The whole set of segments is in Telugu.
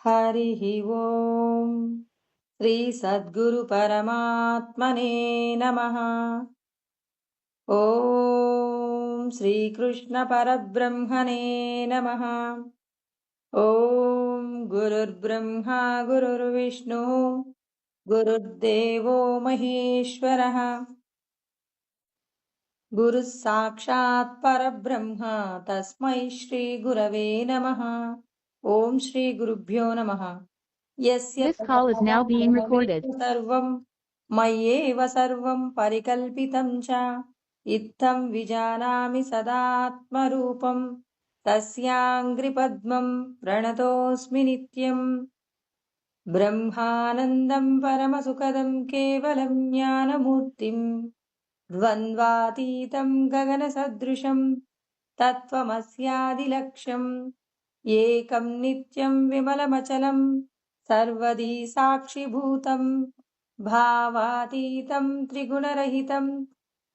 हरिः ओम् श्री सद्गुरु परमात्मने नमः। ओम श्रीकृष्ण परब्रह्मणे नमः। ओम गुरुर्ब्रह्मा गुरुर्विष्णु गुरुर्देवो महेश्वरः गुरुः साक्षात् परब्रह्म तस्मै श्री गुरवे नमः। ओम श्री गुरुभ्यो नमः। यस्य This call is now being recorded. सर्वं मय्येव सर्वं परिकल्पितं च इत्थं विजानामि सदात्मरूपं तस्याङ्घ्रिपद्मं प्रणतोऽस्मि नित्यम्। ब्रह्मानन्दं परमसुखदं केवलं ज्ञानमूर्तिं द्वन्द्वातीतं गगनसदृशं तत्त्वमस्यादिलक्ष्यम् एकं नित्यं विमलमचलं सर्वदी साक्षिभूतं भावातीतं त्रिगुणरहितं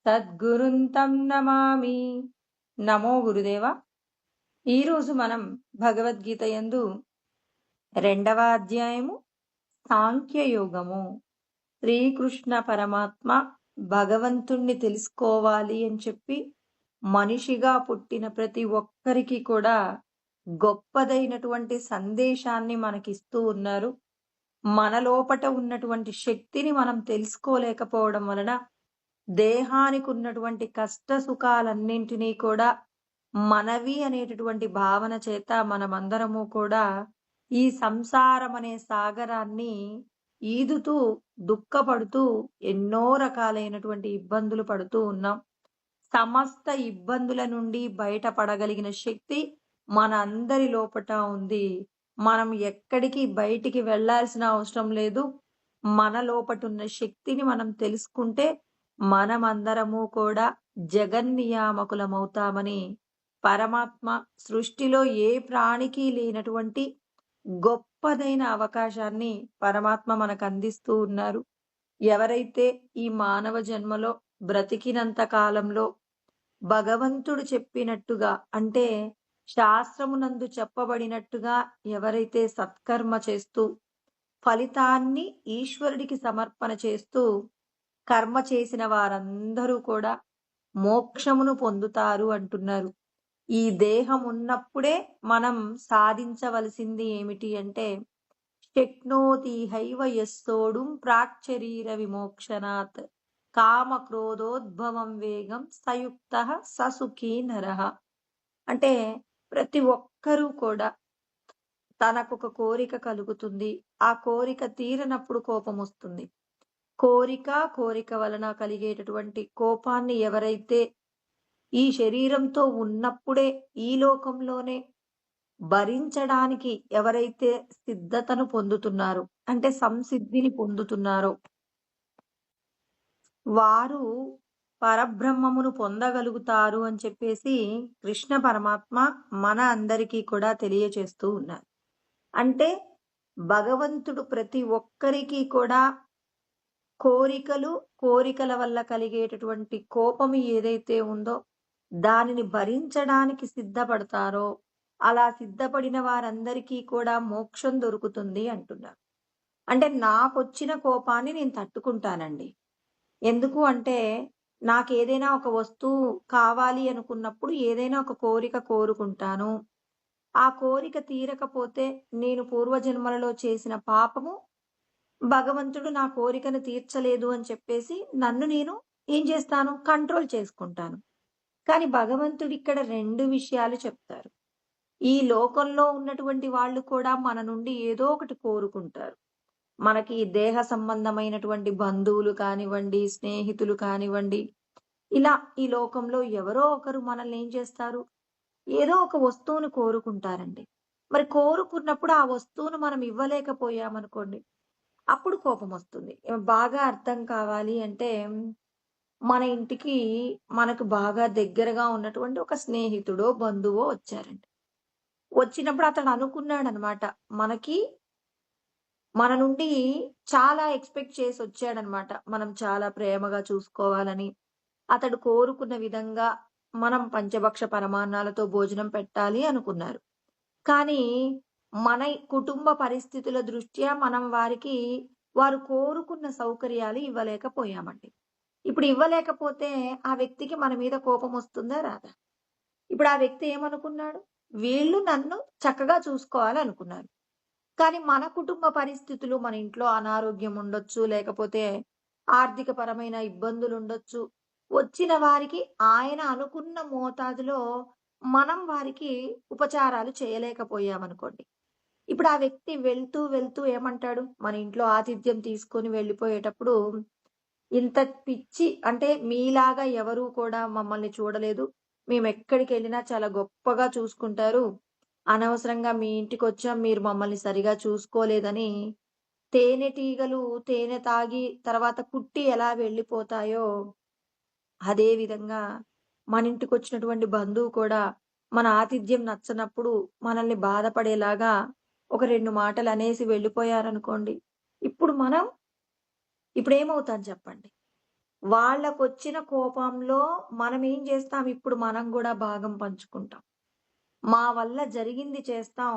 సద్గురుం తం నమామి. నమో గురుదేవ. ఈరోజు మనం భగవద్గీత యందు 2వ అధ్యాయము సాంఖ్యయోగము. శ్రీకృష్ణ పరమాత్మ భగవంతుణ్ణి తెలుసుకోవాలి అని చెప్పి మనిషిగా పుట్టిన ప్రతి ఒక్కరికి కూడా గొప్పదైనటువంటి సందేశాన్ని మనకిస్తూ ఉన్నారు. మన లోపట ఉన్నటువంటి శక్తిని మనం తెలుసుకోలేకపోవడం వలన దేహానికి ఉన్నటువంటి కష్ట సుఖాలన్నింటినీ కూడా మనవి అనేటటువంటి భావన చేత మనమందరము కూడా ఈ సంసారం అనే సాగరాన్ని ఈదుతూ దుఃఖపడుతూ ఎన్నో రకాలైనటువంటి ఇబ్బందులు పడుతూ ఉన్నాం. సమస్త ఇబ్బందుల నుండి బయటపడగలిగిన శక్తి మన అందరి లోపట ఉంది. మనం ఎక్కడికి బయటికి వెళ్లాల్సిన అవసరం లేదు. మన లోపట ఉన్న శక్తిని మనం తెలుసుకుంటే మనమందరము కూడా జగన్నియామకులమవుతామని పరమాత్మ సృష్టిలో ఏ ప్రాణికి లేనటువంటి గొప్పదైన అవకాశాన్ని పరమాత్మ మనకు అందిస్తూ ఉన్నారు. ఎవరైతే ఈ మానవ జన్మలో బ్రతికినంత కాలంలో భగవంతుడు చెప్పినట్టుగా అంటే శాస్త్రమునందు చెప్పబడినట్టుగా ఎవరైతే సత్కర్మ చేస్తూ ఫలితాన్ని ఈశ్వరుడికి సమర్పణ చేస్తూ కర్మ చేసిన వారందరూ కూడా మోక్షమును పొందుతారు అంటున్నారు. ఈ దేహం ఉన్నప్పుడే మనం సాధించవలసింది ఏమిటి అంటే శక్నోతి హైవ యస్సోడుం ప్రాక్శరీర విమోక్షనాత్ కామ క్రోధోద్భవం వేగం సయుక్త ససుఖీ నరః. అంటే ప్రతి ఒక్కరూ కూడా తనకొక కోరిక కలుగుతుంది. ఆ కోరిక తీరనప్పుడు కోపం వస్తుంది. కోరిక వలన కలిగేటటువంటి కోపాన్ని ఎవరైతే ఈ శరీరంతో ఉన్నప్పుడే ఈ లోకంలోనే భరించడానికి ఎవరైతే సిద్ధతను పొందుతున్నారో అంటే సంసిద్ధిని పొందుతున్నారో వారు పరబ్రహ్మమును పొందగలుగుతారు అని చెప్పేసి కృష్ణ పరమాత్మ మన అందరికీ కూడా తెలియచేస్తూ ఉన్నారు. అంటే భగవంతుడు ప్రతి ఒక్కరికి కూడా కోరికల వల్ల కలిగేటటువంటి కోపము ఏదైతే ఉందో దానిని భరించడానికి సిద్ధపడతారో అలా సిద్ధపడిన వారందరికీ కూడా మోక్షం దొరుకుతుంది అంటున్నారు. అంటే నాకొచ్చిన కోపాన్ని నేను తట్టుకుంటానండి. ఎందుకు అంటే నాకు ఏదైనా ఒక వస్తువు కావాలి అనుకున్నప్పుడు ఏదైనా ఒక కోరిక కోరుకుంటాను. ఆ కోరిక తీరకపోతే నేను పూర్వజన్మలలో చేసిన పాపము భగవంతుడు నా కోరికను తీర్చలేదు అని చెప్పేసి నన్ను నేను ఏం చేస్తాను, కంట్రోల్ చేసుకుంటాను. కానీ భగవంతుడు ఇక్కడ 2 విషయాలు చెప్తారు. ఈ లోకంలో ఉన్నటువంటి వాళ్ళు కూడా మన నుండి ఏదో ఒకటి కోరుకుంటారు. మనకి దేహ సంబంధమైనటువంటి బంధువులు కానివ్వండి, స్నేహితులు కానివ్వండి, ఇలా ఈ లోకంలో ఎవరో ఒకరు మనల్ని ఏం చేస్తారు, ఏదో ఒక వస్తువును కోరుకుంటారండి. మరి కోరుకున్నప్పుడు ఆ వస్తువును మనం ఇవ్వలేకపోయామనుకోండి, అప్పుడు కోపం వస్తుంది. బాగా అర్థం కావాలి అంటే మన ఇంటికి మనకు బాగా దగ్గరగా ఉన్నటువంటి ఒక స్నేహితుడో బంధువో వచ్చారండి. వచ్చినప్పుడు అతడు అనుకున్నాడు అనమాట, మన నుండి చాలా ఎక్స్పెక్ట్ చేసి వచ్చాడనమాట. మనం చాలా ప్రేమగా చూసుకోవాలని అతడు కోరుకున్న విధంగా మనం పంచభక్ష పరమాన్నాలతో భోజనం పెట్టాలి అనుకున్నారు. కానీ మన కుటుంబ పరిస్థితుల దృష్ట్యా మనం వారు కోరుకున్న సౌకర్యాలు ఇవ్వలేకపోయామండి. ఇప్పుడు ఇవ్వలేకపోతే ఆ వ్యక్తికి మన మీద కోపం వస్తుందా? రాదా? ఇప్పుడు ఆ వ్యక్తి ఏమనుకున్నాడు? వీళ్ళు నన్ను చక్కగా చూసుకోవాలనుకున్నారు. కానీ మన కుటుంబ పరిస్థితులు, మన ఇంట్లో అనారోగ్యం ఉండొచ్చు, లేకపోతే ఆర్థిక పరమైన ఇబ్బందులుండొచ్చు. వచ్చిన వారికి ఆయన అనుకున్న మోతాదులో మనం వారికి ఉపచారాలు చేయలేకపోయామనుకోండి. ఇప్పుడు ఆ వ్యక్తి వెళ్తూ ఏమంటాడు? మన ఇంట్లో ఆతిథ్యం తీసుకొని వెళ్ళిపోయేటప్పుడు, ఇంత పిచ్చి అంటే మీలాగా ఎవరు కూడా మమ్మల్ని చూడలేదు. మేమెక్కడికెళ్ళినా చాలా గొప్పగా చూసుకుంటారు. అనవసరంగా మీ ఇంటికొచ్చాం. మీరు మమ్మల్ని సరిగా చూసుకోలేదని తేనెటీగలు తేనె తాగి తర్వాత కుట్టి ఎలా వెళ్ళిపోతాయో, అదే విధంగా మన ఇంటికొచ్చినటువంటి బంధువు కూడా మన ఆతిథ్యం నచ్చనప్పుడు మనల్ని బాధపడేలాగా ఒక 2 మాటలనేసి వెళ్ళిపోయారనుకోండి. ఇప్పుడు మనం ఇప్పుడేమవుతాం చెప్పండి? వాళ్ళకొచ్చిన కోపంలో మనమేం చేస్తాం? ఇప్పుడు మనం గూడా భాగం పంచుకుంటాం. మా వల్ల జరిగింది చేస్తాం.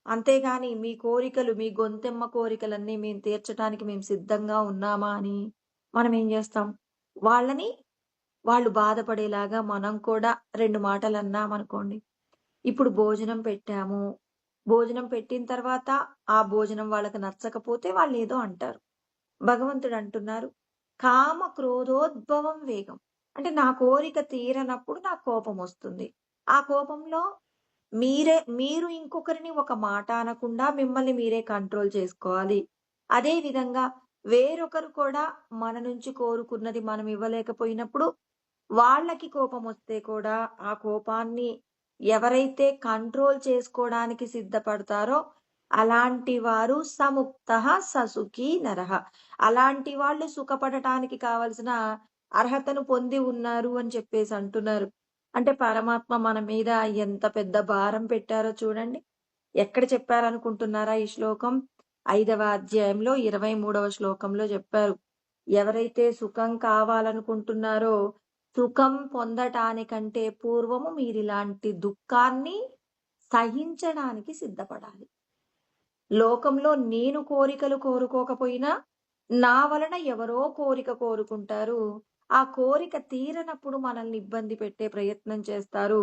అంతేగాని మీ కోరికలు, మీ గొంతెమ్మ కోరికలన్నీ మేము తీర్చటానికి మేము సిద్ధంగా ఉన్నామా అని మనమేం జేస్తాం? వాళ్ళని వాళ్ళు బాధపడేలాగా మనం కూడా 2 మాటలన్నామనుకోండి. ఇప్పుడు భోజనం పెట్టాము. భోజనం పెట్టిన తర్వాత ఆ భోజనం వాళ్ళకి నచ్చకపోతే వాళ్ళేదో అంటారు. భగవంతుడంటున్నారు, కామ క్రోధోద్భవం వేగం. అంటే నా కోరిక తీరనప్పుడు నాకు కోపమొస్తుంది. ఆ కోపంలో మీరు ఇంకొకరిని ఒక మాట అనకుండా మిమ్మల్ని మీరే కంట్రోల్ చేసుకోవాలి. అదే విధంగా వేరొకరు కూడా మన నుంచి కోరుకున్నది మనం ఇవ్వలేకపోయినప్పుడు వాళ్ళకి కోపమొస్తే కూడా ఆ కోపాన్ని ఎవరైతే కంట్రోల్ చేసుకోవడానికి సిద్ధపడతారో అలాంటి వారు సముక్తః ససుఖీ నరః. అలాంటి వాళ్ళు సుఖపడటానికి కావలసిన అర్హతను పొంది ఉన్నారు అని చెప్పేసి అంటున్నారు. అంటే పరమాత్మ మన మీద ఎంత పెద్ద భారం పెట్టారో చూడండి. ఎక్కడ చెప్పారనుకుంటున్నారా ఈ శ్లోకం? 5వ అధ్యాయంలో 23వ శ్లోకంలో చెప్పారు. ఎవరైతే సుఖం కావాలనుకుంటున్నారో, సుఖం పొందటానికంటే పూర్వము మీరిలాంటి దుఃఖాన్ని సహించడానికి సిద్ధపడాలి. లోకంలో నేను కోరికలు కోరుకోకపోయినా, నా వలన ఎవరో కోరిక కోరుకుంటారు. ఆ కోరిక తీరనప్పుడు మనల్ని ఇబ్బంది పెట్టే ప్రయత్నం చేస్తారు.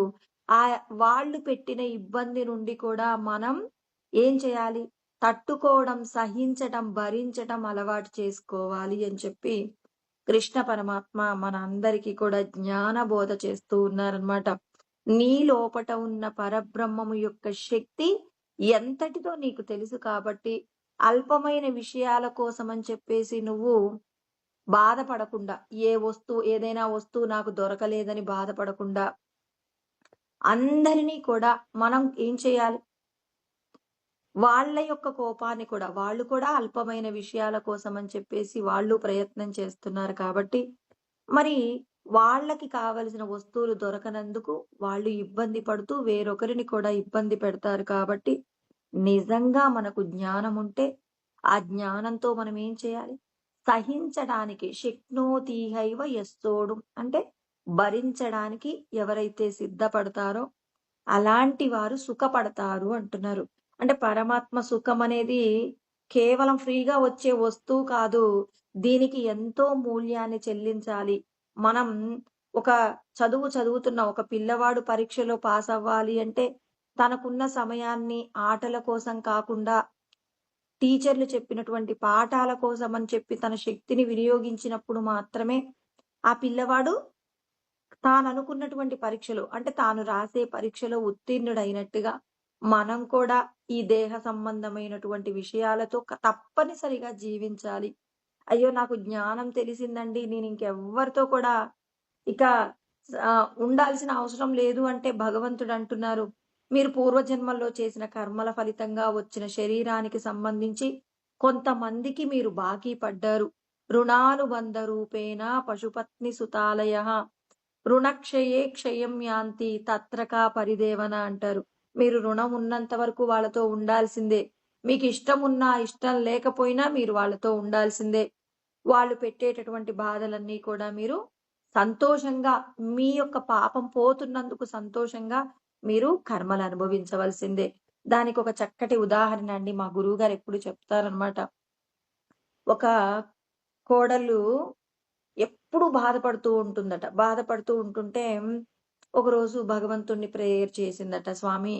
వాళ్ళు పెట్టిన ఇబ్బంది నుండి కూడా మనం ఏం చేయాలి? తట్టుకోవడం, సహించటం, భరించటం అలవాటు చేసుకోవాలి అని చెప్పి కృష్ణ పరమాత్మ మనందరికీ కూడా జ్ఞాన బోధ చేస్తూ ఉన్నారనమాట. నీ లోపట ఉన్న పరబ్రహ్మము యొక్క శక్తి ఎంతటిదో నీకు తెలుసు కాబట్టి, అల్పమైన విషయాల కోసమని చెప్పేసి నువ్వు బాధపడకుండా, ఏదైనా వస్తువు నాకు దొరకలేదని బాధపడకుండా, అందరినీ కూడా మనం ఏం చేయాలి? వాళ్ళ యొక్క కోపాన్ని కూడా వాళ్ళు కూడా అల్పమైన విషయాల కోసమని చెప్పేసి వాళ్ళు ప్రయత్నం చేస్తున్నారు కాబట్టి, మరి వాళ్ళకి కావలసిన వస్తువులు దొరకనందుకు వాళ్ళు ఇబ్బంది పడుతూ వేరొకరిని కూడా ఇబ్బంది పెడతారు కాబట్టి, నిజంగా మనకు జ్ఞానం ఉంటే, ఆ జ్ఞానంతో మనం ఏం చేయాలి? సహించడానికి శక్నోతిహైవ యస్సోఢుం అంటే భరించడానికి ఎవరైతే సిద్ధపడతారో అలాంటి వారు సుఖపడతారు అంటున్నారు. అంటే పరమాత్మ సుఖం అనేది కేవలం ఫ్రీగా వచ్చే వస్తువు కాదు. దీనికి ఎంతో మూల్యాన్ని చెల్లించాలి. మనం ఒక చదువుతున్న ఒక పిల్లవాడు పరీక్షలో పాస్ అవ్వాలి అంటే తనకున్న సమయాన్ని ఆటల కోసం కాకుండా టీచర్లు చెప్పినటువంటి పాఠాల కోసం అని చెప్పి తన శక్తిని వినియోగించినప్పుడు మాత్రమే ఆ పిల్లవాడు తాననుకున్నటువంటి పరీక్షలో అంటే తాను రాసే పరీక్షలో ఉత్తీర్ణుడైనట్టుగా మనం కూడా ఈ దేహ సంబంధమైనటువంటి విషయాలతో తప్పనిసరిగా జీవించాలి. అయ్యో! నాకు జ్ఞానం తెలిసిందండి. నేను ఇంకెవ్వరితో కూడా ఇక ఉండాల్సిన అవసరం లేదు అంటే భగవంతుడంటున్నారు. మీరు పూర్వజన్మల్లో చేసిన కర్మల ఫలితంగా వచ్చిన శరీరానికి సంబంధించి కొంతమందికి మీరు బాకీ పడ్డారు. రుణానుబంధ రూపేణ పశుపత్ని సుతాలయః రుణక్షయే క్షయం యాంతి తత్రకా పరిదేవన అంటారు. మీరు రుణం ఉన్నంత వరకు వాళ్ళతో ఉండాల్సిందే. మీకు ఇష్టం ఉన్నా, ఇష్టం లేకపోయినా మీరు వాళ్ళతో ఉండాల్సిందే. వాళ్ళు పెట్టేటటువంటి బాధలన్నీ కూడా మీరు సంతోషంగా మీ యొక్క పాపం పోతున్నందుకు సంతోషంగా మీరు కర్మలు అనుభవించవలసిందే. దానికి ఒక చక్కటి ఉదాహరణ అండి మా గురువుగారు ఎప్పుడు చెప్తారనమాట. ఒక కోడలు ఎప్పుడు బాధపడుతూ ఉంటుందట. బాధపడుతూ ఉంటుంటే ఒకరోజు భగవంతుడిని ప్రేయర్ చేసిందట. స్వామి,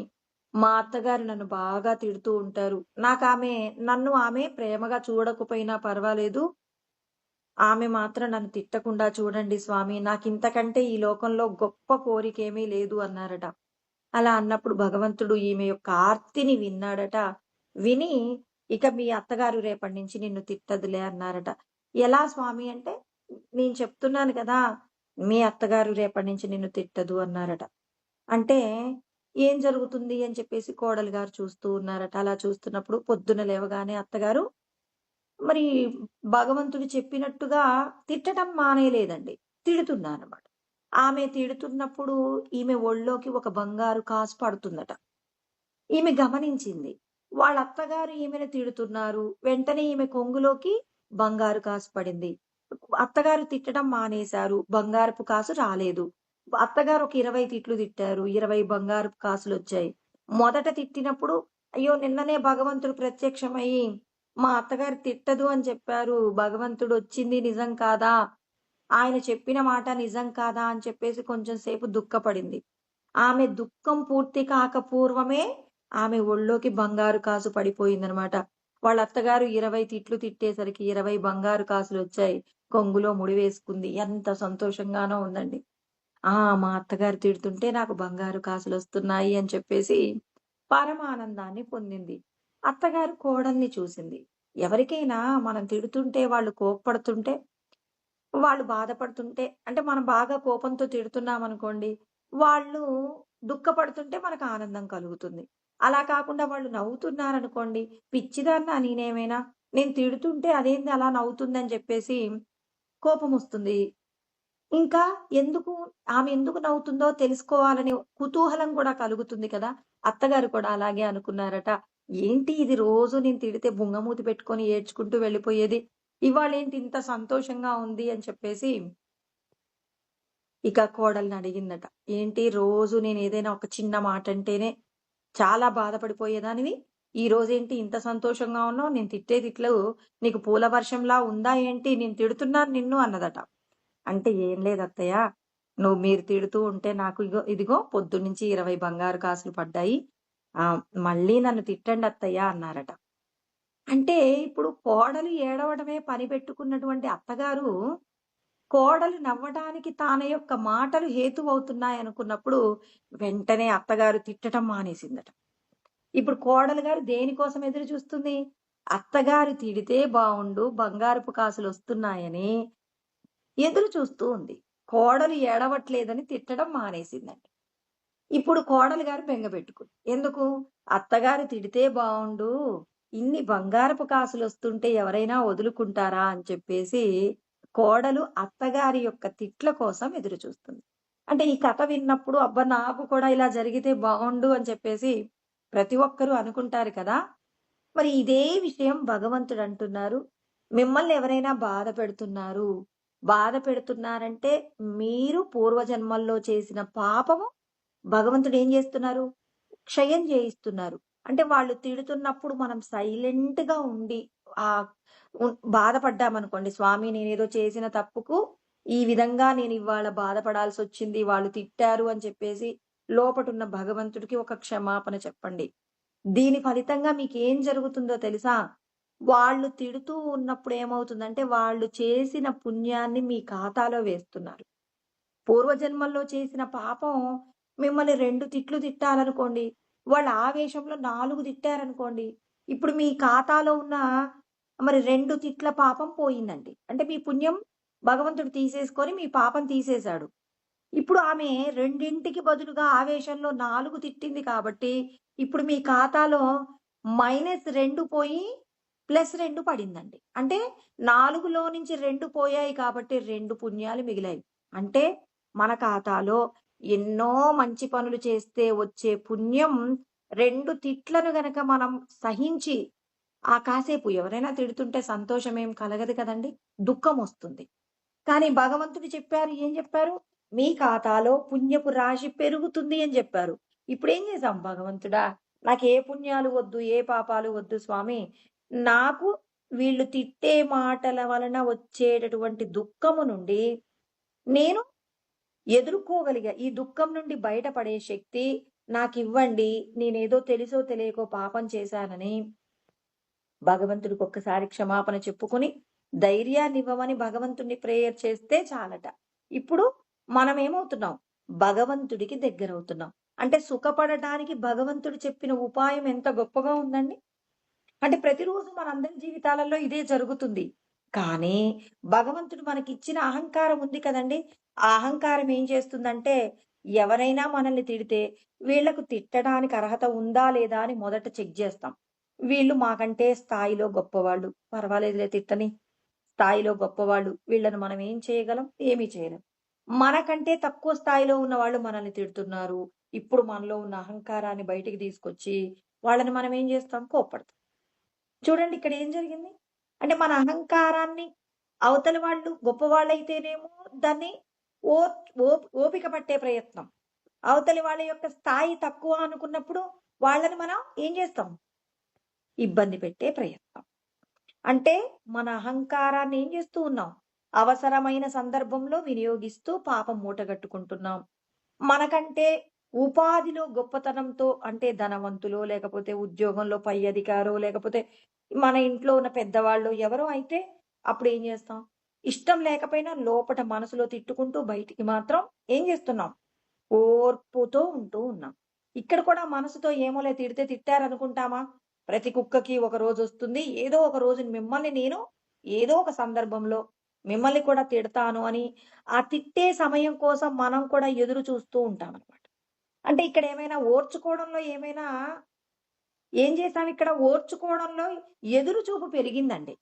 మా అత్తగారు నన్ను బాగా తిడుతూ ఉంటారు. నన్ను ఆమె ప్రేమగా చూడకపోయినా పర్వాలేదు. ఆమె మాత్రం నన్ను తిట్టకుండా చూడండి స్వామి. నాకింతకంటే ఈ లోకంలో గొప్ప కోరికేమీ లేదు అన్నారట. అలా అన్నప్పుడు భగవంతుడు ఈమె యొక్క ఆర్తిని విన్నాడట. విని, ఇక మీ అత్తగారు రేపటి నుంచి నిన్ను తిట్టదులే అన్నారట. ఎలా స్వామి అంటే, నేను చెప్తున్నాను కదా! మీ అత్తగారు రేపటి నుంచి నిన్ను తిట్టదు అన్నారట. అంటే ఏం జరుగుతుంది అని చెప్పేసి కోడలు గారు చూస్తూ ఉన్నారట. అలా చూస్తున్నప్పుడు పొద్దున లేవగానే అత్తగారు మరి భగవంతుడు చెప్పినట్టుగా తిట్టటం మానేయలేదండి. తిడుతున్నారన్నమాట. ఆమె తిడుతున్నప్పుడు ఈమె ఒళ్ళోకి ఒక బంగారు కాసు పడుతుందట. ఈమె గమనించింది. వాళ్ళ అత్తగారు ఈమెను తిడుతున్నారు. వెంటనే ఈమె కొంగులోకి బంగారు కాసు పడింది. అత్తగారు తిట్టడం మానేశారు. బంగారపు కాసు రాలేదు. అత్తగారు ఒక 20 తిట్లు తిట్టారు. 20 బంగారపు కాసులొచ్చాయి. మొదట తిట్టినప్పుడు, అయ్యో! నిన్ననే భగవంతుడు ప్రత్యక్షమయ్యి, మా అత్తగారు తిట్టదు అని చెప్పారు. భగవంతుడొచ్చింది నిజం కాదా? ఆయన చెప్పిన మాట నిజం కాదా? అని చెప్పేసి కొంచెం సేపు దుఃఖపడింది. ఆమె దుఃఖం పూర్తి కాక పూర్వమే ఆమె ఒళ్ళోకి బంగారు కాసు పడిపోయిందనమాట. వాళ్ళ అత్తగారు 20 తిట్లు తిట్టేసరికి 20 బంగారు కాసులొచ్చాయి. కొంగులో ముడివేసుకుంది. ఎంత సంతోషంగానో ఉందండి. మా అత్తగారు తిడుతుంటే నాకు బంగారు కాసులొస్తున్నాయి అని చెప్పేసి పరమానందాన్ని పొందింది. అత్తగారు కోడల్ని చూసింది. ఎవరికైనా మనం తిడుతుంటే, వాళ్ళు కోప్పడుతుంటే, వాళ్ళు బాధపడుతుంటే అంటే మనం బాగా కోపంతో తిడుతున్నామనుకోండి, వాళ్ళు దుఃఖపడుతుంటే మనకు ఆనందం కలుగుతుంది. అలా కాకుండా వాళ్ళు నవ్వుతున్నారనుకోండి, పిచ్చిదాన్నా నేనేమైనా? నేను తిడుతుంటే అదేంది అలా నవ్వుతుందని చెప్పేసి కోపమొస్తుంది. ఇంకా ఎందుకు ఆమె ఎందుకు నవ్వుతుందో తెలుసుకోవాలనే కుతూహలం కూడా కలుగుతుంది కదా! అత్తగారు కూడా అలాగే అనుకున్నారట. ఏంటి ఇది రోజు నేను తిడితే బుంగమూతి పెట్టుకొని ఏడ్చుకుంటూ వెళ్ళిపోయేది. ఇవాళేంటి ఇంత సంతోషంగా ఉంది అని చెప్పేసి ఇక కోడల్ని అడిగిందట. ఏంటి రోజు నేనేదైనా ఒక చిన్న మాటంటేనే చాలా బాధపడిపోయేదానివి. ఈ రోజేంటి ఇంత సంతోషంగా ఉన్నావు? నేను తిట్టే తిట్లు నీకు పూల వర్షంలా ఉందా ఏంటి? నేను తిడుతున్నాను నిన్ను అన్నదట. అంటే ఏం లేదత్తయ్య. మీరు తిడుతూ ఉంటే నాకు ఇదిగో పొద్దున్నుంచి 20 బంగారు కాసులు పడ్డాయి. మళ్ళీ నన్ను తిట్టండి అత్తయ్య అన్నారట. అంటే ఇప్పుడు కోడలు ఏడవడమే పని పెట్టుకున్నటువంటి అత్తగారు, కోడలు నవ్వడానికి తన యొక్క మాటలు హేతువవుతున్నాయనుకున్నప్పుడు, వెంటనే అత్తగారు తిట్టటం మానేసిందట. ఇప్పుడు కోడలు గారు దేనికోసం ఎదురు చూస్తుంది? అత్తగారు తిడితే బావుండు, బంగారపు కాసులొస్తున్నాయని ఎదురు చూస్తూ ఉంది. కోడలు ఏడవట్లేదని తిట్టడం మానేసిందండి. ఇప్పుడు కోడలు గారు బెంగబెట్టుకుంది. ఎందుకు? అత్తగారు తిడితే బావుండు, ఇన్ని బంగారపు కాసులొస్తుంటే ఎవరైనా వదులుకుంటారా అని చెప్పేసి, కోడలు అత్తగారి యొక్క తిట్ల కోసం ఎదురు చూస్తుంది. అంటే ఈ కథ విన్నప్పుడు అబ్బా! నాకు కూడా ఇలా జరిగితే బావుండు అని చెప్పేసి ప్రతి ఒక్కరు అనుకుంటారు కదా! మరి ఇదే విషయం భగవంతుడంటున్నారు. మిమ్మల్ని ఎవరైనా బాధ పెడుతున్నారు. బాధ పెడుతున్నారంటే మీరు పూర్వజన్మల్లో చేసిన పాపము భగవంతుడు ఏం జేస్తున్నారు? క్షయం జేయిస్తున్నారు. అంటే వాళ్ళు తిడుతున్నప్పుడు మనం సైలెంట్‌గా ఉండి ఆహ్, బాధపడ్డామనుకోండి, స్వామి నేనేదో చేసిన తప్పుకు ఈ విధంగా నేనివాళ బాధపడాల్సొచ్చింది. వాళ్ళు తిట్టారు అని చెప్పేసి లోపటున్న భగవంతుడికి ఒక క్షమాపణ చెప్పండి. దీని ఫలితంగా మీకేం జరుగుతుందో తెలుసా? వాళ్ళు తిడుతూ ఉన్నప్పుడు ఏమవుతుందంటే, వాళ్ళు చేసిన పుణ్యాన్ని మీ ఖాతాలో వేస్తున్నారు. పూర్వజన్మల్లో చేసిన పాపం మిమ్మల్ని 2 తిట్లు తిట్టాలనుకోండి. వాళ్ళ ఆవేశంలో 4 తిట్టారనుకోండి. ఇప్పుడు మీ ఖాతాలో ఉన్న మరి 2 తిట్ల పాపం పోయిందండి. అంటే మీ పుణ్యం భగవంతుడు తీసేసుకొని మీ పాపం తీసేశాడు. ఇప్పుడు ఆమె రెండింటికి బదులుగా ఆవేశంలో 4 తిట్టింది కాబట్టి, ఇప్పుడు మీ ఖాతాలో -2 పోయి +2 పడిందండి. అంటే 4లో నుంచి 2 పోయాయి కాబట్టి 2 పుణ్యాలు మిగిలాయి. అంటే మన ఖాతాలో ఎన్నో మంచి పనులు చేస్తే వచ్చే పుణ్యం 2 తిట్లను గనక మనం సహించి, కాసేపు ఎవరైనా తిడుతుంటే సంతోషమేం కలగదు కదండీ! దుఃఖమొస్తుంది. కానీ భగవంతుడు చెప్పారు. ఏం చెప్పారు? మీ ఖాతాలో పుణ్యపు రాశి పెరుగుతుంది అని జెప్పారు. ఇప్పుడేం చేసాం భగవంతుడా? నాకు ఏ పుణ్యాలు వద్దు, ఏ పాపాలు వద్దు స్వామి. నాకు వీళ్ళు తిట్టే మాటల వలన వచ్చేటటువంటి దుఃఖము నుండి నేను ఎదుర్కోగలిగా. ఈ దుఃఖం నుండి బయటపడే శక్తి నాకివ్వండి. నేనేదో తెలుసో తెలియకో పాపం చేశానని భగవంతుడికి ఒక్కసారి క్షమాపణ చెప్పుకొని ధైర్యాన్నివ్వమని భగవంతుడిని ప్రేయర్ చేస్తే చాలట. ఇప్పుడు మనం ఏమవుతున్నాం? భగవంతుడికి దగ్గరవుతున్నాం. అంటే సుఖపడటానికి భగవంతుడు చెప్పిన ఉపాయం ఎంత గొప్పగా ఉందండి. అంటే ప్రతిరోజు మనందరి జీవితాలలో ఇదే జరుగుతుంది. కానీ భగవంతుడు మనకిచ్చిన అహంకారం ఉంది కదండీ! ఆ అహంకారం ఏం చేస్తుందంటే, ఎవరైనా మనల్ని తిడితే వీళ్ళకు తిట్టడానికి అర్హత ఉందా లేదా అని మొదట చెక్ చేస్తాం. వీళ్ళు మాకంటే స్థాయిలో గొప్పవాళ్ళు. పర్వాలేదులే తిట్టని. స్థాయిలో గొప్పవాళ్ళు. వీళ్ళని మనం ఏం చేయగలం? ఏమీ చేయలేం. మనకంటే తక్కువ స్థాయిలో ఉన్న వాళ్ళు మనల్ని తిడుతున్నారు. ఇప్పుడు మనలో ఉన్న అహంకారాన్ని బయటికి తీసుకొచ్చి వాళ్ళని మనం ఏం చేస్తాం? కోప్పడతాం. చూడండి ఇక్కడ ఏం జరిగింది? అంటే మన అహంకారాన్ని అవతలి వాళ్ళు గొప్పవాళ్ళైతేనేమో దాన్ని ఓ ఓపిక పట్టే ప్రయత్నం. అవతలి వాళ్ళ యొక్క స్థాయి తక్కువ అనుకున్నప్పుడు వాళ్ళని మనం ఏం చేస్తాం? ఇబ్బంది పెట్టే ప్రయత్నం. అంటే మన అహంకారాన్ని ఏం చేస్తూ ఉన్నాం? అవసరమైన సందర్భంలో వినియోగిస్తూ పాపం మూటగట్టుకుంటున్నాం. మనకంటే ఉపాధిలో గొప్పతనంతో అంటే ధనవంతులో, లేకపోతే ఉద్యోగంలో పై అధికారో, లేకపోతే మన ఇంట్లో ఉన్న పెద్దవాళ్ళు ఎవరో అయితే అప్పుడు ఏం చేస్తాం? ఇష్టం లేకపోయినా లోపట మనసులో తిట్టుకుంటూ బయటికి మాత్రం ఏం చేస్తున్నాం? ఓర్పుతో ఉంటూ ఉన్నాం. ఇక్కడ కూడా మనసుతో ఏమోలే తిడితే తిట్టారనుకుంటామా? ప్రతి కుక్కకి ఒక రోజొస్తుంది. ఏదో ఒక రోజు మిమ్మల్ని నేను ఏదో ఒక సందర్భంలో మిమ్మల్ని కూడా తిడతాను అని ఆ తిట్టే సమయం కోసం మనం కూడా ఎదురు చూస్తూ ఉంటామనమాట. అంటే ఇక్కడ ఏమైనా ఓర్చుకోవడంలో ఏమైనా ఏం చేసాం ఇక్కడ? ఓర్చుకోవడంలో ఎదురు చూపు పెరిగిందండి.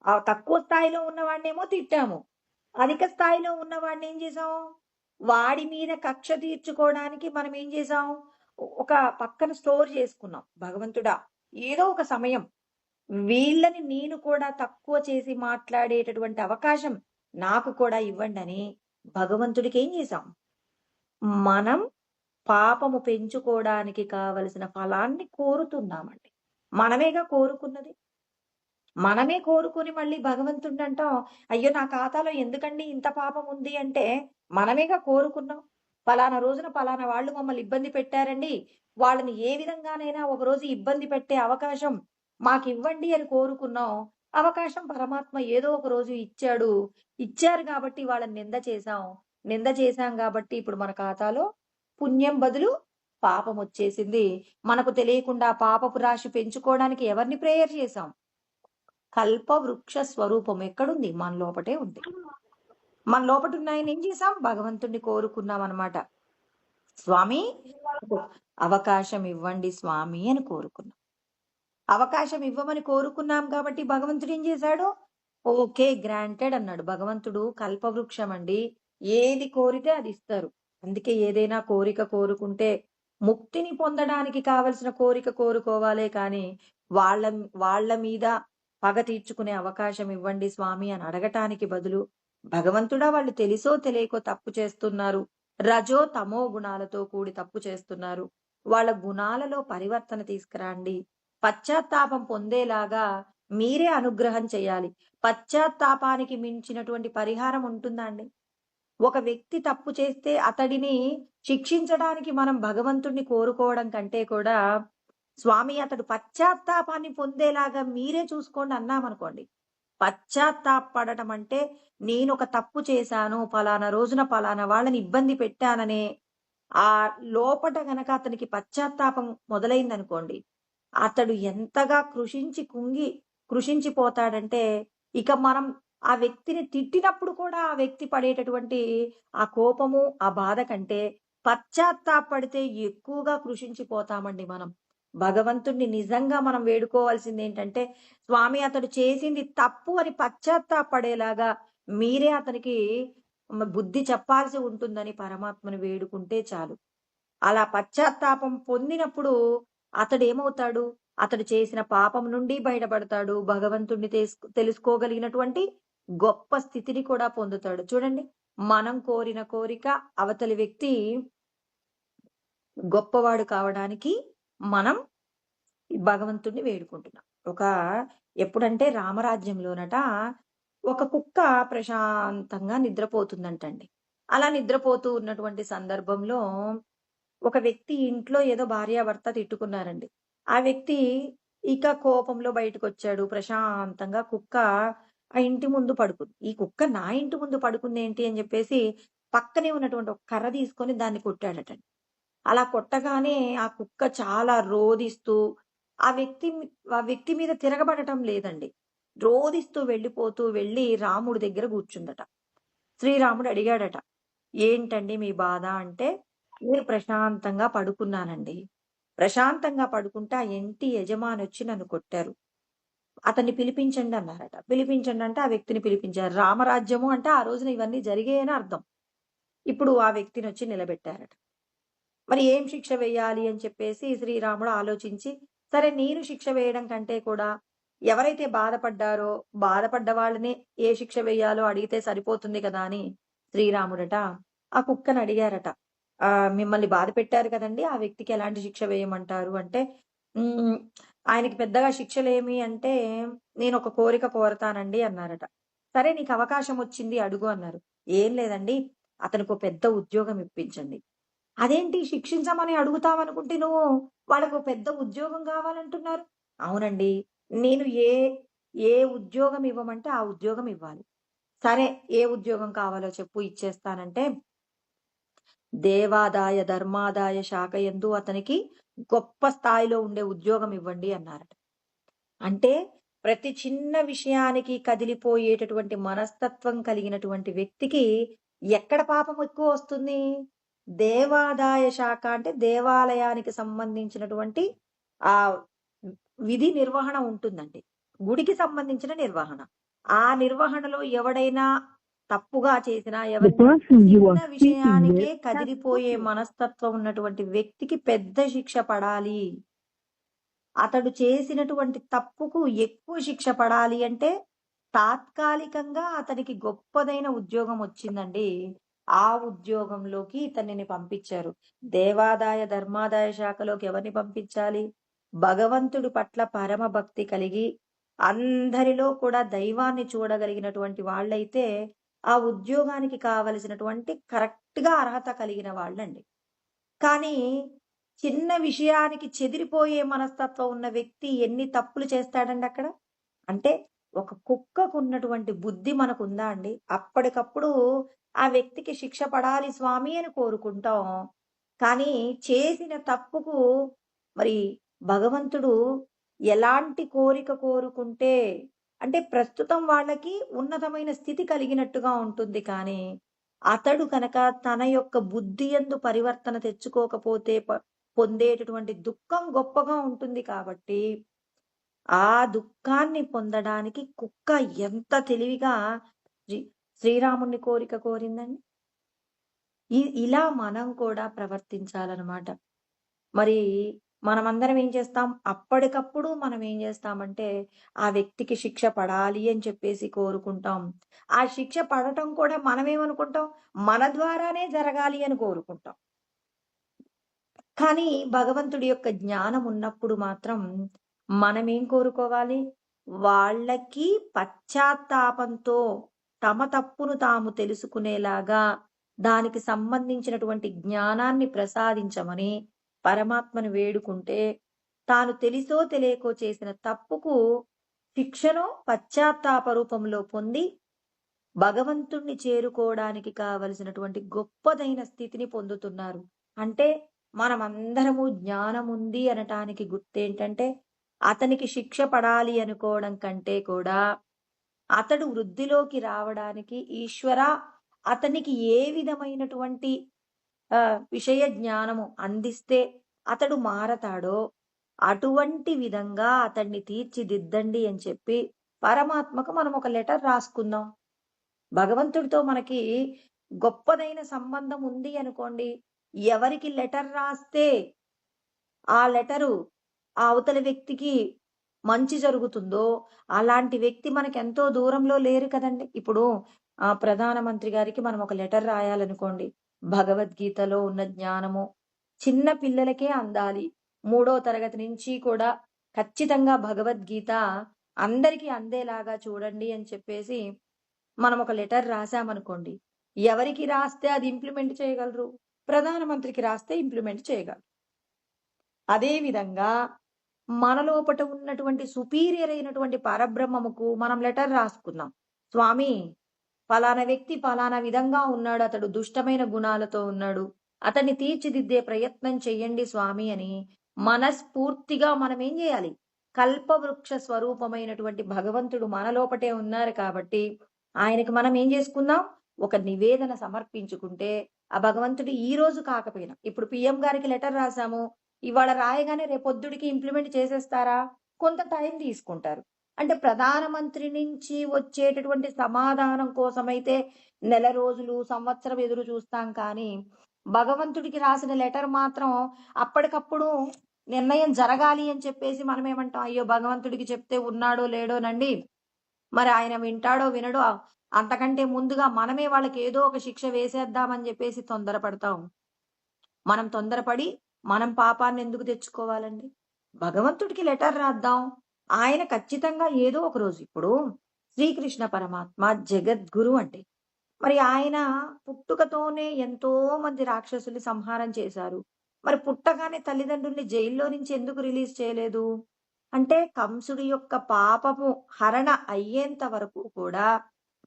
ఆ తక్కువ స్థాయిలో ఉన్నవాడినేమో తిట్టాము. అధిక స్థాయిలో ఉన్నవాడిని ఏం చేసాం? వాడి మీద కక్ష తీర్చుకోవడానికి మనం ఏం చేసాం? ఒక పక్కన స్టోర్ చేసుకున్నాం. భగవంతుడా, ఏదో ఒక సమయం వీళ్ళని నేను కూడా తక్కువ చేసి మాట్లాడేటటువంటి అవకాశం నాకు కూడా ఇవ్వండని భగవంతుడికి ఏం చేసాం? మనం పాపము పెంచుకోవడానికి కావలసిన ఫలాన్ని కోరుతున్నామండి. మనమేగా కోరుకున్నది. మనమే కోరుకొని మళ్ళీ భగవంతుడినంటాం, అయ్యో నా ఖాతాలో ఎందుకండి ఇంత పాపం ఉంది అంటే, మనమేగా కోరుకున్నాం. పలానా రోజున పలానా వాళ్ళు మమ్మల్ని ఇబ్బంది పెట్టారండి. వాళ్ళని ఏ విధంగానైనా ఒకరోజు ఇబ్బంది పెట్టే అవకాశం మాకివ్వండి అని కోరుకున్నాం. అవకాశం పరమాత్మ ఏదో ఒక రోజు ఇచ్చాడు. ఇచ్చారు కాబట్టి వాళ్ళని నింద చేశాం. నింద చేశాం కాబట్టి ఇప్పుడు మన ఖాతాలో పుణ్యం బదులు పాపం వచ్చేసింది. మనకు తెలియకుండా పాపపు రాశి పెంచుకోవడానికి ఎవరిని ప్రేయర్ చేశాం? కల్పవృక్ష స్వరూపం ఎక్కడుంది? మన లోపటే ఉంది. మన లోపట ఉన్న ఆయన ఏం చేసాం? భగవంతుణ్ణి కోరుకున్నాం అన్నమాట. స్వామి అవకాశం ఇవ్వండి స్వామి అని కోరుకున్నాం. అవకాశం ఇవ్వమని కోరుకున్నాం కాబట్టి భగవంతుడు ఏం చేశాడు? ఓకే, గ్రాంటెడ్ అన్నాడు. భగవంతుడు కల్పవృక్షం అండి. ఏది కోరితే అది ఇస్తారు. అందుకే ఏదైనా కోరిక కోరుకుంటే ముక్తిని పొందడానికి కావలసిన కోరిక కోరుకోవాలే కానీ వాళ్ళ వాళ్ళ మీద పగ తీర్చుకునే అవకాశం ఇవ్వండి స్వామి అని అడగటానికి బదులు భగవంతుడా వాళ్ళు తెలుసో తెలియకో తప్పు చేస్తున్నారు. రజో తమో గుణాలతో కూడి తప్పు చేస్తున్నారు. వాళ్ళ గుణాలలో పరివర్తన తీసుకురండి. పశ్చాత్తాపం పొందేలాగా మీరే అనుగ్రహం చేయాలి. పశ్చాత్తాపానికి మించినటువంటి పరిహారం ఉంటుందా అండి? ఒక వ్యక్తి తప్పు చేస్తే అతడిని శిక్షించడానికి మనం భగవంతుణ్ణి కోరుకోవడం కంటే కూడా స్వామి అతడు పశ్చాత్తాపాన్ని పొందేలాగా మీరే చూసుకోండి అన్నామనుకోండి. పశ్చాత్తాపడటం అంటే నేను ఒక తప్పు చేశాను, పలానా రోజున పలానా వాళ్ళని ఇబ్బంది పెట్టాననే ఆ లోపట గనక అతనికి పశ్చాత్తాపం మొదలైందనుకోండి, అతడు ఎంతగా కృషించిపోతాడంటే ఇక మనం ఆ వ్యక్తిని తిట్టినప్పుడు కూడా ఆ వ్యక్తి పడేటటువంటి ఆ కోపము, ఆ బాధ కంటే పశ్చాత్తాపడితే ఎక్కువగా కృషించిపోతామండి మనం. భగవంతుణ్ణి నిజంగా మనం వేడుకోవాల్సింది ఏంటంటే, స్వామి అతడు చేసింది తప్పు అని పశ్చాత్తాపడేలాగా మీరే అతనికి బుద్ధి చెప్పాల్సి ఉంటుందని పరమాత్మను వేడుకుంటే చాలు. అలా పశ్చాత్తాపం పొందినప్పుడు అతడేమవుతాడు? అతడు చేసిన పాపం నుండి బయటపడతాడు. భగవంతుణ్ణి తెలుసుకోగలిగినటువంటి గొప్ప స్థితిని కూడా పొందుతాడు. చూడండి, మనం కోరిన కోరిక అవతలి వ్యక్తి గొప్పవాడు కావడానికి మనం ఈ భగవంతుడిని వేడుకుంటున్నాం. ఎప్పుడంటే రామరాజ్యంలోనట ఒక కుక్క ప్రశాంతంగా నిద్రపోతుందంటండి. అలా నిద్రపోతూ ఉన్నటువంటి సందర్భంలో ఒక వ్యక్తి ఇంట్లో ఏదో భార్యాభర్త తిట్టుకున్నారండి. ఆ వ్యక్తి ఇక కోపంలో బయటకొచ్చాడు. ప్రశాంతంగా కుక్క ఆ ఇంటి ముందు పడుకుంది. ఈ కుక్క నా ఇంటి ముందు పడుకుందేంటి అని చెప్పేసి పక్కనే ఉన్నటువంటి ఒక కర్ర తీసుకొని దాన్ని కొట్టాడటండి. అలా కొట్టగానే ఆ కుక్క చాలా రోదిస్తూ ఆ వ్యక్తి మీద తిరగబడటం లేదండి. రోదిస్తూ వెళ్ళి రాముడి దగ్గర కూర్చుందట. శ్రీరాముడు అడిగాడట, "ఏంటండి మీ బాధ?" అంటే, "నేను ప్రశాంతంగా పడుకున్నానండి. ప్రశాంతంగా పడుకుంటే ఆ ఇంటి యజమానొచ్చి నన్ను కొట్టారు. అతన్ని పిలిపించండి" అన్నారట. పిలిపించండి అంటే ఆ వ్యక్తిని పిలిపించారు. రామరాజ్యము అంటే ఆ రోజున ఇవన్నీ జరిగాయని అర్థం. ఇప్పుడు ఆ వ్యక్తినొచ్చి నిలబెట్టారట. మరి ఏం శిక్ష వేయాలి అని చెప్పేసి శ్రీరాముడు ఆలోచించి, సరే నేను శిక్ష వేయడం కంటే కూడా ఎవరైతే బాధపడ్డారో, బాధపడ్డ వాళ్ళని ఏ శిక్ష వేయాలో అడిగితే సరిపోతుంది కదా అని శ్రీరాముడట ఆ కుక్కని అడిగారట. మిమ్మల్ని బాధ పెట్టారు కదండీ! ఆ వ్యక్తికి ఎలాంటి శిక్ష వేయమంటారు అంటే, హ్మ్. ఆయనకి పెద్దగా శిక్షలేమి అంటే, నేనొక కోరిక కోరతానండి అన్నారట. సరే నీకు అవకాశం వచ్చింది అడుగు అన్నారు. ఏం లేదండి, అతనికో పెద్ద ఉద్యోగం ఇప్పించండి. అదేంటి శిక్షించమని అడుగుతావనుకుంటే నువ్వు, వాళ్ళకో పెద్ద ఉద్యోగం కావాలంటున్నారు. అవునండి. నేను ఏ ఉద్యోగం ఇవ్వమంటే ఆ ఉద్యోగం ఇవ్వాలి. సరే ఏ ఉద్యోగం కావాలో చెప్పు ఇచ్చేస్తానంటే, దేవాదాయ, ధర్మాదాయ శాఖ యందు అతనికి గొప్ప స్థాయిలో ఉండే ఉద్యోగం ఇవ్వండి అన్నారట. అంటే ప్రతి చిన్న విషయానికి కదిలిపోయేటటువంటి మనస్తత్వం కలిగినటువంటి వ్యక్తికి ఎక్కడ పాపం ఎక్కువ వస్తుంది? దేవాదాయ శాఖ అంటే దేవాలయానికి సంబంధించినటువంటి ఆ విధి నిర్వహణ ఉంటుందండి. గుడికి సంబంధించిన నిర్వహణ. ఆ నిర్వహణలో ఎవడైనా తప్పుగా చేసినా, The person you చిన్న are speaking విషయానికే with has కదిలిపోయే put you. మనస్తత్వం ఉన్నటువంటి వ్యక్తికి పెద్ద శిక్ష పడాలి. అతడు చేసినటువంటి తప్పుకు ఎక్కువ శిక్ష పడాలి అంటే, తాత్కాలికంగా అతనికి గొప్పదైన ఉద్యోగం వచ్చిందండి. ఆ ఉద్యోగంలోకి ఇతనిని పంపించారు. దేవాదాయ, ధర్మాదాయ శాఖలోకి ఎవరిని పంపించాలి? భగవంతుడి పట్ల పరమ భక్తి కలిగి, అందరిలో కూడా దైవాన్ని చూడగలిగినటువంటి వాళ్ళైతే, ఆ ఉద్యోగానికి కావలసినటువంటి కరెక్ట్‌గా అర్హత కలిగిన వాళ్ళండి. కానీ చిన్న విషయానికి చెదిరిపోయే మనస్తత్వం ఉన్న వ్యక్తి ఎన్ని తప్పులు చేస్తాడండి అక్కడ? అంటే ఒక కుక్కకున్నటువంటి బుద్ధి మనకుందా అండి? అప్పటికప్పుడు ఆ వ్యక్తికి శిక్ష పడాలి స్వామి అని కోరుకుంటాం. కానీ చేసిన తప్పుకు మరి భగవంతుడు ఎలాంటి కోరిక కోరుకుంటే అంటే ప్రస్తుతం వాళ్ళకి ఉన్నతమైన స్థితి కలిగినట్టుగా ఉంటుంది కానీ అతడు కనుక తన యొక్క బుద్ధి యందు పరివర్తన తెచ్చుకోకపోతే పొందేటటువంటి దుఃఖం గొప్పగా ఉంటుంది కాబట్టి, ఆ దుఃఖాన్ని పొందడానికి కుక్క ఎంత తెలివిగా శ్రీ శ్రీరాముడిని కోరిక కోరిందండి. ఇలా మనం కూడా ప్రవర్తించాలనమాట. మరి మనమందరం ఏం చేస్తాం? అప్పటికప్పుడు మనం ఏం చేస్తామంటే, ఆ వ్యక్తికి శిక్ష పడాలి అని చెప్పేసి కోరుకుంటాం. ఆ శిక్ష పడటం కూడా మనమేమనుకుంటాం? మన ద్వారానే జరగాలి అని కోరుకుంటాం. కానీ భగవంతుడి యొక్క జ్ఞానం ఉన్నప్పుడు మాత్రం మనమేం కోరుకోవాలి? వాళ్ళకి పశ్చాత్తాపంతో తమ తప్పును తాము తెలుసుకునేలాగా దానికి సంబంధించినటువంటి జ్ఞానాన్ని ప్రసాదించమని పరమాత్మను వేడుకుంటే, తాను తెలిసో తెలియకో చేసిన తప్పుకు శిక్షను పశ్చాత్తాప రూపంలో పొంది భగవంతుణ్ణి చేరుకోవడానికి కావలసినటువంటి గొప్పదైన స్థితిని పొందుతున్నారు. అంటే మనమందరము జ్ఞానముంది అనటానికి గుర్తేంటంటే, అతనికి శిక్ష పడాలి అనుకోవడం కంటే కూడా, అతడు వృద్ధిలోకి రావడానికి ఈశ్వరా అతనికి ఏ విధమైనటువంటి విషయ జ్ఞానము అందిస్తే అతడు మారతాడో, అటువంటి విధంగా అతన్ని తీర్చిదిద్దండి అని చెప్పి పరమాత్మకు మనం ఒక లెటర్ రాసుకుందాం. భగవంతుడితో మనకి గొప్పదైన సంబంధం ఉంది అనుకోండి. ఎవరికి లెటర్ రాస్తే ఆ లెటరు ఆ అవతలి వ్యక్తికి మంచి జరుగుతుందో, అలాంటి వ్యక్తి మనకెంతో దూరంలో లేరు కదండీ! ఇప్పుడు ప్రధానమంత్రి గారికి మనం ఒక లెటర్ రాయాలనుకోండి. భగవద్గీతలో ఉన్న జ్ఞానము చిన్న పిల్లలకే అందాలి. 3వ తరగతి నుంచి కూడా ఖచ్చితంగా భగవద్గీత అందరికీ అందేలాగా చూడండి అని చెప్పేసి మనం ఒక లెటర్ రాసామనుకోండి. ఎవరికి రాస్తే అది ఇంప్లిమెంట్ చేయగలరు? ప్రధానమంత్రికి రాస్తే ఇంప్లిమెంట్ చేయగలరు. అదే విధంగా మన లోపట ఉన్నటువంటి సుపీరియర్ అయినటువంటి పరబ్రహ్మముకు మనం లెటర్ రాసుకుందాం. స్వామి, పలానా వ్యక్తి పలానా విధంగా ఉన్నాడు. అతడు దుష్టమైన గుణాలతో ఉన్నాడు. అతన్ని తీర్చిదిద్దే ప్రయత్నం చెయ్యండి స్వామి అని మనస్ఫూర్తిగా మనం ఏం చేయాలి? కల్పవృక్ష స్వరూపమైనటువంటి భగవంతుడు మన లోపటే ఉన్నారు కాబట్టి ఆయనకి మనం ఏం చేసుకుందాం? ఒక నివేదన సమర్పించుకుంటే ఆ భగవంతుడు ఈ రోజు కాకపోయినా ఇప్పుడు పిఎం గారికి లెటర్ రాసాము. ఇవాళ రాయగానే రేపొద్దుడికి ఇంప్లిమెంట్ చేసేస్తారా? కొంత టైం తీసుకుంటారు. అంటే ప్రధానమంత్రి నుంచి వచ్చేటటువంటి సమాధానం కోసమైతే నెల రోజులు, సంవత్సరం ఎదురు చూస్తాం కానీ, భగవంతుడికి రాసిన లెటర్ మాత్రం అప్పటికప్పుడు నిర్ణయం జరగాలి అని చెప్పేసి మనమేమంటాం? అయ్యో! భగవంతుడికి చెప్తే ఉన్నాడో లేడోనండి. మరి ఆయన వింటాడో వినడో అంతకంటే ముందుగా మనమే వాళ్ళకి ఏదో ఒక శిక్ష వేసేద్దామని చెప్పేసి తొందరపడతాం. మనం తొందరపడి మనం పాపాన్ని ఎందుకు తెచ్చుకోవాలండి? భగవంతుడికి లెటర్ రాద్దాం. ఆయన ఖచ్చితంగా ఏదో ఒక రోజు ఇప్పుడు శ్రీకృష్ణ పరమాత్మ జగద్గురు అంటే మరి ఆయన పుట్టుకతోనే ఎంతో మంది రాక్షసుల్ని సంహారం చేశారు. మరి పుట్టగానే తల్లిదండ్రుల్ని జైల్లో నుంచి ఎందుకు రిలీజ్ చేయలేదు? అంటే కంసుడి యొక్క పాపము హరణ అయ్యేంత వరకు కూడా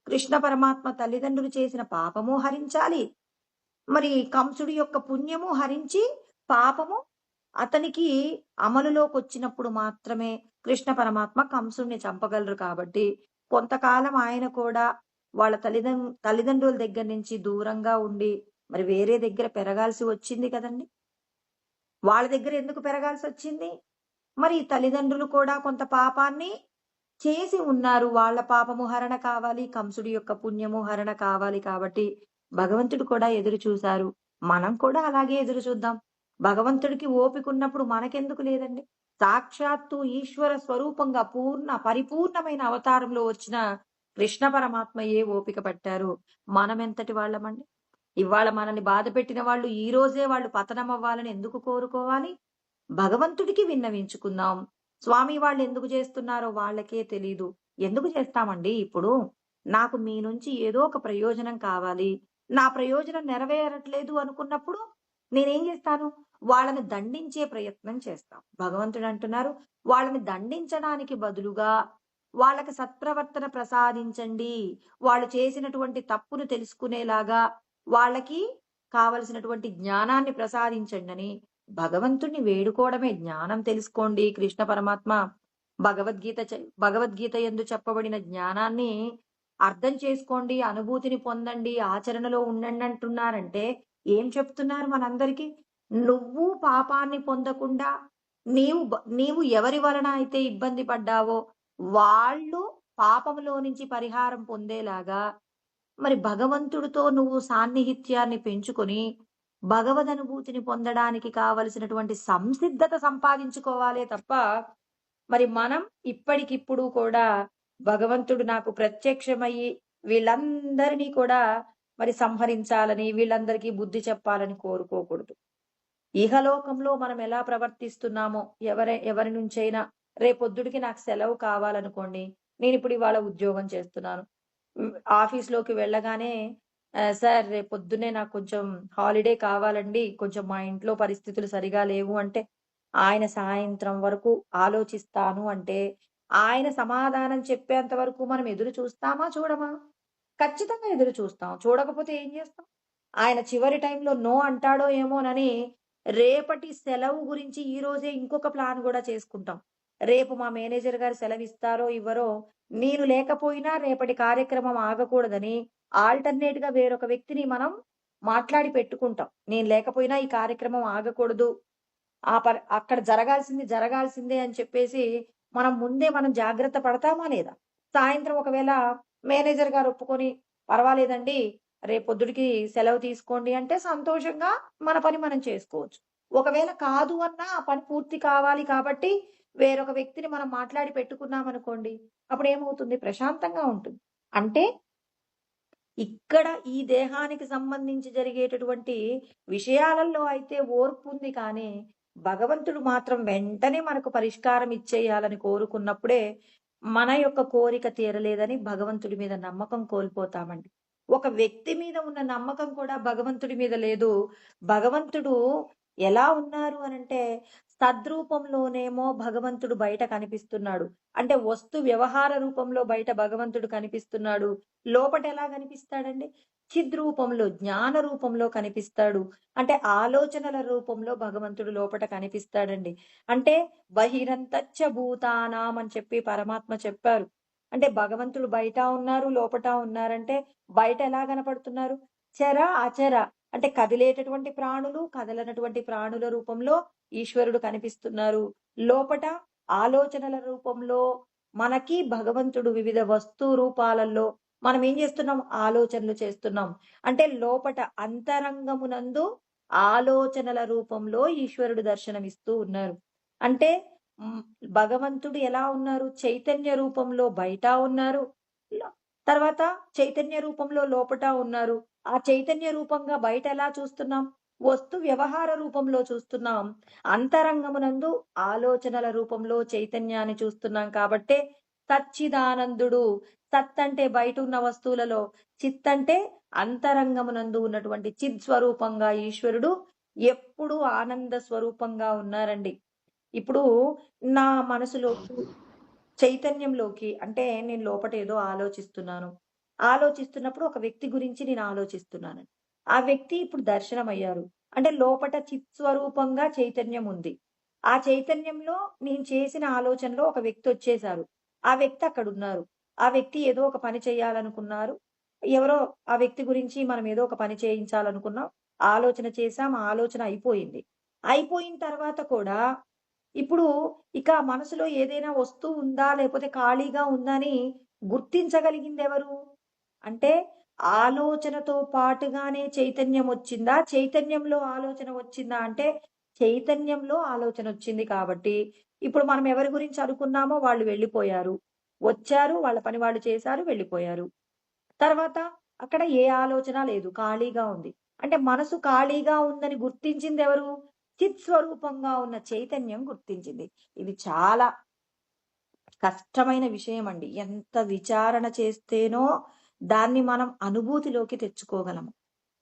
కృష్ణ పరమాత్మ తల్లిదండ్రులు చేసిన పాపము హరించాలి. మరి కంసుడి యొక్క పుణ్యము హరించి పాపము అతనికి అమలులోకి వచ్చినప్పుడు మాత్రమే కృష్ణ పరమాత్మ కంసుడిని చంపగలరు కాబట్టి కొంతకాలం ఆయన కూడా వాళ్ళ తల్లిదండ్రుల దగ్గర నుంచి దూరంగా ఉండి మరి వేరే దగ్గర పెరగాల్సి వచ్చింది కదండి. వాళ్ళ దగ్గర ఎందుకు పెరగాల్సి వచ్చింది? మరి తల్లిదండ్రులు కూడా కొంత పాపాన్ని చేసి ఉన్నారు. వాళ్ళ పాపము హరణ కావాలి, కంసుడి యొక్క పుణ్యము హరణ కావాలి కాబట్టి భగవంతుడు కూడా ఎదురు చూశారు. మనం కూడా అలాగే ఎదురు చూద్దాం. భగవంతుడికి ఓపిక ఉన్నప్పుడు మనకెందుకు లేదండి? సాక్షాత్తు ఈశ్వర స్వరూపంగా పరిపూర్ణమైన అవతారంలో వచ్చిన కృష్ణ పరమాత్మయే ఓపిక పట్టారు. మనమెంతటి వాళ్ళమండి? ఇవాళ మనల్ని బాధ పెట్టిన వాళ్ళు ఈ రోజే వాళ్ళు పతనం అవ్వాలని ఎందుకు కోరుకోవాలి? భగవంతుడికి విన్నవించుకుందాం. స్వామి వాళ్ళు ఎందుకు చేస్తున్నారో వాళ్ళకే తెలీదు. ఎందుకు చేస్తామండి? ఇప్పుడు నాకు మీ నుంచి ఏదో ఒక ప్రయోజనం కావాలి. నా ప్రయోజనం నెరవేరట్లేదు అనుకున్నప్పుడు నేనేం చేస్తాను? వాళ్ళని దండించే ప్రయత్నం చేస్తాం. భగవంతుడు అంటున్నారు, వాళ్ళని దండించడానికి బదులుగా వాళ్ళకి సత్ప్రవర్తన ప్రసాదించండి. వాళ్ళు చేసినటువంటి తప్పును తెలుసుకునేలాగా వాళ్ళకి కావలసినటువంటి జ్ఞానాన్ని ప్రసాదించండని భగవంతుణ్ణి వేడుకోవడమే. జ్ఞానం తెలుసుకోండి. కృష్ణ పరమాత్మ భగవద్గీత యందు చెప్పబడిన జ్ఞానాన్ని అర్థం చేసుకోండి, అనుభూతిని పొందండి, ఆచరణలో ఉండండి అంటున్నారంటే ఏం చెప్తున్నారు మనందరికీ? నువ్వు పాపాన్ని పొందకుండా నీవు ఎవరి వలన అయితే ఇబ్బంది పడ్డావో వాళ్ళు పాపములో నుంచి పరిహారం పొందేలాగా మరి భగవంతుడితో నువ్వు సాన్నిహిత్యాన్ని పెంచుకొని భగవదనుభూతిని పొందడానికి కావలసినటువంటి సంసిద్ధత సంపాదించుకోవాలే తప్ప మరి మనం ఇప్పటికిప్పుడు కూడా భగవంతుడు నాకు ప్రత్యక్షమయ్యి వీళ్ళందరినీ కూడా మరి సంహరించాలని, వీళ్ళందరికీ బుద్ధి చెప్పాలని కోరుకోకూడదు. ఇహలోకంలో మనం ఎలా ప్రవర్తిస్తున్నామో ఎవరి నుంచైనా రేపొద్దుడికి నాకు సెలవు కావాలనుకోండి. నేనిప్పుడు ఇవాళ ఉద్యోగం చేస్తున్నాను. ఆఫీస్‌లోకి వెళ్ళగానే సార్ రేపొద్దున్నే నాకు కొంచెం హాలిడే కావాలండి. కొంచెం మా ఇంట్లో పరిస్థితులు సరిగా లేవు అంటే, ఆయన సాయంత్రం వరకు ఆలోచిస్తాను అంటే, ఆయన సమాధానం చెప్పేంత వరకు మనం ఎదురు చూస్తామా? చూడమా? ఖచ్చితంగా ఎదురు చూస్తాం. చూడకపోతే ఏం చేస్తాం? ఆయన చివరి టైంలో నో అంటాడో ఏమోనని రేపటి సెలవు గురించి ఈ రోజే ఇంకొక ప్లాన్ గూడా చేసుకుంటాం. రేపు మా మేనేజర్ గారు సెలవిస్తారో ఇవ్వరో, నేను లేకపోయినా రేపటి కార్యక్రమం ఆగకూడదని ఆల్టర్‌నేట్‌గా వేరొక వ్యక్తిని మనం మాట్లాడి పెట్టుకుంటాం. నేను లేకపోయినా ఈ కార్యక్రమం ఆగకూడదు. అక్కడ జరగాల్సిందే అని చెప్పేసి మనం జాగ్రత్త పడతామా లేదా? సాయంత్రం ఒకవేళ మేనేజర్ గారు ఒప్పుకొని పర్వాలేదండి రేపొద్దుడికి సెలవు తీసుకోండి అంటే సంతోషంగా మన పని మనం చేసుకోవచ్చు. ఒకవేళ కాదు అన్నా ఆ పని పూర్తి కావాలి కాబట్టి వేరొక వ్యక్తిని మనం మాట్లాడి పెట్టుకున్నామనుకోండి. అప్పుడేమవుతుంది? ప్రశాంతంగా ఉంటుంది. అంటే ఇక్కడ ఈ దేహానికి సంబంధించి జరిగేటటువంటి విషయాలలో అయితే ఓర్పు ఉంది కానీ, భగవంతుడు మాత్రం వెంటనే మనకు పరిష్కారం ఇచ్చేయాలని కోరుకున్నప్పుడే మన యొక్క కోరిక తీరలేదని భగవంతుడి మీద నమ్మకం కోల్పోతామండి. ఒక వ్యక్తి మీద ఉన్న నమ్మకం కూడా భగవంతుడి మీద లేదు. భగవంతుడు ఎలా ఉన్నారు అనంటే సద్రూపంలోనేమో భగవంతుడు బయట కనిపిస్తున్నాడు. అంటే వస్తు వ్యవహార రూపంలో బయట భగవంతుడు కనిపిస్తున్నాడు. లోపట ఎలా కనిపిస్తాడండి? చిద్రూపంలో, జ్ఞాన రూపంలో కనిపిస్తాడు. అంటే ఆలోచనల రూపంలో భగవంతుడు లోపట కనిపిస్తాడండి. అంటే బహిరంతచ్చ భూతానాం అని చెప్పి పరమాత్మ చెప్పారు. అంటే భగవంతుడు బయట ఉన్నారు, లోపట ఉన్నారంటే బయట ఎలా కనపడుతున్నారు? చర, అచర అంటే కదిలేటటువంటి ప్రాణులు, కదలనటువంటి ప్రాణుల రూపంలో ఈశ్వరుడు కనిపిస్తున్నారు. లోపట ఆలోచనల రూపంలో మనకి భగవంతుడు వివిధ వస్తు రూపాలలో మనం ఏం చేస్తున్నాం? ఆలోచనలు చేస్తున్నాం. అంటే లోపట అంతరంగమునందు ఆలోచనల రూపంలో ఈశ్వరుడు దర్శనమిస్తూ ఉన్నారు. అంటే హ్మ్, భగవంతుడు ఎలా ఉన్నారు? చైతన్య రూపంలో బయట ఉన్నారు. ల తర్వాత చైతన్య రూపంలో లోపట ఉన్నారు. ఆ చైతన్య రూపంగా బయట ఎలా చూస్తున్నాం? వస్తు వ్యవహార రూపంలో చూస్తున్నాం. అంతరంగమునందు ఆలోచనల రూపంలో చైతన్యాన్ని చూస్తున్నాం కాబట్టే సచ్చిదానందుడు. సత్ అంటే బయట ఉన్న వస్తువులలో, చిత్ అంటే అంతరంగమునందు ఉన్నటువంటి చిద్ స్వరూపంగా ఈశ్వరుడు ఎప్పుడు ఆనంద స్వరూపంగా ఉన్నారండి. ఇప్పుడు నా మనసులోకి చైతన్యంలోకి అంటే నేను లోపట ఏదో ఆలోచిస్తున్నాను. ఆలోచిస్తున్నప్పుడు ఒక వ్యక్తి గురించి నేను ఆలోచిస్తున్నాను. ఆ వ్యక్తి ఇప్పుడు దర్శనమయ్యారు. అంటే లోపట చిత్ స్వరూపంగా చైతన్యం ఉంది. ఆ చైతన్యంలో నేను చేసిన ఆలోచనలో ఒక వ్యక్తి వచ్చేసారు. ఆ వ్యక్తి అక్కడున్నారు. ఆ వ్యక్తి ఏదో ఒక పని చేయాలనుకున్నారు. ఎవరో ఆ వ్యక్తి గురించి మనం ఏదో ఒక పని చేయించాలనుకున్నాం. ఆలోచన చేసాం. ఆ ఆలోచన అయిపోయింది. అయిపోయిన తర్వాత కూడా ఇప్పుడు ఇక మనసులో ఏదైనా వస్తువు ఉందా? లేకపోతే ఖాళీగా ఉందా? అని గుర్తించగలిగిందెవరు? అంటే ఆలోచనతో పాటుగానే చైతన్యం వచ్చిందా? చైతన్యంలో ఆలోచన వచ్చిందా? అంటే చైతన్యంలో ఆలోచనొచ్చింది కాబట్టి, ఇప్పుడు మనం ఎవరి గురించి అనుకున్నామో వాళ్ళు వెళ్ళిపోయారు. వచ్చారు, వాళ్ళ పని వాళ్ళు చేశారు, వెళ్ళిపోయారు. తర్వాత అక్కడ ఏ ఆలోచన లేదు. ఖాళీగా ఉంది. అంటే మనసు ఖాళీగా ఉందని గుర్తించిందెవరు? చిత్ స్వరూపంగా ఉన్న చైతన్యం గుర్తించింది. ఇది చాలా కష్టమైన విషయమండి. ఎంత విచారణ చేస్తేనో దాన్ని మనం అనుభూతిలోకి తెచ్చుకోగలము.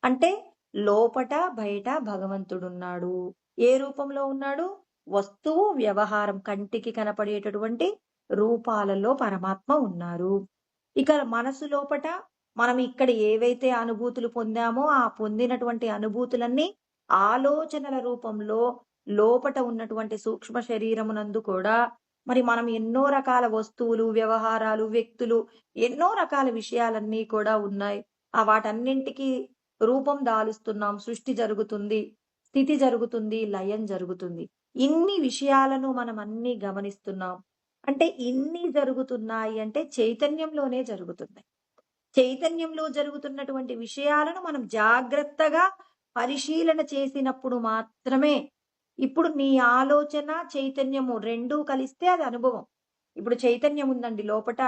అంటే లోపట, బయట భగవంతుడున్నాడు. ఏ రూపంలో ఉన్నాడు? వస్తువు, వ్యవహారం కంటికి కనపడేటటువంటి రూపాలలో పరమాత్మ ఉన్నారు. ఇక మనసు లోపట మనం ఇక్కడ ఏవైతే అనుభూతులు పొందామో, ఆ పొందినటువంటి అనుభూతులన్నీ ఆలోచనల రూపంలో లోపట ఉన్నటువంటి సూక్ష్మ శరీరమునందు కూడా మరి మనం ఎన్నో రకాల వస్తువులు, వ్యవహారాలు, వ్యక్తులు, ఎన్నో రకాల విషయాలన్నీ కూడా ఉన్నాయి. వాటన్నింటికి రూపం దాలుస్తున్నాం. సృష్టి జరుగుతుంది. స్థితి జరుగుతుంది. లయం జరుగుతుంది. ఇన్ని విషయాలను మనం అన్నీ గమనిస్తున్నాం. అంటే ఇన్ని జరుగుతున్నాయి అంటే చైతన్యంలోనే జరుగుతున్నాయి. చైతన్యంలో జరుగుతున్నటువంటి విషయాలను మనం జాగ్రత్తగా పరిశీలన చేసినప్పుడు మాత్రమే ఇప్పుడు నీ ఆలోచన, చైతన్యము 2 కలిస్తే అది అనుభవం. ఇప్పుడు చైతన్యం ఉందండి లోపట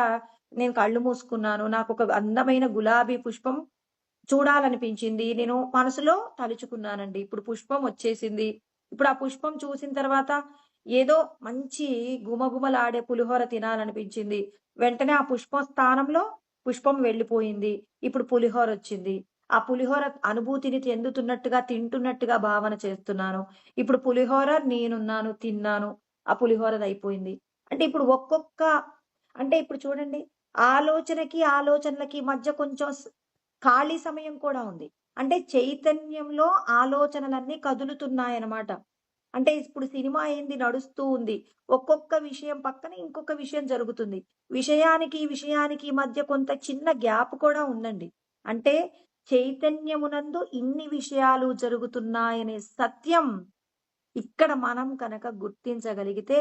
నేను కళ్ళు మూసుకున్నాను. నాకొక అందమైన గులాబీ పుష్పం చూడాలనిపించింది. నేను మనసులో తలుచుకున్నానండి. ఇప్పుడు పుష్పం వచ్చేసింది. ఇప్పుడు ఆ పుష్పం చూసిన తర్వాత ఏదో మంచి గుమగుమలాడే పులిహోర తినాలనిపించింది. వెంటనే ఆ పుష్పం స్థానంలో పుష్పం వెళ్ళిపోయింది. ఇప్పుడు పులిహోరొచ్చింది. ఆ పులిహోర అనుభూతిని చెందుతున్నట్టుగా, తింటున్నట్టుగా భావన చేస్తున్నాను. ఇప్పుడు పులిహోర నేనున్నాను, తిన్నాను. ఆ పులిహోరదయిపోయింది. అంటే ఇప్పుడు అంటే ఇప్పుడు చూడండి ఆలోచనకి, ఆలోచనలకి మధ్య కొంచెం ఖాళీ సమయం కూడా ఉంది. అంటే చైతన్యంలో ఆలోచనలన్నీ కదులుతున్నాయన్నమాట. అంటే ఇప్పుడు సినిమా ఏంది నడుస్తూ ఉంది. ఒక్కొక్క విషయం పక్కన ఇంకొక విషయం జరుగుతుంది. విషయానికి మధ్య కొంత చిన్న గ్యాప్ కూడా ఉందండి. అంటే చైతన్యమునందు ఇన్ని విషయాలు జరుగుతున్నాయనే సత్యం ఇక్కడ మనం కనుక గుర్తించగలిగితే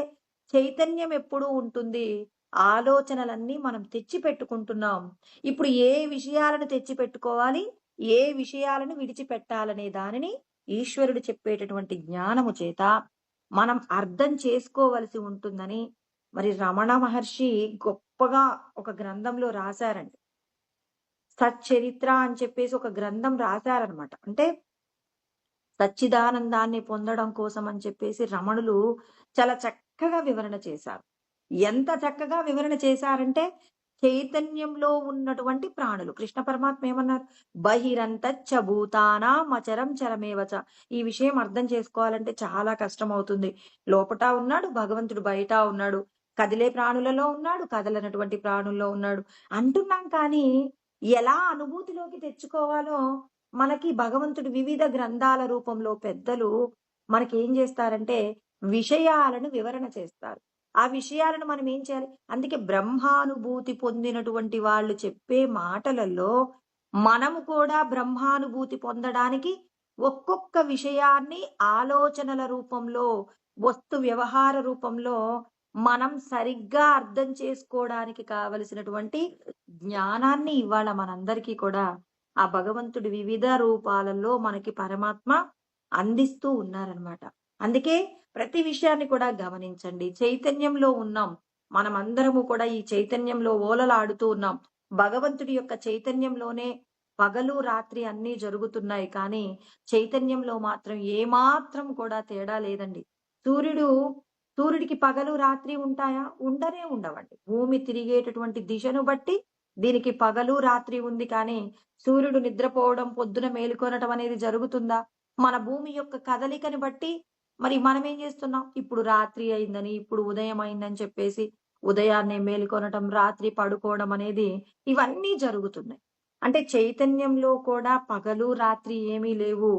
చైతన్యం ఎప్పుడూ ఉంటుంది. ఆలోచనలన్నీ మనం తెచ్చిపెట్టుకుంటున్నాం. ఇప్పుడు ఏ విషయాలను తెచ్చిపెట్టుకోవాలి, ఏ విషయాలను విడిచిపెట్టాలనే దానిని ఈశ్వరుడు చెప్పేటటువంటి జ్ఞానము చేత మనం అర్థం చేసుకోవలసి ఉంటుందని మరి రమణ మహర్షి గొప్పగా ఒక గ్రంథంలో రాశారండి. సచ్చరిత్ర అని చెప్పేసి ఒక గ్రంథం రాశారనమాట. అంటే సచ్చిదానందాన్ని పొందడం కోసం అని చెప్పేసి రమణులు చాలా చక్కగా వివరణ చేశారు. ఎంత చక్కగా వివరణ చేశారంటే, చైతన్యంలో ఉన్నటువంటి ప్రాణులు. కృష్ణ పరమాత్మ ఏమన్నారు? బహిరంతచ్చ భూతానాం అచరం చరమేవ చ. ఈ విషయం అర్థం చేసుకోవాలంటే చాలా కష్టమవుతుంది. లోపట ఉన్నాడు, భగవంతుడు బయట ఉన్నాడు. కదిలే ప్రాణులలో ఉన్నాడు, కదలనటువంటి ప్రాణుల్లో ఉన్నాడు అంటున్నాం కానీ, ఎలా అనుభూతిలోకి తెచ్చుకోవాలో మనకి భగవంతుడు వివిధ గ్రంథాల రూపంలో పెద్దలు మనకేం జేస్తారంటే, విషయాలను వివరణ చేస్తారు. ఆ విషయాలను మనం ఏం చేయాలి? అందుకే బ్రహ్మానుభూతి పొందినటువంటి వాళ్ళు చెప్పే మాటలలో, మనము కూడా బ్రహ్మానుభూతి పొందడానికి ఒక్కొక్క విషయాన్ని ఆలోచనల రూపంలో, వస్తు వ్యవహార రూపంలో మనం సరిగ్గా అర్థం చేసుకోవడానికి కావలసినటువంటి జ్ఞానాన్ని ఇవాళ మనందరికీ కూడా ఆ భగవంతుడి వివిధ రూపాలలో మనకి పరమాత్మ అందిస్తూ ఉన్నారనమాట. అందుకే ప్రతి విషయాన్ని కూడా గమనించండి. చైతన్యంలో ఉన్నాం. మనమందరము కూడా ఈ చైతన్యంలో ఓలలాడుతూ ఉన్నాం. భగవంతుడి యొక్క చైతన్యంలోనే పగలు, రాత్రి అన్నీ జరుగుతున్నాయి. కానీ చైతన్యంలో మాత్రం ఏమాత్రం కూడా తేడా లేదండి. సూర్యుడు సూర్యుడికి పగలు, రాత్రి ఉంటాయా? ఉండనే ఉండవండి. భూమి తిరిగేటటువంటి దిశను బట్టి దీనికి పగలు, రాత్రి ఉంది కానీ సూర్యుడు నిద్రపోవడం, పొద్దున మేలుకొనటం అనేది జరుగుతుందా? మన భూమి యొక్క కదలికని బట్టి మరి మనమేం చేస్తున్నాం? ఇప్పుడు రాత్రి అయిందని, ఇప్పుడు ఉదయం అయిందని చెప్పేసి ఉదయాన్నే మేలుకొనటం, రాత్రి పడుకోవడం అనేది ఇవన్నీ జరుగుతున్నాయి. అంటే చైతన్యంలో కూడా పగలు, రాత్రి ఏమీ లేవు.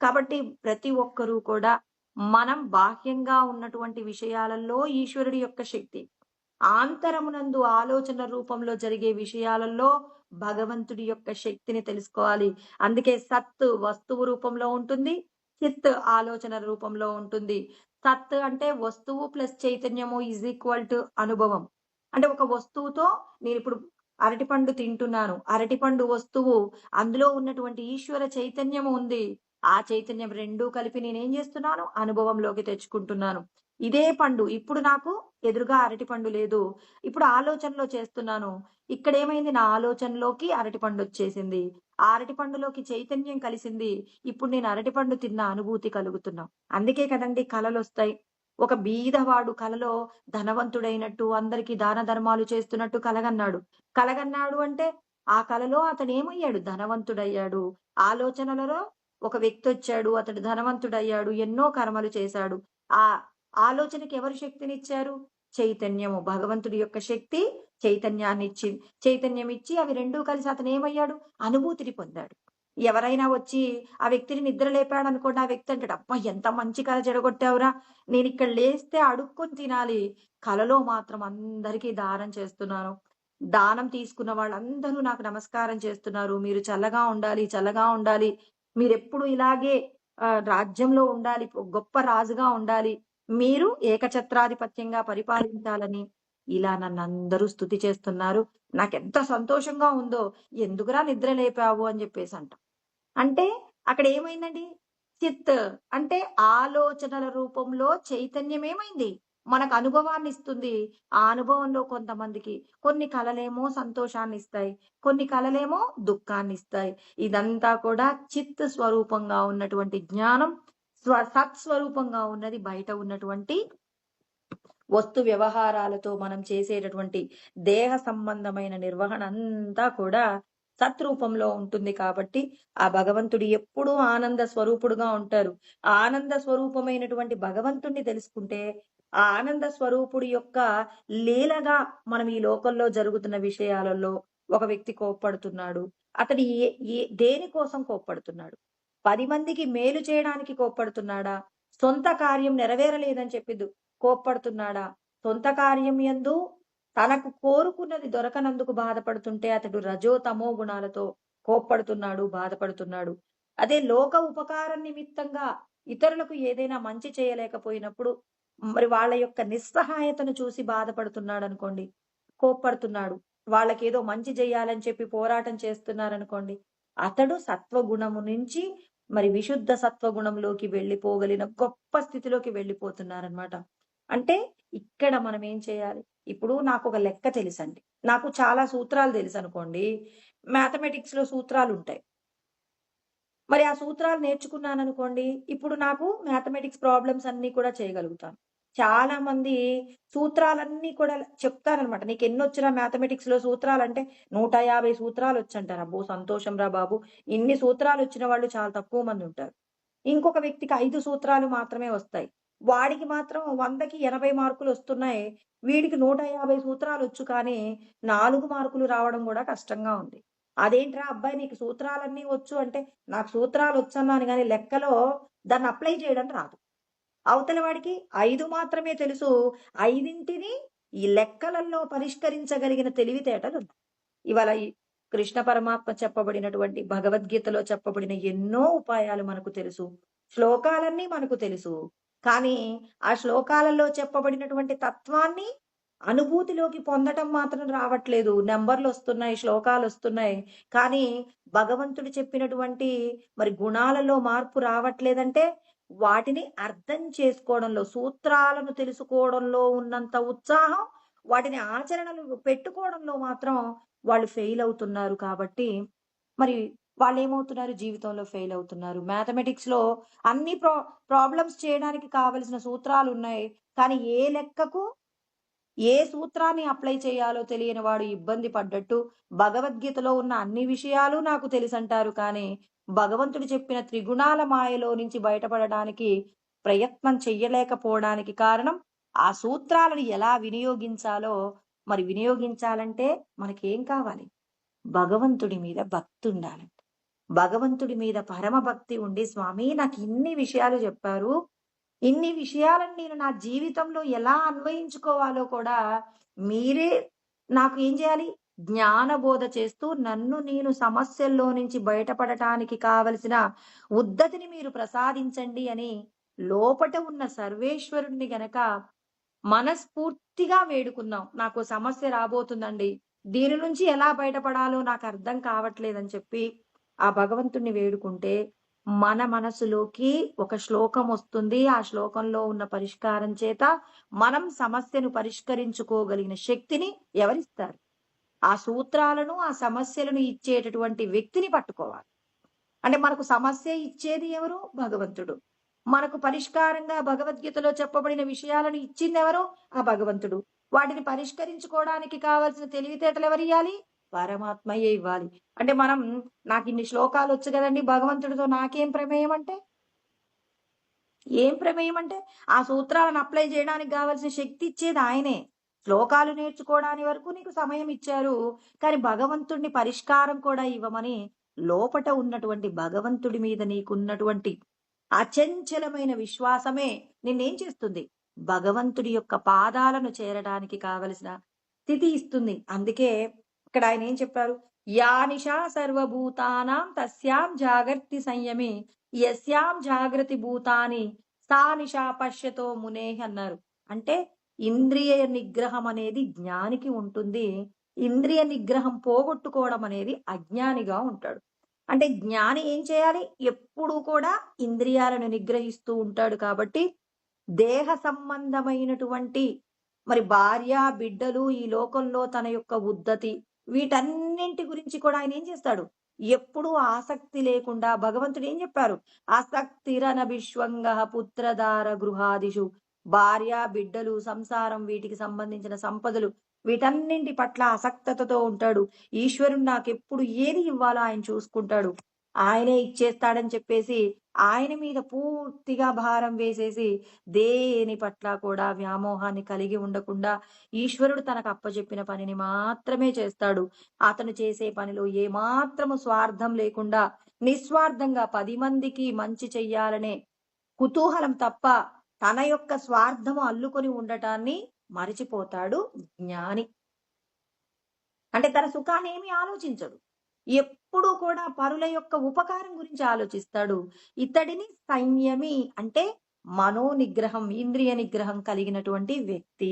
కాబట్టి ప్రతి ఒక్కరూ కూడా మనం బాహ్యంగా ఉన్నటువంటి విషయాలలో ఈశ్వరుడి యొక్క శక్తి, ఆంతరమునందు ఆలోచన రూపంలో జరిగే విషయాలలో భగవంతుడి యొక్క శక్తిని తెలుసుకోవాలి. అందుకే సత్ వస్తువు రూపంలో ఉంటుంది. చిత్ ఆలోచన రూపంలో ఉంటుంది. సత్ అంటే వస్తువు ప్లస్ చైతన్యము ఈజ్ ఈక్వల్ టు అనుభవం. అంటే ఒక వస్తువుతో నేనిప్పుడు అరటిపండు తింటున్నాను. అరటిపండు వస్తువు, అందులో ఉన్నటువంటి ఈశ్వర చైతన్యము ఉంది. ఆ చైతన్యం రెండూ కలిపి నేనేం చేస్తున్నాను? అనుభవంలోకి తెచ్చుకుంటున్నాను. ఇదే పండు ఇప్పుడు నాకు ఎదురుగా అరటిపండు లేదు. ఇప్పుడు ఆలోచనలో చేస్తున్నాను. ఇక్కడేమైంది? నా ఆలోచనలోకి అరటిపండు వచ్చేసింది. ఆ అరటిపండులోకి చైతన్యం కలిసింది. ఇప్పుడు నేను అరటిపండు తిన్న అనుభూతి కలుగుతున్నా. అందుకే కదండీ కలలొస్తాయి. ఒక బీదవాడు కలలో ధనవంతుడైనట్టు, అందరికీ దాన ధర్మాలు చేస్తున్నట్టు కలగన్నాడు. కలగన్నాడు అంటే ఆ కలలో అతడేమయ్యాడు? ధనవంతుడయ్యాడు. ఆలోచనలలో ఒక వ్యక్తొచ్చాడు. అతడు ధనవంతుడయ్యాడు. ఎన్నో కర్మలు చేశాడు. ఆ ఆలోచనకి ఎవరు శక్తినిచ్చారు? చైతన్యము. భగవంతుడి యొక్క శక్తి చైతన్యాన్నిచ్చింది. చైతన్యం ఇచ్చి అవి రెండూ కలిసి అతనేమయ్యాడు? అనుభూతిని పొందాడు. ఎవరైనా వచ్చి ఆ వ్యక్తిని నిద్ర లేపాడనుకోండి, ఆ వ్యక్తి అంటాడు, అబ్బా! ఎంత మంచి కల చెడగొట్టావురా! నేనిక్కడ లేస్తే అడుక్కొని తినాలి. కలలో మాత్రం అందరికీ దానం చేస్తున్నాను. దానం తీసుకున్న వాళ్ళందరూ నాకు నమస్కారం చేస్తున్నారు. మీరు చల్లగా ఉండాలి, చల్లగా ఉండాలి. మీరెప్పుడు ఇలాగే రాజ్యంలో ఉండాలి. గొప్ప రాజుగా ఉండాలి. మీరు ఏకఛత్రాధిపత్యంగా పరిపాలించాలని ఇలా నన్నందరూ స్తుతి చేస్తున్నారు. నాకెంత సంతోషంగా ఉందో. ఎందుకురా నిద్ర లేపావు అని చెప్పేసంట. అంటే అక్కడ ఏమైందండి? చిత్ అంటే ఆలోచనల రూపంలో చైతన్యం ఏమైంది? మనకు అనుభవాన్నిస్తుంది. ఆ అనుభవంలో కొంతమందికి కొన్ని కలలేమో సంతోషాన్నిస్తాయి. కొన్ని కలలేమో దుఃఖాన్నిస్తాయి. ఇదంతా కూడా చిత్ స్వరూపంగా ఉన్నటువంటి జ్ఞానం, సత్స్వరూపంగా ఉన్నది బయట ఉన్నటువంటి వస్తు వ్యవహారాలతో మనం చేసేటటువంటి దేహ సంబంధమైన నిర్వహణ అంతా కూడా సత్రూపంలో ఉంటుంది కాబట్టి ఆ భగవంతుడు ఎప్పుడూ ఆనంద స్వరూపుడుగా ఉంటారు. ఆ ఆనంద స్వరూపమైనటువంటి భగవంతుణ్ణి తెలుసుకుంటే ఆ ఆనంద స్వరూపుడి యొక్క లీలగా మనం ఈ లోకంలో జరుగుతున్న విషయాలలో ఒక వ్యక్తి కోప్పడుతున్నాడు. అతడు దేని కోసం కోప్పడుతున్నాడు? 10 మందికి మేలు చేయడానికి కోప్పడుతున్నాడా? సొంత కార్యం నెరవేరలేదని చెప్పి కోప్పడుతున్నాడా? సొంత కార్యం యందు తనకు కోరుకున్నది దొరకనందుకు బాధపడుతుంటే అతడు రజో తమో గుణాలతో కోప్పడుతున్నాడు, బాధపడుతున్నాడు. అదే లోక ఉపకారం నిమిత్తంగా ఇతరులకు ఏదైనా మంచి చేయలేకపోయినప్పుడు మరి వాళ్ళ యొక్క నిస్సహాయతను చూసి బాధపడుతున్నాడనుకోండి, కోప్పడుతున్నాడు. వాళ్ళకేదో మంచి చేయాలని చెప్పి పోరాటం చేస్తున్నారనుకోండి, అతడు సత్వగుణము నుంచి మరి విశుద్ధ సత్వగుణంలోకి వెళ్ళిపోగలిగిన గొప్ప స్థితిలోకి వెళ్ళిపోతున్నారనమాట. అంటే ఇక్కడ మనం ఏం చేయాలి? ఇప్పుడు నాకొక లెక్క తెలుసండి. నాకు చాలా సూత్రాలు తెలుసనుకోండి. మ్యాథమెటిక్స్‌లో సూత్రాలుంటాయి. మరి ఆ సూత్రాలు నేర్చుకున్నాననుకోండి, ఇప్పుడు నాకు మ్యాథమెటిక్స్ ప్రాబ్లమ్స్ అన్నీ కూడా చేయగలుగుతాను. చాలా మంది సూత్రాలన్నీ కూడా చెప్తారనమాట. "నీకెన్నొచ్చురా మ్యాథమెటిక్స్‌లో సూత్రాలంటే" 150 సూత్రాలొచ్చంటారు. అబ్బో! సంతోషం రా బాబు! ఇన్ని సూత్రాలొచ్చిన వాళ్ళు చాలా తక్కువ మందుంటారు. ఇంకొక వ్యక్తికి 5 సూత్రాలు మాత్రమే వస్తాయి. వాడికి మాత్రం 100కి 80 మార్కులొస్తున్నాయి. వీడికి 150 సూత్రాలొచ్చు కానీ 4 మార్కులు రావడం గూడా కష్టంగా ఉంది. అదేంట్రా అబ్బాయి నీకు సూత్రాలన్నీ వచ్చు అంటే, నాకు సూత్రాలొచ్చన్నాను గానీ లెక్కలో దాన్ని అప్లై చేయడం రాదు. అవతల వాడికి 5 మాత్రమే తెలుసు. 5ని ఈ లెక్కలలో పరిష్కరించగలిగిన తెలివితేటలున్నాయి. ఇవాళ ఈ కృష్ణ పరమాత్మ చెప్పబడినటువంటి భగవద్గీతలో చెప్పబడిన ఎన్నో ఉపాయాలు మనకు తెలుసు. శ్లోకాలన్నీ మనకు తెలుసు. కానీ ఆ శ్లోకాలలో చెప్పబడినటువంటి తత్వాన్ని అనుభూతిలోకి పొందటం మాత్రం రావట్లేదు. నంబర్‌లొస్తున్నాయి, శ్లోకాలొస్తున్నాయి. కానీ భగవంతుడు చెప్పినటువంటి మరి గుణాలలో మార్పు రావట్లేదంటే వాటిని అర్థం చేసుకోవడంలో, సూత్రాలను తెలుసుకోవడంలో ఉన్నంత ఉత్సాహం వాటిని ఆచరణలో పెట్టుకోవడంలో మాత్రం వాళ్ళు ఫెయిల్ అవుతున్నారు కాబట్టి, మరి వాళ్ళేమవుతున్నారు? జీవితంలో ఫెయిల్ అవుతున్నారు. మ్యాథమెటిక్స్‌లో అన్ని ప్రాబ్లమ్స్ చేయడానికి కావలసిన సూత్రాలున్నాయి. కానీ ఏ లెక్కకు ఏ సూత్రాన్ని అప్లై చేయాలో తెలియని వాడు ఇబ్బంది పడ్డట్టు, భగవద్గీతలో ఉన్న అన్ని విషయాలు నాకు తెలుసంటారు కానీ, భగవంతుడు చెప్పిన త్రిగుణాల మాయలో నుంచి బయటపడడానికి ప్రయత్నం చెయ్యలేకపోవడానికి కారణం, ఆ సూత్రాలను ఎలా వినియోగించాలో మరి వినియోగించాలంటే మనకేం కావాలి? భగవంతుడి మీద భక్తుండాలండి. భగవంతుడి మీద పరమ భక్తి ఉండి, స్వామి నాకిన్ని విషయాలు చెప్పారు. ఇన్ని విషయాలను నేను నా జీవితంలో ఎలా అన్వయించుకోవాలో కూడా మీరే నాకు ఏం చేయాలి? జ్ఞానబోధ చేస్తూ నన్ను నేను సమస్యల్లో నుంచి బయటపడటానికి కావలసిన ఉద్ధతిని మీరు ప్రసాదించండి అని లోపట ఉన్న సర్వేశ్వరుడిని గనక మనస్ఫూర్తిగా వేడుకుందాం. నాకో సమస్య రాబోతుందండి. దీని నుంచి ఎలా బయటపడాలో నాకర్థం కావట్లేదని చెప్పి, ఆ భగవంతుడిని వేడుకుంటే, మన మనసులోకి ఒక శ్లోకమొస్తుంది. ఆ శ్లోకంలో ఉన్న పరిష్కారం చేత మనం సమస్యను పరిష్కరించుకోగలిగిన శక్తిని ఎవరిస్తారు? ఆ సూత్రాలను, ఆ సమస్యలను ఇచ్చేటటువంటి వ్యక్తిని పట్టుకోవాలి. అంటే మనకు సమస్య ఇచ్చేది ఎవరు? భగవంతుడు. మనకు పరిష్కారంగా భగవద్గీతలో చెప్పబడిన విషయాలను ఇచ్చిందెవరు? ఆ భగవంతుడు. వాటిని పరిష్కరించుకోవడానికి కావాల్సిన తెలివితేటలు ఎవరియ్యాలి? పరమాత్మయే ఇవ్వాలి. అంటే మనం నాకిన్ని శ్లోకాలొచ్చు గదండీ! భగవంతుడితో నాకేం ప్రమేయం అంటే? ఏం ప్రమేయం అంటే, ఆ సూత్రాలను అప్లై జేయడానికి గావాల్సిన శక్తి ఇచ్చేది ఆయనే. శ్లోకాలు నేర్చుకోవడాని వరకు నీకు సమయం ఇచ్చారు. కానీ భగవంతుడిని పరిష్కారం కూడా ఇవ్వమని లోపట ఉన్నటువంటి భగవంతుడి మీద నీకున్నటువంటి అచంచలమైన విశ్వాసమే నిన్నేం చేస్తుంది? భగవంతుడి యొక్క పాదాలను చేరడానికి కావలసిన స్థితి ఇస్తుంది. అందుకే ఇక్కడ ఆయన ఏం చెప్పారు? యా నిశా సర్వభూతానాం తస్యాం జాగర్తి సంయమి యస్యాం జాగ్రతి భూతాని సా నిశా పశ్యతో మునేహ్ అన్నారు. అంటే ఇంద్రియ నిగ్రహం అనేది జ్ఞానికి ఉంటుంది. ఇంద్రియ నిగ్రహం పోగొట్టుకోవడం అనేది అజ్ఞానిగా ఉంటాడు. అంటే జ్ఞాని ఏం చేయాలి? ఎప్పుడూ కూడా ఇంద్రియాలను నిగ్రహిస్తూ ఉంటాడు కాబట్టి, దేహ సంబంధమైనటువంటి మరి భార్య, బిడ్డలు, ఈ లోకంలో తన యొక్క ఉద్ధతి, వీటన్నింటి గురించి కూడా ఆయన ఏం చేస్తాడు? ఎప్పుడూ ఆసక్తి లేకుండా భగవంతుడు ఏం చెప్పారు? ఆసక్తిరనభిష్వంగః పుత్రదార గృహాదిషు. భార్య, బిడ్డలు, సంసారం వీటికి సంబంధించిన సంపదలు వీటన్నింటి పట్ల ఆసక్తతతో ఉంటాడు. ఈశ్వరుడు నాకెప్పుడు ఏది ఇవ్వాలో ఆయన చూసుకుంటాడు. ఆయనే ఇచ్చేస్తాడని చెప్పేసి ఆయన మీద పూర్తిగా భారం వేసేసి దేని పట్ల కూడా వ్యామోహాన్ని కలిగి ఉండకుండా ఈశ్వరుడు తనకు అప్పజెప్పిన పనిని మాత్రమే చేస్తాడు. అతను చేసే పనిలో ఏమాత్రము స్వార్థం లేకుండా నిస్వార్థంగా 10 మందికి మంచి చెయ్యాలనే కుతూహలం తప్ప తన యొక్క స్వార్థము అల్లుకొని ఉండటాన్ని మరిచిపోతాడు జ్ఞాని. అంటే తన సుఖాన్ని ఏమీ ఆలోచించడు. ఎప్పుడూ కూడా పరుల యొక్క ఉపకారం గురించి ఆలోచిస్తాడు. ఇతడిని సంయమి అంటే మనో నిగ్రహం, ఇంద్రియ నిగ్రహం కలిగినటువంటి వ్యక్తి.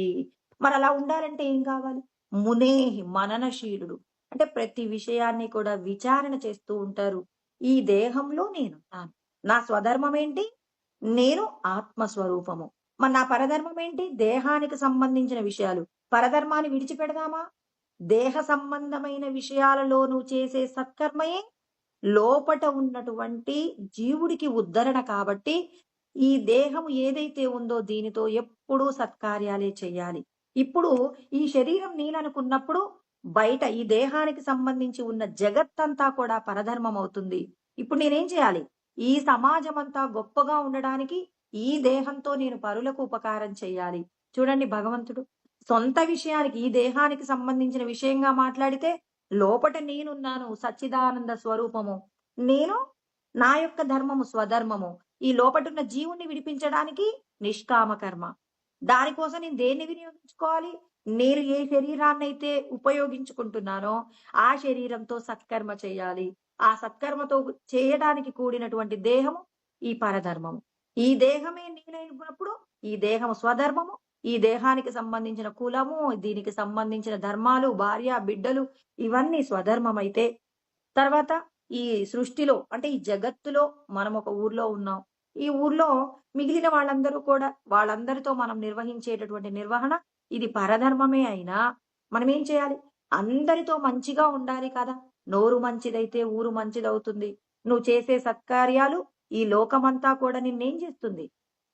మరలా ఉండాలంటే ఏం కావాలి? మునేహి మననశీలుడు. అంటే ప్రతి విషయాన్ని కూడా విచారణ చేస్తూ ఉంటారు. ఈ దేహంలో నేనున్నాను. నా స్వధర్మం ఏంటి? నేను ఆత్మస్వరూపము. మరి నా పరధర్మం ఏంటి? దేహానికి సంబంధించిన విషయాలు. పరధర్మాన్ని విడిచిపెడదామా? దేహ సంబంధమైన విషయాలలో నువ్వు చేసే సత్కర్మయే లోపట ఉన్నటువంటి జీవుడికి ఉద్ధరణ కాబట్టి ఈ దేహం ఏదైతే ఉందో దీనితో ఎప్పుడూ సత్కార్యాలే చేయాలి. ఇప్పుడు ఈ శరీరం నేననుకున్నప్పుడు బయట ఈ దేహానికి సంబంధించి ఉన్న జగత్తంతా కూడా పరధర్మం అవుతుంది. ఇప్పుడు నేనేం చేయాలి? ఈ సమాజమంతా గొప్పగా ఉండడానికి ఈ దేహంతో నేను పరులకు ఉపకారం చేయాలి. చూడండి భగవంతుడు సొంత విషయానికి ఈ దేహానికి సంబంధించిన విషయంగా మాట్లాడితే లోపట నేనున్నాను సచ్చిదానంద స్వరూపము. నేను నా యొక్క ధర్మము స్వధర్మము. ఈ లోపటున్న జీవుణ్ణి విడిపించడానికి నిష్కామ కర్మ. దానికోసం నేను దేన్ని వినియోగించుకోవాలి? నేను ఏ శరీరాన్నైతే ఉపయోగించుకుంటున్నానో ఆ శరీరంతో సత్కర్మ చేయాలి. ఆ సత్కర్మతో చేయడానికి కూడినటువంటి దేహము ఈ పరధర్మము. ఈ దేహమే నేనైనప్పుడు ఈ దేహము స్వధర్మము. ఈ దేహానికి సంబంధించిన కులము, దీనికి సంబంధించిన ధర్మాలు, భార్య, బిడ్డలు ఇవన్నీ స్వధర్మమైతే తర్వాత ఈ సృష్టిలో అంటే ఈ జగత్తులో మనం ఒక ఊర్లో ఉన్నాం. ఈ ఊర్లో మిగిలిన వాళ్ళందరూ కూడా వాళ్ళందరితో మనం నిర్వహించేటటువంటి నిర్వహణ ఇది పరధర్మమే అయినా మనం ఏం చేయాలి? అందరితో మంచిగా ఉండాలి కదా! నోరు మంచిదైతే ఊరు మంచిదవుతుంది. నువ్వు చేసే సత్కార్యాలు ఈ లోకమంతా కూడా నిన్నేం చేస్తుంది?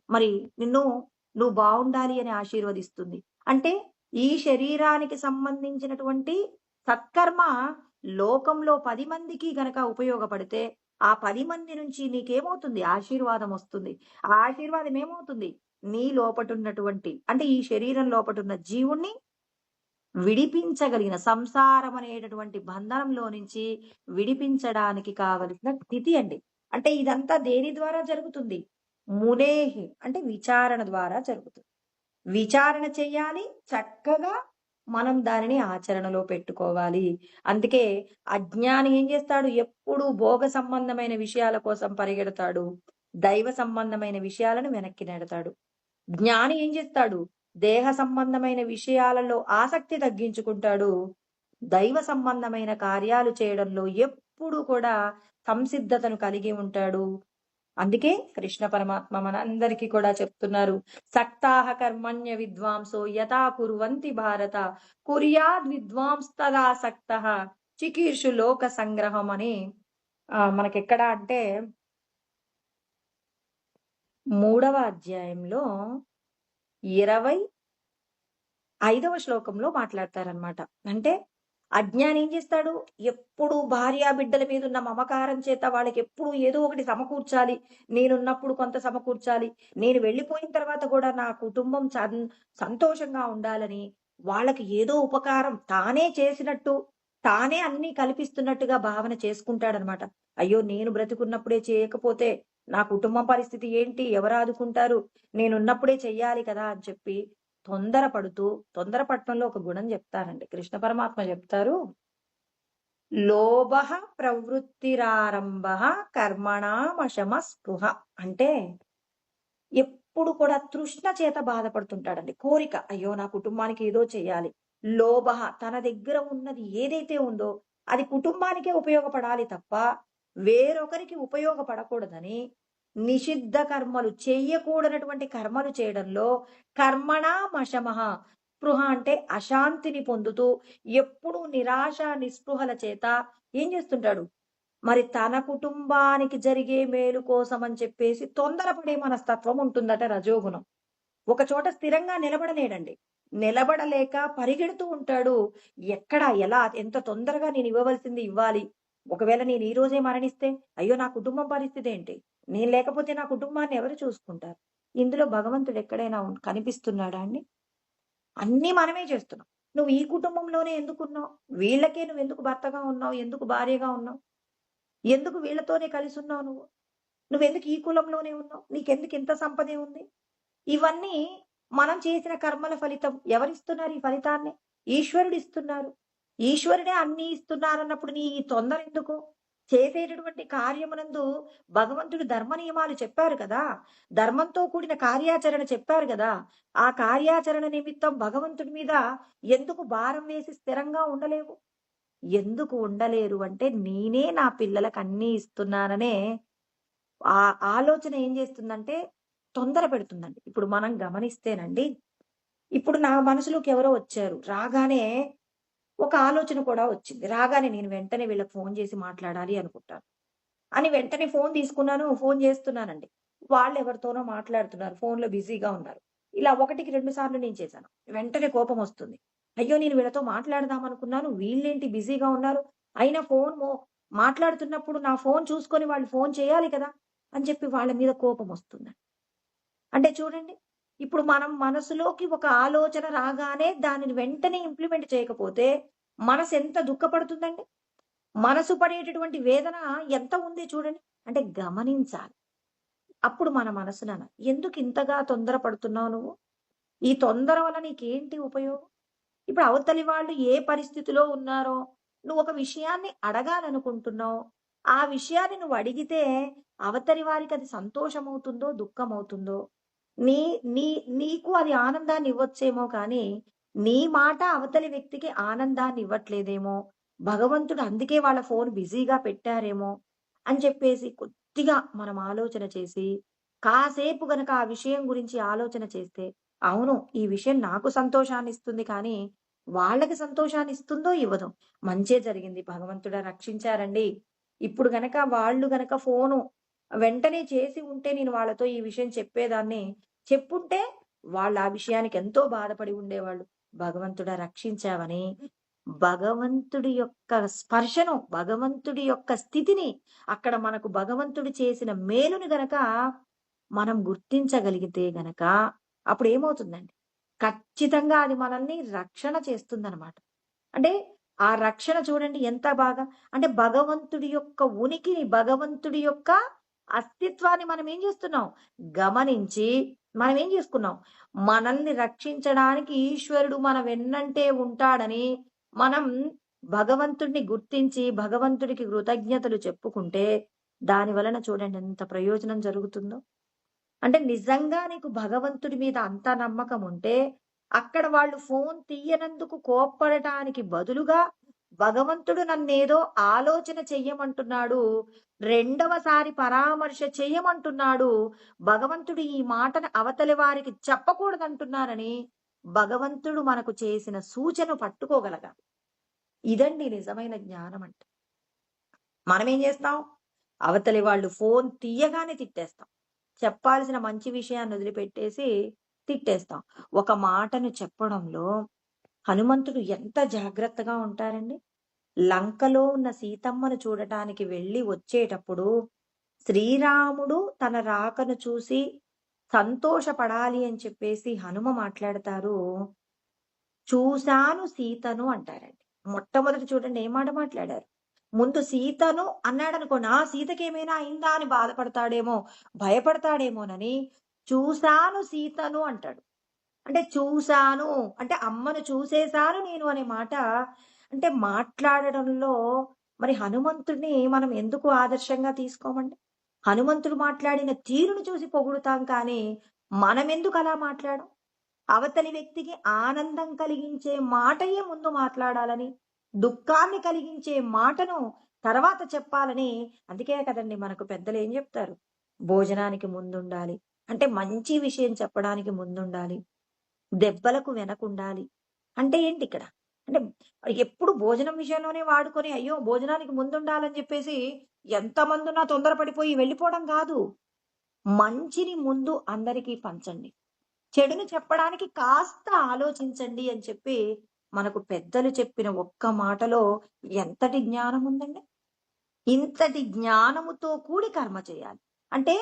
మరి నువ్వు బావుండాలి అని ఆశీర్వదిస్తుంది. అంటే ఈ శరీరానికి సంబంధించినటువంటి సత్కర్మ లోకంలో 10 మందికి గనక ఉపయోగపడితే, ఆ 10 మంది నుంచి నీకేమవుతుంది? ఆశీర్వాదం వస్తుంది. ఆ ఆశీర్వాదం ఏమవుతుంది? నీ లోపటున్నటువంటి అంటే ఈ శరీరం లోపటున్న జీవుణ్ణి విడిపించగలిగిన సంసారం అనేటటువంటి బంధనంలో నుంచి విడిపించడానికి కావలసిన స్థితి అండి. అంటే ఇదంతా దేని ద్వారా జరుగుతుంది? మునేహి అంటే విచారణ ద్వారా జరుగుతుంది. విచారణ చెయ్యాలి. చక్కగా మనం దానిని ఆచరణలో పెట్టుకోవాలి. అందుకే అజ్ఞాని ఏం చేస్తాడు? ఎప్పుడూ భోగ సంబంధమైన విషయాల కోసం పరిగెడతాడు. దైవ సంబంధమైన విషయాలను వెనక్కి నెడతాడు. జ్ఞాని ఏం చేస్తాడు? దేహ సంబంధమైన విషయాలలో ఆసక్తి తగ్గించుకుంటాడు. దైవ సంబంధమైన కార్యాలు చేయడంలో ఎప్పుడు కూడా సంసిద్ధతను కలిగి ఉంటాడు. అందుకే కృష్ణ పరమాత్మ మనందరికీ కూడా చెప్తున్నారు. సక్తాహ కర్మణ్య విద్వాంసో యథా కుర్వంతి భారత కుర్యాద్ విద్వాంస్తదాసక్తః చికీర్షు లోక సంగ్రహం అని మనకెక్కడ అంటే 3వ అధ్యాయంలో 25వ శ్లోకంలో మాట్లాడతారనమాట. అంటే అజ్ఞాని ఏం చేస్తాడు? ఎప్పుడు భార్య బిడ్డల మీద ఉన్న మమకారం చేత వాళ్ళకి ఎప్పుడు ఏదో ఒకటి సమకూర్చాలి. నేనున్నప్పుడు కొంత సమకూర్చాలి. నేను వెళ్ళిపోయిన తర్వాత కూడా నా కుటుంబం సంతోషంగా ఉండాలని వాళ్ళకి ఏదో ఉపకారం తానే చేసినట్టు, తానే అన్ని కల్పిస్తున్నట్టుగా భావన చేసుకుంటాడనమాట. అయ్యో నేను బ్రతికున్నప్పుడే చేయకపోతే నా కుటుంబం పరిస్థితి ఏంటి? ఎవరు ఆదుకుంటారు? నేనున్నప్పుడే చెయ్యాలి కదా అని చెప్పి తొందరపడటంలో ఒక గుణం చెప్తారండి. కృష్ణ పరమాత్మ చెప్తారు, లోభః ప్రవృత్తిరారంభః కర్మణామశమ స్పృహ. అంటే ఎప్పుడు కూడా తృష్ణ చేత బాధపడుతుంటాడండి. కోరిక, అయ్యో నా కుటుంబానికి ఏదో చేయాలి. లోభః తన దగ్గర ఉన్నది ఏదైతే ఉందో అది కుటుంబానికే ఉపయోగపడాలి తప్ప వేరొకరికి ఉపయోగపడకూడదని నిషిద్ధ కర్మలు చెయ్యకూడనటువంటి కర్మలు చేయడంలో కర్మణామశమః స్పృహ అంటే అశాంతిని పొందుతూ ఎప్పుడూ నిరాశ నిస్పృహల చేత ఏం చేస్తుంటాడు? మరి తన కుటుంబానికి జరిగే మేలు కోసం అని చెప్పేసి తొందరపడే మనస్తత్వం ఉంటుందట రజోగుణం. ఒక చోట స్థిరంగా నిలబడలేడండి. నిలబడలేక పరిగెడుతూ ఉంటాడు. ఎక్కడ ఎలా ఎంత తొందరగా నేను ఇవ్వవలసింది ఇవ్వాలి. ఒకవేళ నేను ఈ రోజే మరణిస్తే అయ్యో నా కుటుంబం పరిస్థితి ఏంటి? నేను లేకపోతే నా కుటుంబాన్ని ఎవరు చూసుకుంటారు? ఇందులో భగవంతుడు ఎక్కడైనా కనిపిస్తున్నాడా అండి? అన్నీ మనమే చేస్తున్నాం. నువ్వు ఈ కుటుంబంలోనే ఎందుకున్నావు? వీళ్ళకే నువ్వెందుకు భర్తగా ఉన్నావు? ఎందుకు భార్యగా ఉన్నావు? ఎందుకు వీళ్ళతోనే కలిసి ఉన్నావు నువ్వు? నువ్వెందుకు ఈ కులంలోనే ఉన్నావు? నీకెందుకు ఇంత సంపదే ఉంది? ఇవన్నీ మనం చేసిన కర్మల ఫలితం. ఎవరిస్తున్నారు ఈ ఫలితాన్ని? ఈశ్వరుడిస్తున్నారు. ఈశ్వరుడే అన్నీ ఇస్తున్నారన్నప్పుడు నీ ఈ తొందర ఎందుకు? చేసేటటువంటి కార్యమునందు భగవంతుడు ధర్మ నియమాలు చెప్పారు కదా! ధర్మంతో కూడిన కార్యాచరణ చెప్పారు కదా! ఆ కార్యాచరణ నిమిత్తం భగవంతుడి మీద ఎందుకు భారం వేసి స్థిరంగా ఉండలేవు? ఎందుకు ఉండలేరు అంటే నేనే నా పిల్లలకు అన్నీ ఇస్తున్నాననే ఆ ఆలోచన ఏం చేస్తుందంటే తొందర పెడుతుందండి. ఇప్పుడు మనం గమనిస్తేనండి, ఇప్పుడు నా మనసులోకి ఎవరో వచ్చారు. రాగానే ఒక ఆలోచన కూడా వచ్చింది. రాగానే నేను వెంటనే వీళ్ళకి ఫోను చేసి మాట్లాడాలి అనుకుంటాను. అని వెంటనే ఫోన్ తీసుకున్నాను. ఫోన్ చేస్తున్నానండి. వాళ్ళెవరితోనో మాట్లాడుతున్నారు. ఫోన్‌లో బిజీగా ఉన్నారు. ఇలా ఒకటికి 2 సార్లు నేను చేశాను. వెంటనే కోపమొస్తుంది. అయ్యో! నేను వీళ్ళతో మాట్లాడదాం అనుకున్నాను. వీళ్ళేంటి బిజీగా ఉన్నారు. అయినా మాట్లాడుతున్నప్పుడు నా ఫోన్ చూసుకొని వాళ్ళు ఫోన్ చేయాలి కదా! అని చెప్పి వాళ్ళ మీద కోపమొస్తుందండి. అంటే చూడండి, ఇప్పుడు మనం మనసులోకి ఒక ఆలోచన రాగానే దానిని వెంటనే ఇంప్లిమెంట్ చేయకపోతే మనసెంత దుఃఖపడుతుందండి? మనసు పడేటటువంటి వేదన ఎంత ఉంది చూడండి. అంటే గమనించాలి. అప్పుడు మన మనసునన ఎందుకింతగా తొందర పడుతున్నావు నువ్వు? ఈ తొందర వల్ల నీకేంటి ఉపయోగం? ఇప్పుడు అవతలి వాళ్ళు ఏ పరిస్థితిలో ఉన్నారో, నువ్వొక విషయాన్ని అడగాలనుకుంటున్నావు. ఆ విషయాన్ని నువ్వు అడిగితే అవతలి వారికది సంతోషమవుతుందో, దుఃఖమవుతుందో, నీ నీ నీకు అది ఆనందాన్ని ఇవ్వచ్చేమో కానీ, నీ మాట అవతలి వ్యక్తికి ఆనందాన్ని ఇవ్వట్లేదేమో, భగవంతుడు అందుకే వాళ్ళ ఫోన్ బిజీగా పెట్టారేమో అని చెప్పేసి కొద్దిగా మనం ఆలోచన చేసి, కాసేపు గనక ఆ విషయం గురించి ఆలోచన చేస్తే, అవును ఈ విషయం నాకు సంతోషాన్నిస్తుంది కానీ, వాళ్ళకి సంతోషాన్నిస్తుందో ఇవ్వదో. మంచే జరిగింది భగవంతుడా రక్షించారండి. ఇప్పుడు గనక వాళ్ళు గనక ఫోను వెంటనే చేసి ఉంటే నేను వాళ్ళతో ఈ విషయం చెప్పేదాన్ని. చెప్పుంటే వాళ్ళు ఆ విషయానికి ఎంతో బాధపడి ఉండేవాళ్ళు. భగవంతుడా రక్షించావని భగవంతుడి యొక్క స్పర్శను, భగవంతుడి యొక్క స్థితిని, అక్కడ మనకు భగవంతుడు చేసిన మేలుని గనక మనం గుర్తించగలిగితే గనక అప్పుడేమవుతుందండి? ఖచ్చితంగా అది మనల్ని రక్షణ చేస్తుందనమాట. అంటే ఆ రక్షణ చూడండి ఎంత బాగా అంటే భగవంతుడి యొక్క ఉనికిని, భగవంతుడి యొక్క అస్తిత్వాన్ని మనం ఏం చేస్తున్నాం? గమనించి మనం ఏం చేసుకున్నాం? మనల్ని రక్షించడానికి ఈశ్వరుడు మన వెన్నంటే ఉంటాడని మనం భగవంతుడిని గుర్తించి, భగవంతుడికి కృతజ్ఞతలు చెప్పుకుంటే, దాని వలన చూడండి ఎంత ప్రయోజనం జరుగుతుందో. అంటే నిజంగా నీకు భగవంతుడి మీద అంత నమ్మకం ఉంటే, అక్కడ వాళ్ళు ఫోన్ తీయనందుకు కోప్పడటానికి బదులుగా, భగవంతుడు నన్నేదో ఆలోచన చెయ్యమంటున్నాడు. రెండవసారి పరామర్శ చెయ్యమంటున్నాడు. భగవంతుడు ఈ మాటను అవతలి వారికి చెప్పకూడదంటున్నారని, భగవంతుడు మనకు చేసిన సూచన పట్టుకోగలగాలి. ఇదండి నిజమైన జ్ఞానం అంటే. మనమేం చేస్తాం? అవతలి వాళ్ళు ఫోన్ తీయగానే తిట్టేస్తాం. చెప్పాల్సిన మంచి విషయాన్ని వదిలిపెట్టేసి తిట్టేస్తాం. ఒక మాటను చెప్పడంలో హనుమంతుడు ఎంత జాగ్రత్తగా ఉంటారండి. లంకలో ఉన్న సీతమ్మను చూడటానికి వెళ్లి వచ్చేటప్పుడు శ్రీరాముడు తన రాకను చూసి సంతోషపడాలి అని చెప్పేసి హనుమ మాట్లాడతారు. చూశాను సీతను అంటారండి. మొట్టమొదట చూడండి ఏ మాట మాట్లాడారు. ముందు సీతను అన్నాడనుకోండి. ఆ! సీతకేమైనా అయిందా అని బాధపడతాడేమో, భయపడతాడేమోనని చూశాను సీతను అంటాడు. అంటే చూశాను అంటే అమ్మను చూసేశాను నేను అనే మాట అంటే మాట్లాడడంలో మరి హనుమంతుడిని మనం ఎందుకు ఆదర్శంగా తీసుకోమండి? హనుమంతుడు మాట్లాడిన తీరును చూసి పొగుడుతాం కానీ మనమెందుకు అలా మాట్లాడం? అవతలి వ్యక్తికి ఆనందం కలిగించే మాటయే ముందు మాట్లాడాలని, దుఃఖాన్ని కలిగించే మాటను తర్వాత చెప్పాలని అందుకే కదండీ మనకు పెద్దలు ఏం చెప్తారు? భోజనానికి ముందుండాలి. అంటే మంచి విషయం చెప్పడానికి ముందుండాలి. దెబ్బలకు వెనకుండాలి. అంటే ఏంటిక్కడ? అంటే ఎప్పుడు భోజనం విషయంలోనే వాడుకొని, అయ్యో! భోజనానికి ముందుండాలని చెప్పేసి ఎంతమందున్నా తొందరపడిపోయి వెళ్ళిపోవడం కాదు. మంచిని ముందు అందరికీ పంచండి. చెడును చెప్పడానికి కాస్త ఆలోచించండి అని చెప్పి మనకు పెద్దలు చెప్పిన ఒక్క మాటలో ఎంతటి జ్ఞానం ఉందండి. ఇంతటి జ్ఞానముతో కూడి కర్మ చేయాలి. అంటే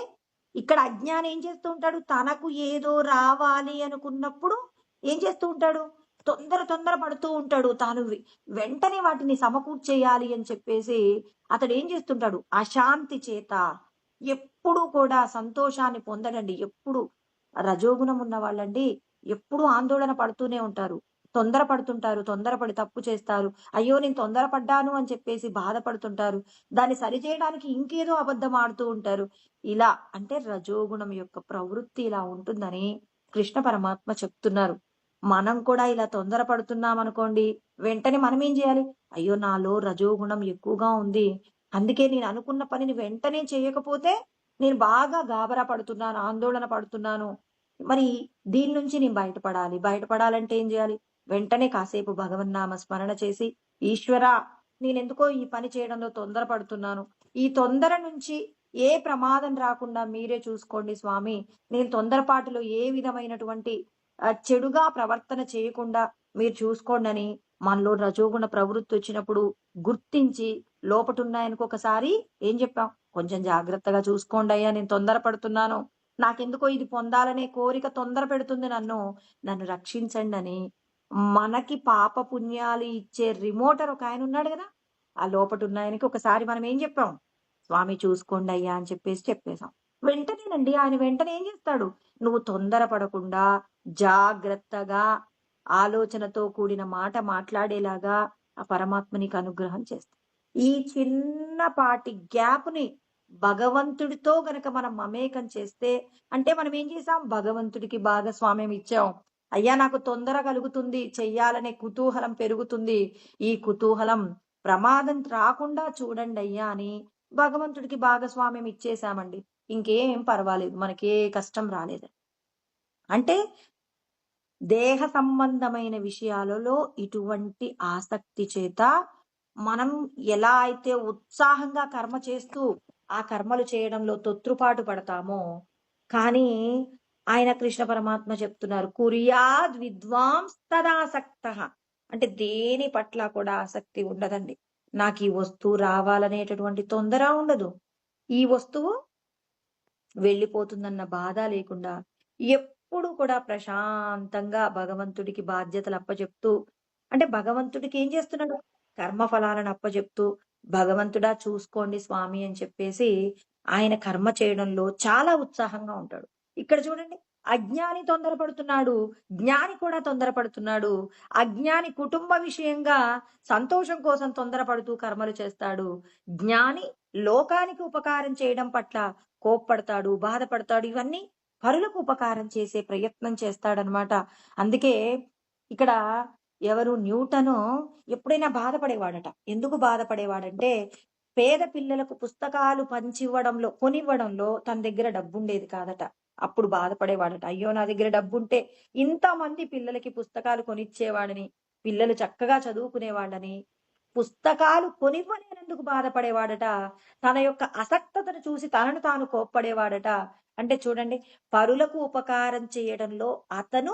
ఇక్కడ అజ్ఞాని ఏం చేస్తూ ఉంటాడు? తనకు ఏదో రావాలి అనుకున్నప్పుడు ఏం చేస్తూ ఉంటాడు? తొందర పడుతూ ఉంటాడు. తాను వెంటనే వాటిని సమకూర్చేయాలి అని చెప్పేసి అతడు ఏం చేస్తుంటాడు? అశాంతి చేత ఎప్పుడూ కూడా సంతోషాన్ని పొందడండి. ఎప్పుడు రజోగుణం ఉన్న వాళ్ళండి ఎప్పుడూ ఆందోళన పడుతూనే ఉంటారు. తొందరపడి తప్పు చేస్తారు. అయ్యో! నేను తొందరపడ్డాను అని చెప్పేసి బాధపడుతుంటారు. దాన్ని సరిచేయడానికి ఇంకేదో అబద్ధం ఆడుతూ ఉంటారు. ఇలా అంటే రజోగుణం యొక్క ప్రవృత్తి ఇలా ఉంటుందని కృష్ణ పరమాత్మ చెప్తున్నారు. మనం కూడా ఇలా తొందరపడుతున్నామనుకోండి, వెంటనే మనమేం చేయాలి? అయ్యో! నాలో రజోగుణం ఎక్కువగా ఉంది. అందుకే నేను అనుకున్న పనిని వెంటనే చేయకపోతే నేను బాగా గాబరా పడుతున్నాను, ఆందోళన పడుతున్నాను. మరి దీని నుంచి నేను బయటపడాలి. బయటపడాలంటే ఏం చేయాలి? వెంటనే కాసేపు భగవన్నామ స్మరణ చేసి, ఈశ్వరా! నేనెందుకో ఈ పని చేయడంలో తొందరపడుతున్నాను. ఈ తొందర నుంచి ఏ ప్రమాదం రాకుండా మీరే చూసుకోండి స్వామి. నేను తొందరపాటులో ఏ విధమైనటువంటి చెడుగా ప్రవర్తన చేయకుండా మీరు చూసుకోండని మనలో రజోగుణ ప్రవృత్తి వచ్చినప్పుడు గుర్తించి లోపటున్నాయనుకో ఒకసారి ఏం చెప్పాం? కొంచెం జాగ్రత్తగా చూసుకోండయ్యా, నేను తొందరపడుతున్నాను. నాకెందుకో ఇది పొందాలనే కోరిక తొందర పెడుతుంది నన్ను. నన్ను రక్షించండని మనకి పాప పుణ్యాలు ఇచ్చే రిమోటర్ ఒకాయన ఉన్నాడు గదా! ఆ లోపటున్నాయనకి ఒకసారి మనం ఏం చెప్పాం? స్వామి చూసుకోండయ్యా అని చెప్పేసాం. వెంటనేనండి ఆయన వెంటనే ఏం చేస్తాడు? నువ్వు తొందరపడకుండా జాగ్రత్తగా ఆలోచనతో కూడిన మాట మాట్లాడేలాగా ఆ పరమాత్మ నీకు అనుగ్రహం చేస్తాడు. ఈ చిన్నపాటి గ్యాప్‌ని భగవంతుడితో గనక మనం మమేకం చేస్తే అంటే మనం ఏం చేసాం? భగవంతుడికి భాగస్వామ్యం ఇచ్చాం. అయ్యా నాకు తొందర కలుగుతుంది, చెయ్యాలనే కుతూహలం పెరుగుతుంది. ఈ కుతూహలం ప్రమాదం రాకుండా చూడండయ్యా అని భగవంతుడికి భాగస్వామ్యం ఇచ్చేసామండి. ఇంకేం పర్వాలేదు. మనకే కష్టం రాలేదు. అంటే దేహ సంబంధమైన విషయాలలో ఇటువంటి ఆసక్తి చేత మనం ఎలా అయితే ఉత్సాహంగా కర్మ చేస్తూ ఆ కర్మలు చేయడంలో తొత్రుపాటు పడతామో, కానీ ఆయన కృష్ణ పరమాత్మ చెప్తున్నారు కుర్యాద్ విద్వాంస్ తదాసక్తః. అంటే దేని పట్ల కూడా ఆసక్తి ఉండదండి. నాకు ఈ వస్తువు రావాలనేటటువంటి తొందర ఉండదు. ఈ వస్తువు వెళ్ళిపోతుందన్న బాధ లేకుండా ఎప్పుడు కూడా ప్రశాంతంగా భగవంతుడికి బాధ్యతలు అప్పచెప్తూ అంటే భగవంతుడికి ఏం చేస్తున్నాడు? కర్మ ఫలాలను అప్పచెప్తూ భగవంతుడా చూసుకోండి స్వామి అని చెప్పేసి ఆయన కర్మ చేయడంలో చాలా ఉత్సాహంగా ఉంటాడు. ఇక్కడ చూడండి, అజ్ఞాని తొందరపడుతున్నాడు, జ్ఞాని కూడా తొందరపడుతున్నాడు. అజ్ఞాని కుటుంబ విషయంగా సంతోషం కోసం తొందరపడుతూ కర్మలు చేస్తాడు. జ్ఞాని లోకానికి ఉపకారం చేయడం పట్ల కోప్పడతాడు, బాధపడతాడు. ఇవన్నీ పరులకు ఉపకారం చేసే ప్రయత్నం చేస్తాడనమాట. అందుకే ఇక్కడ ఎవరు న్యూటను ఎప్పుడైనా బాధపడేవాడట. ఎందుకు బాధపడేవాడంటే పేద పిల్లలకు పుస్తకాలు పంచివ్వడంలో, కొనివ్వడంలో తన దగ్గర డబ్బుండేది కాదట. అప్పుడు బాధపడేవాడట. అయ్యో నా దగ్గర డబ్బుంటే ఇంతమంది పిల్లలకి పుస్తకాలు కొనిచ్చేవాడని, పిల్లలు చక్కగా చదువుకునేవాళ్ళని. పుస్తకాలు కొనివ్వలేనందుకు బాధపడేవాడట. తన యొక్క అసక్తతను చూసి తనను తాను కోప్పడేవాడట. అంటే చూడండి, పరులకు ఉపకారం చేయడంలో అతను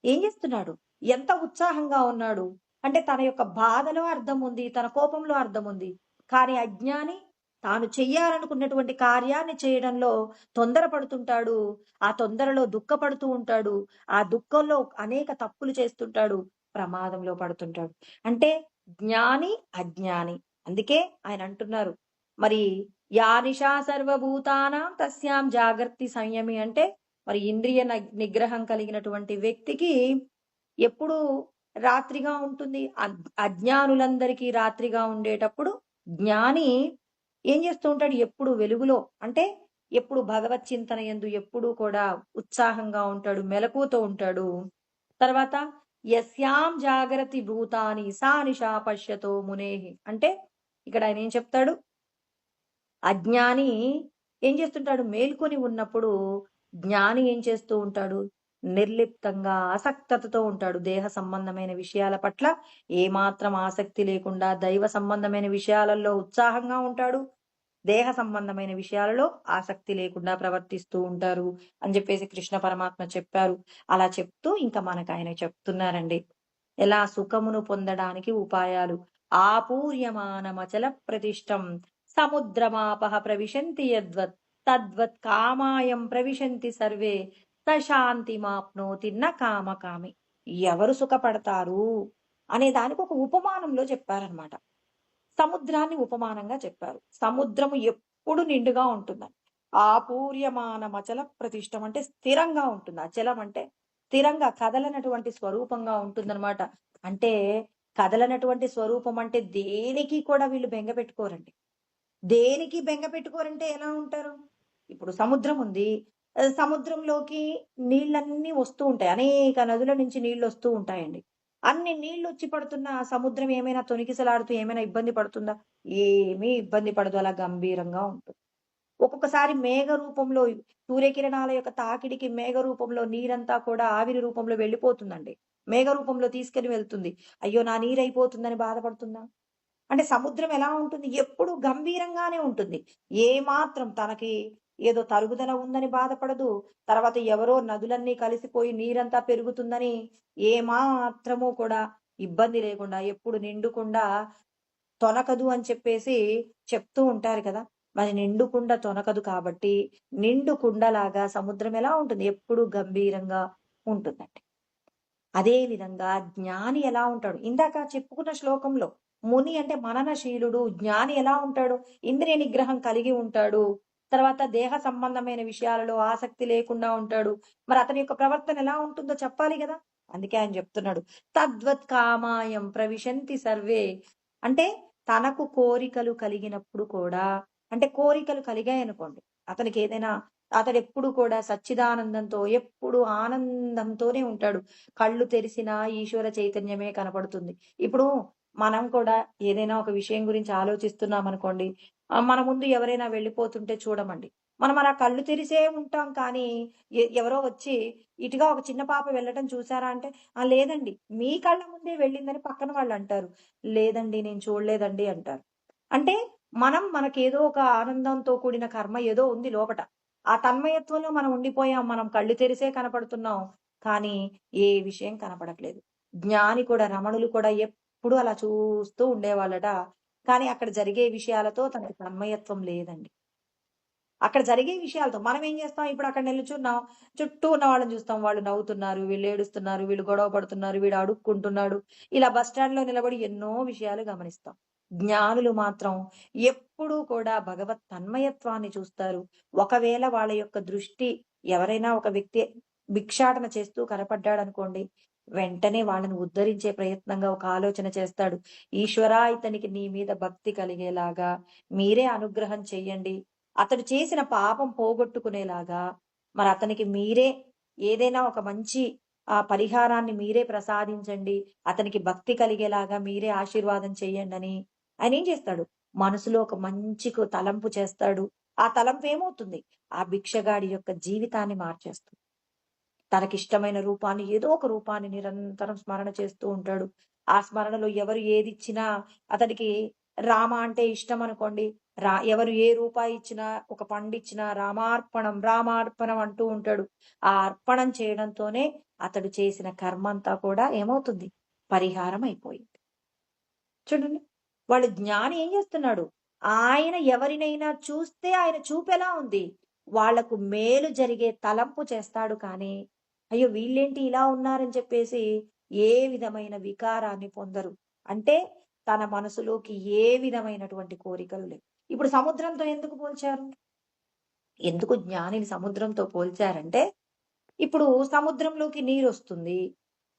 ఏం చేస్తున్నాడు? ఎంత ఉత్సాహంగా ఉన్నాడు. అంటే తన యొక్క బాధలో అర్థం ఉంది, తన కోపంలో అర్థం ఉంది. కానీ అజ్ఞాని తాను చెయ్యాలనుకున్నటువంటి కార్యాన్ని చేయడంలో తొందరపడుతుంటాడు. ఆ తొందరలో దుఃఖపడుతూ ఉంటాడు. ఆ దుఃఖంలో అనేక తప్పులు చేస్తుంటాడు. ప్రమాదంలో పడుతుంటాడు. అంటే జ్ఞాని, అజ్ఞాని. అందుకే ఆయన అంటున్నారు మరి యా నిశా సర్వభూతానాం తస్యాం జాగర్తి సంయమి. అంటే మరి ఇంద్రియ నిగ్రహం కలిగినటువంటి వ్యక్తికి ఎప్పుడు రాత్రిగా ఉంటుంది. అజ్ఞానులందరికీ రాత్రిగా ఉండేటప్పుడు జ్ఞాని ఏం చేస్తూ ఉంటాడు? ఎప్పుడు వెలుగులో అంటే ఎప్పుడు భగవత్ చింతన యందు ఎప్పుడు కూడా ఉత్సాహంగా ఉంటాడు, మెలకువతో ఉంటాడు. తర్వాత యస్యాం జాగరతి భూతాని సా నిశా పశ్యతో మునేహి. అంటే ఇక్కడ ఆయన ఏం చెప్తాడు? అజ్ఞాని ఏం చేస్తుంటాడు? మేల్కొని ఉన్నప్పుడు జ్ఞాని ఏం చేస్తూ ఉంటాడు? నిర్లిప్తంగా ఆసక్తతతో ఉంటాడు. దేహ సంబంధమైన విషయాల పట్ల ఏమాత్రం ఆసక్తి లేకుండా దైవ సంబంధమైన విషయాలలో ఉత్సాహంగా ఉంటాడు. దేహ సంబంధమైన విషయాలలో ఆసక్తి లేకుండా ప్రవర్తిస్తూ ఉంటారు అని చెప్పేసి కృష్ణ పరమాత్మ చెప్పారు. అలా చెప్తూ ఇంకా మనకు ఆయన చెప్తున్నారండి. ఎలా సుఖమును పొందడానికి ఉపాయాలు. ఆపూర్యమానమచల ప్రతిష్టం సముద్రమాపహ ప్రవిశంతి యద్వత్ తద్వత్ కామాయం ప్రవిశంతి సర్వే సశాంతిమాప్నోతి న కామకామి. ఎవరు సుఖపడతారు అనే దానికి ఒక ఉపమానంలో చెప్పారనమాట. సముద్రాన్ని ఉపమానంగా చెప్పారు. సముద్రము ఎప్పుడు నిండుగా ఉంటుందని. ఆపూర్యమానమచల ప్రతిష్టం అంటే స్థిరంగా ఉంటుంది. అచలం అంటే స్థిరంగా కదలనటువంటి స్వరూపంగా ఉంటుందన్నమాట. అంటే కదలనటువంటి స్వరూపం అంటే దేనికి కూడా వీళ్ళు బెంగ పెట్టుకోరండి. దేనికి బెంగ పెట్టుకోరంటే ఎలా ఉంటారు? ఇప్పుడు సముద్రం ఉంది. సముద్రంలోకి నీళ్ళన్నీ వస్తూ ఉంటాయి. అనేక నదుల నుంచి నీళ్ళు వస్తూ ఉంటాయండి. అన్ని నీళ్ళొచ్చి పడుతున్న ఆ సముద్రం ఏమైనా తొణికిసలాడుతూ ఏమైనా ఇబ్బంది పడుతుందా? ఏమీ ఇబ్బంది పడదు. అలా గంభీరంగా ఉంటుంది. ఒక్కొక్కసారి మేఘ రూపంలో సూర్యకిరణాల యొక్క తాకిడికి మేఘ రూపంలో నీరంతా కూడా ఆవిరి రూపంలో వెళ్ళిపోతుందండి. మేఘ రూపంలో తీసుకెళ్లి వెళ్తుంది. అయ్యో నా నీరైపోతుందని బాధపడుతుందా? అంటే సముద్రం ఎలా ఉంటుంది? ఎప్పుడు గంభీరంగానే ఉంటుంది. ఏమాత్రం తనకి ఏదో తరుగుదల ఉందని బాధపడదు. తర్వాత ఎవరో నదులన్నీ కలిసిపోయి నీరంతా పెరుగుతుందని ఏమాత్రము కూడా ఇబ్బంది లేకుండా, ఎప్పుడు నిండుకుండా తొనకదు అని చెప్పేసి చెప్తూ ఉంటారు కదా! మరి నిండు కుండ తొనకదు కాబట్టి, నిండు కుండలాగా సముద్రం ఎలా ఉంటుంది? ఎప్పుడు గంభీరంగా ఉంటుందండి. అదే విధంగా జ్ఞాని ఎలా ఉంటాడు? ఇందాక చెప్పుకున్న శ్లోకంలో ముని అంటే మననశీలుడు, జ్ఞాని ఎలా ఉంటాడు? ఇంద్రియ నిగ్రహం కలిగి ఉంటాడు. తర్వాత దేహ సంబంధమైన విషయాలలో ఆసక్తి లేకుండా ఉంటాడు. మరి అతని యొక్క ప్రవర్తన ఎలా ఉంటుందో చెప్పాలి గదా! అందుకే ఆయన చెప్తున్నాడు. తద్వత్ కామాయం ప్రవిశంతి సర్వే. అంటే తనకు కోరికలు కలిగినప్పుడు కూడా అంటే కోరికలు కలిగాయనుకోండి. అతడెప్పుడు కూడా సచ్చిదానందంతో ఎప్పుడు ఆనందంతోనే ఉంటాడు. కళ్ళు తెరిసినా ఈశ్వర చైతన్యమే కనపడుతుంది. ఇప్పుడు మనం కూడా ఏదైనా ఒక విషయం గురించి ఆలోచిస్తున్నామనుకోండి, మన ముందు ఎవరైనా వెళ్ళిపోతుంటే చూడమండి. మనం అలా కళ్ళు తెరిసే ఉంటాం కానీ, ఎవరో వచ్చి ఇటుగా ఒక చిన్న పాప వెళ్ళటం చూసారా అంటే, "ఆ! లేదండి. మీ కళ్ళ ముందే వెళ్ళిందని" పక్కన వాళ్ళంటారు. "లేదండి. నేను చూడలేదండి" అంటారు. అంటే మనకేదో ఒక ఆనందంతో కూడిన కర్మ ఏదో ఉంది లోపట. ఆ తన్మయత్వంలో మనం ఉండిపోయాం. మనం కళ్ళు తెరిసే కనపడుతున్నాం. కానీ ఏ విషయం కనపడట్లేదు. జ్ఞాని కూడా రమణులు కూడా ఎప్పుడూ అలా చూస్తూ ఉండేవాళ్ళట. కానీ అక్కడ జరిగే విషయాలతో తనకి తన్మయత్వం లేదండి. అక్కడ జరిగే విషయాలతో మనం ఏం చేస్తాం? ఇప్పుడు అక్కడ నిల్చున్నాం. చుట్టూ ఉన్న వాళ్ళని చూస్తాం. వాళ్ళు నవ్వుతున్నారు, వీళ్ళు ఏడుస్తున్నారు, వీళ్ళు గొడవ పడుతున్నారు, వీడు అడుక్కుంటున్నాడు. ఇలా బస్ స్టాండ్‌లో నిలబడి ఎన్నో విషయాలు గమనిస్తాం. జ్ఞానులు మాత్రం ఎప్పుడూ కూడా భగవత్ తన్మయత్వాన్ని చూస్తారు. ఒకవేళ వాళ్ళ యొక్క దృష్టి ఎవరైనా ఒక వ్యక్తి భిక్షాటన చేస్తూ కనపడ్డాడనుకోండి, వెంటనే వాళ్ళని ఉద్ధరించే ప్రయత్నంగా ఒక ఆలోచన చేస్తాడు. ఈశ్వరా! ఇతనికి నీ మీద భక్తి కలిగేలాగా మీరే అనుగ్రహం చెయ్యండి. అతడు చేసిన పాపం పోగొట్టుకునేలాగా మరి అతనికి మీరే ఏదైనా ఒక మంచి పరిహారాన్ని మీరే ప్రసాదించండి. అతనికి భక్తి కలిగేలాగా మీరే ఆశీర్వాదం చేయండని ఆయనేం చేస్తాడు? మనసులో ఒక మంచి తలంపు చేస్తాడు. ఆ తలంపు ఏమవుతుంది? ఆ భిక్షగాడి యొక్క జీవితాన్ని మార్చేస్తుంది. తనకిష్టమైన రూపాన్ని ఏదో ఒక రూపాన్ని నిరంతరం స్మరణ చేస్తూ ఉంటాడు. ఆ స్మరణలో ఎవరు ఏదిచ్చినా అతడికి రామ అంటే ఇష్టం అనుకోండి. ఎవరు ఏ రూపాయి ఇచ్చినా, ఒక పండిచ్చినా రామార్పణం, రామార్పణం అంటూ ఉంటాడు. ఆ అర్పణం చేయడంతోనే అతడు చేసిన కర్మంతా కూడా ఏమవుతుంది? పరిహారం అయిపోయింది. చూడండి. వాళ్ళు జ్ఞాని ఏం చేస్తున్నాడు? ఆయన ఎవరినైనా చూస్తే ఆయన చూపెలా ఉంది? వాళ్లకు మేలు జరిగే తలంపు చేస్తాడు కానీ, అయ్యో! వీళ్ళేంటి ఇలా ఉన్నారని చెప్పేసి ఏ విధమైన వికారాన్ని పొందరు. అంటే తన మనసులోకి ఏ విధమైనటువంటి కోరికలు లేవు. ఇప్పుడు సముద్రంతో ఎందుకు పోల్చారు? ఎందుకు జ్ఞానిని సముద్రంతో పోల్చారంటే, ఇప్పుడు సముద్రంలోకి నీరొస్తుంది.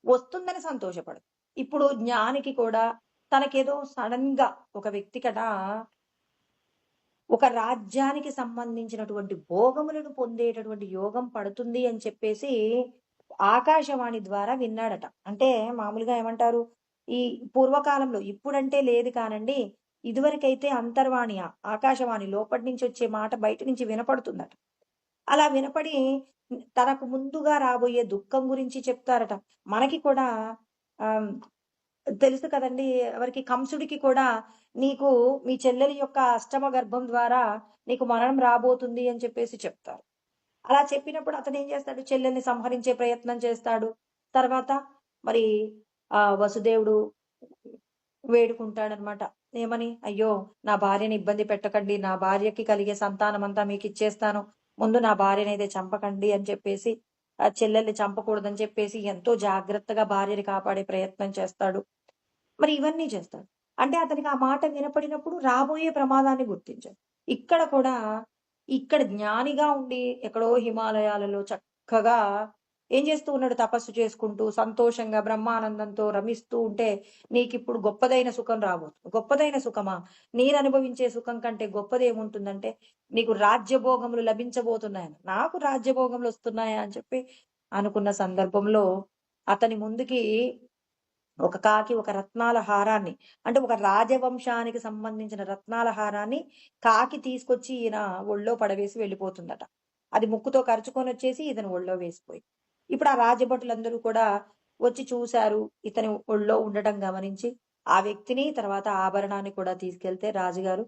వస్తుందని సంతోషపడదు. ఇప్పుడు జ్ఞానికి కూడా తనకేదో సడెన్‌గా ఒక వ్యక్తికట ఒక రాజ్యానికి సంబంధించినటువంటి భోగములను పొందేటటువంటి యోగం పడుతుంది అని చెప్పేసి ఆకాశవాణి ద్వారా విన్నాడట. అంటే మామూలుగా ఏమంటారు? ఈ పూర్వకాలంలో ఇప్పుడంటే లేదు కానండి. ఇదివరకైతే అంతర్వాణి ఆకాశవాణి లోపటి నుంచి వచ్చే మాట బయట నుంచి వినపడుతుందట. అలా వినపడి తనకు ముందుగా రాబోయే దుఃఖం గురించి చెప్తారట. మనకి కూడా ఆహ్, తెలుసు కదండీ! ఎవరికి కంసుడికి కూడా నీకు మీ చెల్లెలి యొక్క అష్టమ గర్భం ద్వారా నీకు మరణం రాబోతుంది అని చెప్పేసి చెప్తారు. అలా చెప్పినప్పుడు అతనేం చేస్తాడు? చెల్లెల్ని సంహరించే ప్రయత్నం చేస్తాడు. తర్వాత మరి వసుదేవుడు వేడుకుంటాడనమాట. ఏమని? "అయ్యో! నా భార్యని ఇబ్బంది పెట్టకండి. నా భార్యకి కలిగే సంతానమంతా మీకిచ్చేస్తాను. ముందు నా భార్యనైతే చంపకండి" అని చెప్పేసి చెల్లెల్ని చంపకూడదని చెప్పేసి ఎంతో జాగ్రత్తగా భార్యని కాపాడే ప్రయత్నం చేస్తాడు. మరి ఇవన్నీ చేస్తాడు. అంటే అతనికి ఆ మాట వినపడినప్పుడు రాబోయే ప్రమాదాన్ని గుర్తించాడు. ఇక్కడ కూడా ఇక్కడ జ్ఞానిగా ఉండి ఎక్కడో హిమాలయాలలో చక్కగా ఏం చేస్తూ ఉన్నాడు? తపస్సు చేసుకుంటూ, సంతోషంగా, బ్రహ్మానందంతో రమిస్తూ ఉంటే నీకిప్పుడు గొప్పదైన సుఖం రాబోతుంది. గొప్పదైన సుఖమా? నేననుభవించే సుఖం కంటే గొప్పదేముంటుందంటే నీకు రాజ్యభోగములు లభించబోతున్నాయని. నాకు రాజ్యభోగములొస్తున్నాయా అని చెప్పి అనుకున్న సందర్భంలో అతని ముందుకి ఒక కాకి ఒక రత్నాల హారాన్ని అంటే ఒక రాజవంశానికి సంబంధించిన రత్నాల హారాన్ని కాకి తీసుకొచ్చి ఈయన ఒళ్ళో పడవేసి వెళ్ళిపోతుందట. అది ముక్కుతో కరుచుకొనొచ్చేసి ఇతని ఒళ్ళో వేసిపోయింది. ఇప్పుడు ఆ రాజభటులందరూ కూడా వచ్చి చూశారు. ఇతని ఒళ్ళో ఉండటం గమనించి ఆ వ్యక్తిని తర్వాత ఆభరణాన్ని కూడా తీసుకెళ్తే రాజుగారు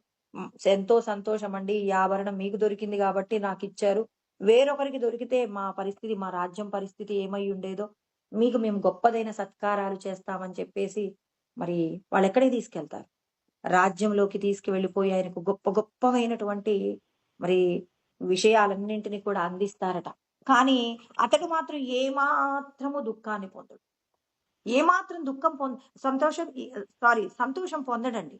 ఎంతో సంతోషమండి. ఈ ఆభరణం మీకు దొరికింది గాబట్టి నాకిచ్చారు. వేరొకరికి దొరికితే మా పరిస్థితి, మా రాజ్యం పరిస్థితి ఏమై ఉండేదో, మీకు మేము గొప్పదైన సత్కారాలు చేస్తామని చెప్పేసి మరి వాళ్ళెక్కడికి తీసుకెళ్తారు? రాజ్యంలోకి తీసుకువెళ్ళిపోయి ఆయనకు గొప్ప గొప్పవైనటువంటి మరి విషయాలన్నింటిని కూడా అందిస్తారట. కానీ అతడు మాత్రం ఏమాత్రము దుఃఖాన్ని పొందడు. ఏమాత్రం దుఃఖం సంతోషం సంతోషం పొందడండి.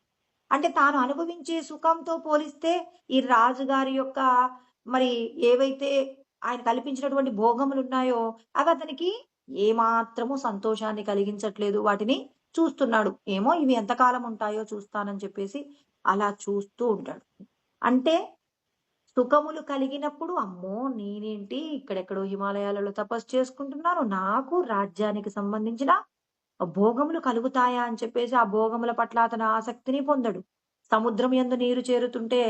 అంటే తాను అనుభవించే సుఖంతో పోలిస్తే ఈ రాజుగారి యొక్క మరి ఏవైతే ఆయన కల్పించినటువంటి భోగములున్నాయో అవి అతనికి ఏమాత్రము సంతోషాన్ని కలిగించట్లేదు. వాటిని చూస్తున్నాడు. ఏమో ఇవి ఎంతకాలం ఉంటాయో చూస్తానని చెప్పేసి అలా చూస్తూ ఉంటాడు. అంటే సుఖములు కలిగినప్పుడు అమ్మో! నేనేంటి ఇక్కడెక్కడో హిమాలయాలలో తపస్సు చేసుకుంటున్నాను. నాకు రాజ్యానికి సంబంధించిన భోగములు కలుగుతాయా అని చెప్పేసి ఆ భోగముల పట్ల అతను ఆసక్తిని పొందడు. సముద్రం యందు నీరు చేరుతుంటే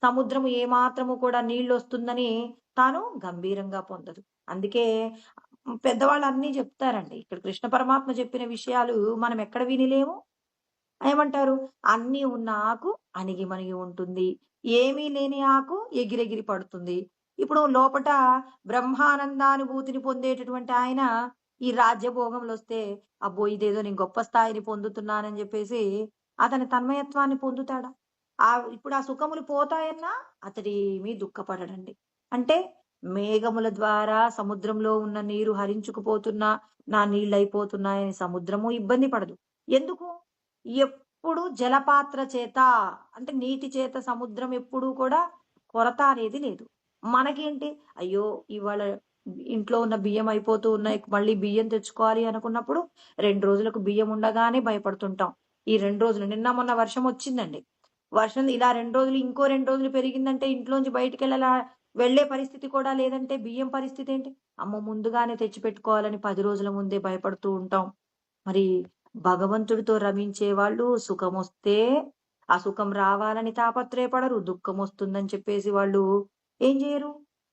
సముద్రము ఏమాత్రము కూడా నీళ్ళొస్తుందని తాను గంభీరంగా పొందదు. అందుకే పెద్దవాళ్ళు అన్నీ చెప్తారండి. ఇక్కడ కృష్ణ పరమాత్మ చెప్పిన విషయాలు మనం ఎక్కడ వినలేము. ఏమంటారు? అన్నీ ఉన్న ఆకు అణిగిమణిగి ఉంటుంది. ఏమీ లేని ఆకు ఎగిరెగిరి పడుతుంది. ఇప్పుడు లోపట బ్రహ్మానందానుభూతిని పొందేటటువంటి ఆయన ఈ రాజ్యభోగములొస్తే అబ్బో! ఇదేదో నేను గొప్ప స్థాయిని పొందుతున్నానని జెప్పేసి అతని తన్మయత్వాన్ని పొందుతాడా? ఇప్పుడు ఆ సుఖములు పోతాయన్నా అతడేమీ దుఃఖపడడండి. అంటే మేఘముల ద్వారా సముద్రంలో ఉన్న నీరు హరించుకుపోతున్నా, నా నీళ్ళయిపోతున్నాయని సముద్రము ఇబ్బంది పడదు. ఎందుకు? ఎప్పుడు జలపాత్ర చేత అంటే నీటి చేత సముద్రం ఎప్పుడూ కూడా కొరత అనేది లేదు. మనకేంటి అయ్యో! ఇవాళ ఇంట్లో ఉన్న బియ్యం అయిపోతూ ఉన్నాయి. మళ్ళీ బియ్యం తెచ్చుకోవాలి అనుకున్నప్పుడు 2 రోజులకు బియ్యం ఉండగానే భయపడుతుంటాం. ఈ 2 రోజులు నిన్న మొన్న వర్షం వచ్చిందండి. వర్షం ఇలా 2 రోజులు ఇంకో 2 రోజులు పెరిగిందంటే ఇంట్లోంచి వెళ్ళే పరిస్థితి కూడా లేదంటే బియ్యం పరిస్థితి ఏంటి? అమ్మో! ముందుగానే తెచ్చిపెట్టుకోవాలని 10 రోజుల ముందే భయపడుతూ ఉంటాం. మరి భగవంతుడితో రమించే వాళ్ళు సుఖమొస్తే ఆ సుఖం రావాలని తాపత్రయపడరు. దుఃఖమొస్తుందని చెప్పేసి వాళ్ళు ఏం చేయరు?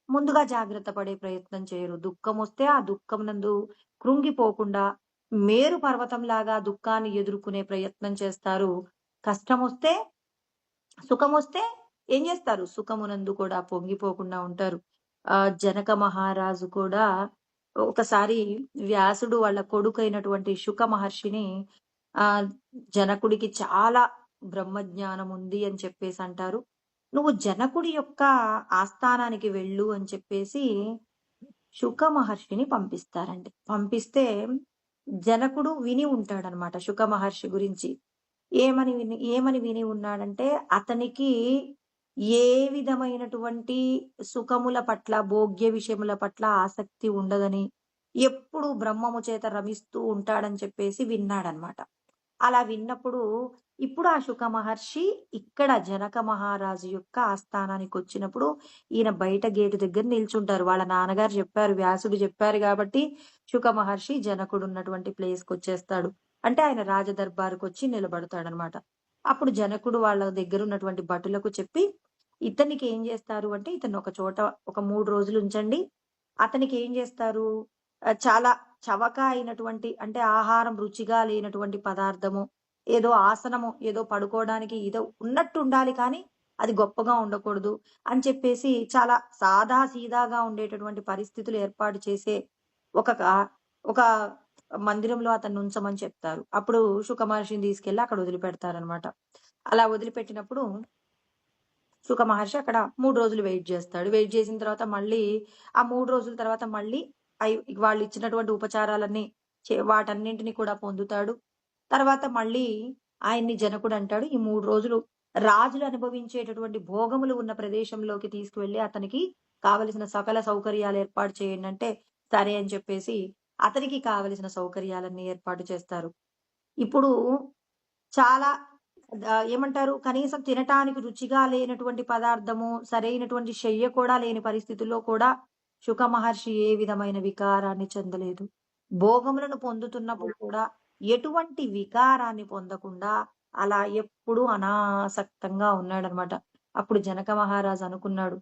ముందుగా జాగ్రత్త పడే ప్రయత్నం చేయరు. దుఃఖమొస్తే ఆ దుఃఖం నందు కృంగిపోకుండా మేరు పర్వతంలాగా దుఃఖాన్ని ఎదుర్కొనే ప్రయత్నం చేస్తారు. కష్టమొస్తే, సుఖమొస్తే ఏం చేస్తారు? సుఖమునందు కూడా పొంగిపోకుండా ఉంటారు. జనక మహారాజు కూడా ఒకసారి వ్యాసుడు వాళ్ళ కొడుకైనటువంటి శుక మహర్షిని ఆహ్, జనకుడికి చాలా బ్రహ్మజ్ఞానం ఉంది అని చెప్పేసి అంటారు. నువ్వు జనకుడి యొక్క ఆస్థానానికి వెళ్ళు అని చెప్పేసి శుక మహర్షిని పంపిస్తారండి. పంపిస్తే జనకుడు విని ఉంటాడనమాట శుక మహర్షి గురించి. ఏమని విని ఉన్నాడంటే అతనికి ఏ విధమైనటువంటి సుఖముల పట్ల, భోగ్య విషయముల పట్ల ఆసక్తి ఉండదని, ఎప్పుడు బ్రహ్మము చేత రమిస్తూ ఉంటాడని చెప్పేసి విన్నాడనమాట. అలా విన్నప్పుడు ఇప్పుడు ఆ శుక మహర్షి ఇక్కడ జనక మహారాజు యొక్క ఆస్థానానికొచ్చినప్పుడు ఈయన బయట గేటు దగ్గర నిల్చుంటారు. వాళ్ళ నాన్నగారు చెప్పారు, వ్యాసుడు చెప్పారు గాబట్టి శుక మహర్షి జనకుడున్నటువంటి ప్లేస్‌కొచ్చేస్తాడు. అంటే ఆయన రాజదర్బారుకొచ్చి నిలబడతాడనమాట. అప్పుడు జనకుడు వాళ్ళ దగ్గరున్నటువంటి భటులకు చెప్పి, ఇతనికి ఏం జేస్తారు అంటే, ఇతన్ని ఒక చోట ఒక 3 రోజులు ఉంచండి. అతనికి ఏం జేస్తారు, చాలా చవక అయినటువంటి అంటే ఆహారం రుచిగా లేనటువంటి పదార్థము, ఏదో ఆసనము, ఏదో పడుకోవడానికి ఏదో ఉన్నట్టు ఉండాలి కానీ, అది గొప్పగా ఉండకూడదు అని చెప్పేసి చాలా సాదా సీదాగా ఉండేటటువంటి పరిస్థితులు ఏర్పాటు చేసే ఒక ఒక మందిరంలో అతన్ని ఉంచమని చెప్తారు. అప్పుడు శుక మహర్షిని తీసుకెళ్ళి అక్కడ వదిలిపెడతారనమాట. అలా వదిలిపెట్టినప్పుడు శుక మహర్షి అక్కడ 3 రోజులు వెయిట్ జేస్తాడు. వెయిట్ జేసిన తర్వాత మళ్ళీ ఆ 3 రోజుల తర్వాత మళ్ళీ వాళ్ళిచ్చినటువంటి ఉపచారాలన్నీ వాటన్నింటిని కూడా పొందుతాడు. తర్వాత మళ్ళీ ఆయన్ని జనకుడంటాడు, ఈ 3 రోజులు రాజులు అనుభవించేటటువంటి భోగములు ఉన్న ప్రదేశంలోకి తీసుకువెళ్ళి అతనికి కావలసిన సకల సౌకర్యాలు ఏర్పాటు చేయండంటే, సరే అని చెప్పేసి అతనికి కావలసిన సౌకర్యాలన్నీ ఏర్పాటు చేస్తారు. ఇప్పుడు చాలా ఏమంటారు కనీసం తినటానికి రుచిగా లేనటువంటి పదార్థము, సరైనటువంటి శయ్య కూడా లేని పరిస్థితుల్లో కూడా శుక మహర్షి ఏ విధమైన వికారాన్ని చెందలేదు. భోగములను పొందుతున్నప్పుడు కూడా ఎటువంటి వికారాన్ని పొందకుండా అలా ఎప్పుడూ అనాసక్తంగా ఉన్నాడనమాట. అప్పుడు జనక మహారాజు అనుకున్నాడు,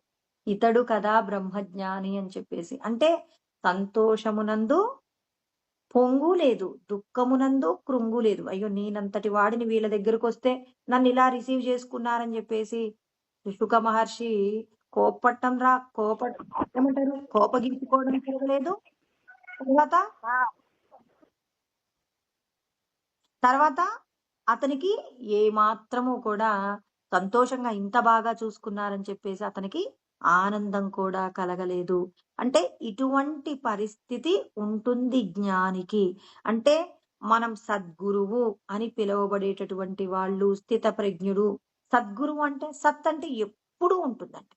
ఇతడు కదా బ్రహ్మజ్ఞాని అని చెప్పేసి. అంటే సంతోషమునందు పొంగు లేదు, దుఃఖమునందు కృంగు లేదు. అయ్యో! నేనంతటి వాడిని వీళ్ళ దగ్గరకొస్తే నన్నిలా రిసీవ్ చేసుకున్నారని జెప్పేసి శుక మహర్షి ఏమంటారు? కోపగించుకోవడం జరగలేదు. తర్వాత తర్వాత అతనికి ఏమాత్రము కూడా సంతోషంగా ఇంత బాగా చూసుకున్నారని చెప్పేసి అతనికి ఆనందం కూడా కలగలేదు. అంటే ఇటువంటి పరిస్థితి ఉంటుంది జ్ఞానికి. అంటే మనం సద్గురువు అని పిలువబడేటటువంటి వాళ్ళు, స్థితప్రజ్ఞుడు. సద్గురువు అంటే సత్ అంటే ఎప్పుడూ ఉంటుందండి.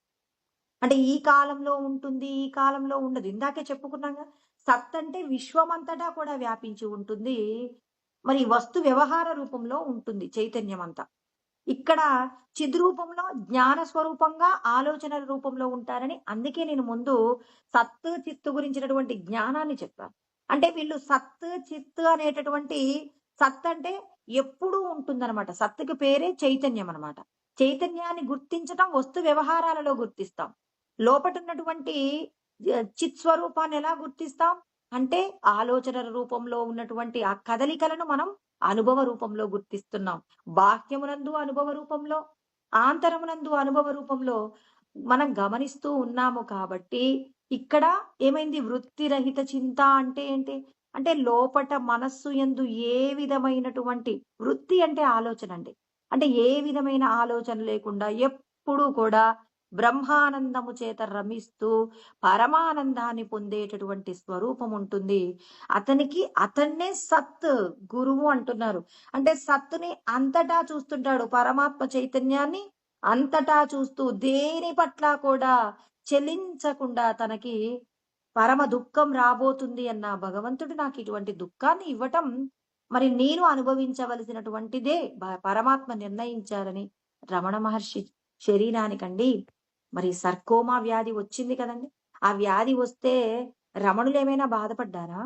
అంటే ఈ కాలంలో ఉంటుంది, ఈ కాలంలో ఉండదు. ఇందాకే చెప్పుకున్నాంగా. సత్ అంటే విశ్వమంతటా కూడా వ్యాపించి ఉంటుంది. మరి వస్తు వ్యవహార రూపంలో ఉంటుంది చైతన్యమంతా. ఇక్కడ చిద్రూపంలో జ్ఞాన స్వరూపంగా ఆలోచనల రూపంలో ఉంటారని అందుకే నేను ముందు సత్, చిత్తు గురించినటువంటి జ్ఞానాన్ని చెప్పాను. అంటే వీళ్ళు సత్, చిత్ అనేటటువంటి సత్ అంటే ఎప్పుడూ ఉంటుందన్నమాట. సత్తుకి పేరే చైతన్యం అన్నమాట. చైతన్యాన్ని గుర్తించటం వస్తు వ్యవహారాలలో గుర్తిస్తాం. లోపటున్నటువంటి చిత్ స్వరూపాన్ని ఎలా గుర్తిస్తాం? అంటే ఆలోచనల రూపంలో ఉన్నటువంటి ఆ కదలికలను మనం అనుభవ రూపంలో గుర్తిస్తున్నాం. బాహ్యమునందు అనుభవ రూపంలో, ఆంతరమునందు అనుభవ రూపంలో మనం గమనిస్తూ ఉన్నాము కాబట్టి, ఇక్కడ ఏమైంది? వృత్తిరహిత చింత అంటే ఏంటి? అంటే లోపట మనస్సు యందు ఏ విధమైనటువంటి వృత్తి అంటే ఆలోచన అండి. అంటే ఏ విధమైన ఆలోచన లేకుండా ఎప్పుడూ కూడా బ్రహ్మానందము చేత రమిస్తూ పరమానందాన్ని పొందేటటువంటి స్వరూపం ఉంటుంది. అతన్నే సత్ గురువు అంటున్నారు. అంటే సత్తుని అంతటా చూస్తుంటాడు. పరమాత్మ చైతన్యాన్ని అంతటా చూస్తూ దేని పట్ల కూడా చెలించకుండా తనకి పరమ దుఃఖం రాబోతుంది అన్న భగవంతుడు నాకు ఇటువంటి దుఃఖాన్ని ఇవ్వటం మరి నేను అనుభవించవలసినటువంటిదే పరమాత్మ నిర్ణయించారని రమణ మహర్షి శరీరానికండి మరి సర్కోమా వ్యాధి వచ్చింది కదండి. ఆ వ్యాధి వస్తే రమణులేమైనా బాధపడ్డారా?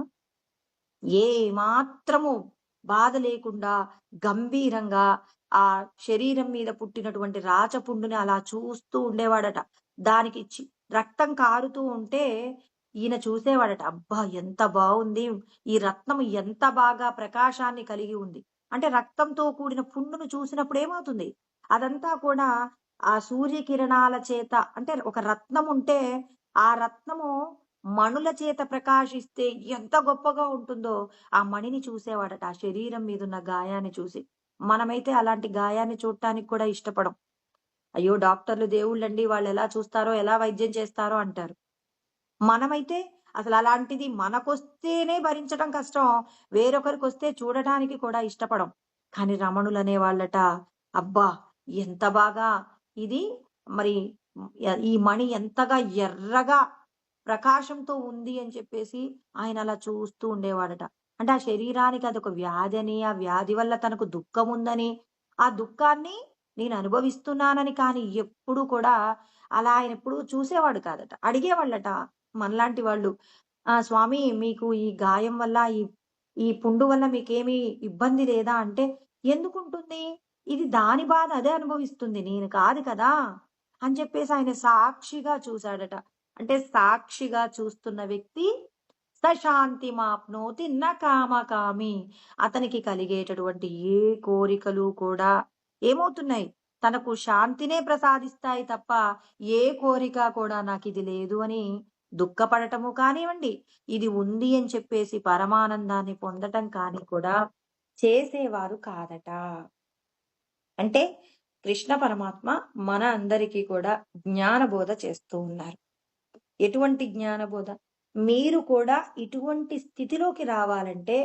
ఏ మాత్రము బాధ లేకుండా గంభీరంగా ఆ శరీరం మీద పుట్టినటువంటి రాచపుండుని అలా చూస్తూ ఉండేవాడట. దానికి రక్తం కారుతూ ఉంటే ఈయన చూసేవాడట. అబ్బా! ఎంత బావుంది. ఈ రత్నం ఎంత బాగా ప్రకాశాన్ని కలిగి ఉంది. అంటే రక్తంతో కూడిన పుండును చూసినప్పుడు ఏమవుతుంది? అదంతా కూడా ఆ సూర్యకిరణాల చేత అంటే ఒక రత్నం ఉంటే ఆ రత్నము మణుల చేత ప్రకాశిస్తే ఎంత గొప్పగా ఉంటుందో ఆ మణిని చూసేవాడట. ఆ శరీరం మీదున్న గాయాన్ని చూసి. మనమైతే అలాంటి గాయాన్ని చూడటానికి కూడా ఇష్టపడం. అయ్యో! డాక్టర్లు దేవుళ్ళండి వాళ్ళెలా చూస్తారో, ఎలా వైద్యం చేస్తారో అంటారు. మనమైతే అసలు అలాంటిది మనకొస్తేనే భరించడం కష్టం. వేరొకరికొస్తే చూడటానికి కూడా ఇష్టపడం. కానీ రమణులనే వాళ్ళట అబ్బా! ఎంత బాగా ఇది మరి ఈ మణి ఎంతగా ఎర్రగా ప్రకాశంతో ఉంది అని చెప్పేసి ఆయన అలా చూస్తూ ఉండేవాడట. అంటే ఆ శరీరానికి అదొక వ్యాధి అని, ఆ వ్యాధి వల్ల తనకు దుఃఖం ఉందని, ఆ దుఃఖాన్ని నేను అనుభవిస్తున్నానని కానీ ఎప్పుడు కూడా అలా ఆయన ఎప్పుడు చూసేవాడు కాదట. అడిగేవాళ్ళట మనలాంటి వాళ్ళు. స్వామి మీకు ఈ గాయం వల్ల ఈ పుండు వల్ల మీకేమి ఇబ్బంది లేదా? అంటే ఎందుకుంటుంది? ఇది దాని బాధ అదే అనుభవిస్తుంది. నేను కాదు కదా! అని చెప్పేసి ఆయన సాక్షిగా చూసాడట. అంటే సాక్షిగా చూస్తున్న వ్యక్తి సశాంతి మాప్నోతి న కామకామి. అతనికి కలిగేటటువంటి ఏ కోరికలు కూడా ఏమవుతున్నాయి? తనకు శాంతినే ప్రసాదిస్తాయి తప్ప ఏ కోరిక కూడా నాకిది లేదు అని దుఃఖపడటము కానివ్వండి, ఇది ఉంది అని చెప్పేసి పరమానందాన్ని పొందటం కానీ కూడా చేసేవారు కాదట. అంటే కృష్ణ పరమాత్మ మన అందరికీ కూడా జ్ఞానబోధ చేస్తూ ఉన్నారు. ఎటువంటి జ్ఞానబోధ? మీరు కూడా ఇటువంటి స్థితిలోకి రావాలంటే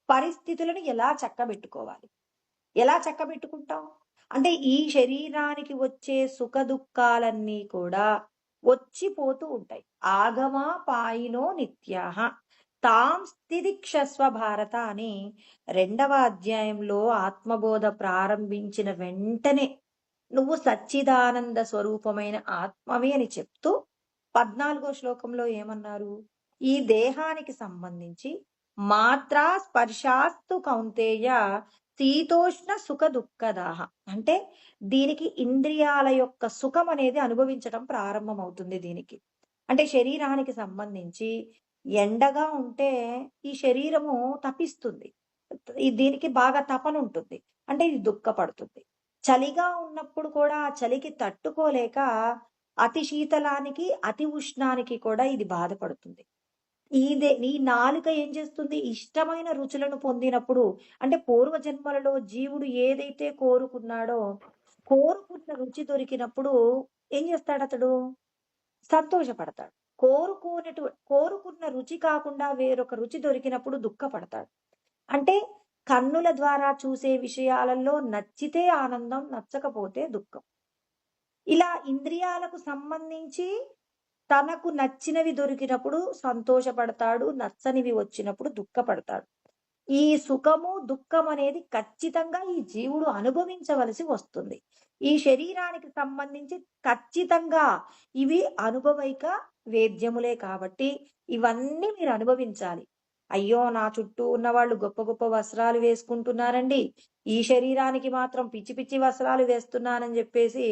పరిస్థితులను ఎలా చక్కబెట్టుకోవాలి? ఎలా చక్కబెట్టుకుంటాం? అంటే ఈ శరీరానికి వచ్చే సుఖ దుఃఖాలన్నీ కూడా వచ్చిపోతూ ఉంటాయి. ఆగమా పాయినో నిత్యాహ తాం స్థితిక్షస్వ భారత అని 2వ అధ్యాయంలో ఆత్మబోధ ప్రారంభించిన వెంటనే నువ్వు సచ్చిదానంద స్వరూపమైన ఆత్మవే అని చెప్తూ 14వ శ్లోకంలో ఏమన్నారు? ఈ దేహానికి సంబంధించి మాత్రా స్పర్శాస్తు కౌంతేయ శీతోష్ణ సుఖ దుఃఖదాహ. అంటే దీనికి ఇంద్రియాల యొక్క సుఖం అనేది అనుభవించడం ప్రారంభమవుతుంది దీనికి. అంటే శరీరానికి సంబంధించి ఎండగా ఉంటే ఈ శరీరము తపిస్తుంది. దీనికి బాగా తపనుంటుంది. అంటే ఇది దుఃఖపడుతుంది. చలిగా ఉన్నప్పుడు కూడా ఆ చలికి తట్టుకోలేక అతి శీతలానికి, అతి ఉష్ణానికి కూడా ఇది బాధపడుతుంది. ఈ నాలుక ఏం చేస్తుంది? ఇష్టమైన రుచులను పొందినప్పుడు అంటే పూర్వజన్మలలో జీవుడు ఏదైతే కోరుకున్నాడో, కోరుకున్న రుచి దొరికినప్పుడు ఏం చేస్తాడతడు? సంతోషపడతాడు. కోరుకున్న రుచి కాకుండా వేరొక రుచి దొరికినప్పుడు దుఃఖపడతాడు. అంటే కన్నుల ద్వారా చూసే విషయాలలో నచ్చితే ఆనందం, నచ్చకపోతే దుఃఖం. ఇలా ఇంద్రియాలకు సంబంధించి తనకు నచ్చినవి దొరికినప్పుడు సంతోషపడతాడు, నచ్చనివి వచ్చినప్పుడు దుఃఖపడతాడు. ఈ సుఖము, దుఃఖం అనేది ఖచ్చితంగా ఈ జీవుడు అనుభవించవలసి వస్తుంది. ఈ శరీరానికి సంబంధించి ఖచ్చితంగా ఇవి అనుభవైక వేద్యములే కాబట్టి ఇవన్నీ మీరు అనుభవించాలి. అయ్యో! నా చుట్టూ ఉన్నవాళ్ళు గొప్ప గొప్ప వస్త్రాలు వేసుకుంటున్నారండి. ఈ శరీరానికి మాత్రం పిచ్చి పిచ్చి వస్త్రాలు వేస్తున్నానని జెప్పేసి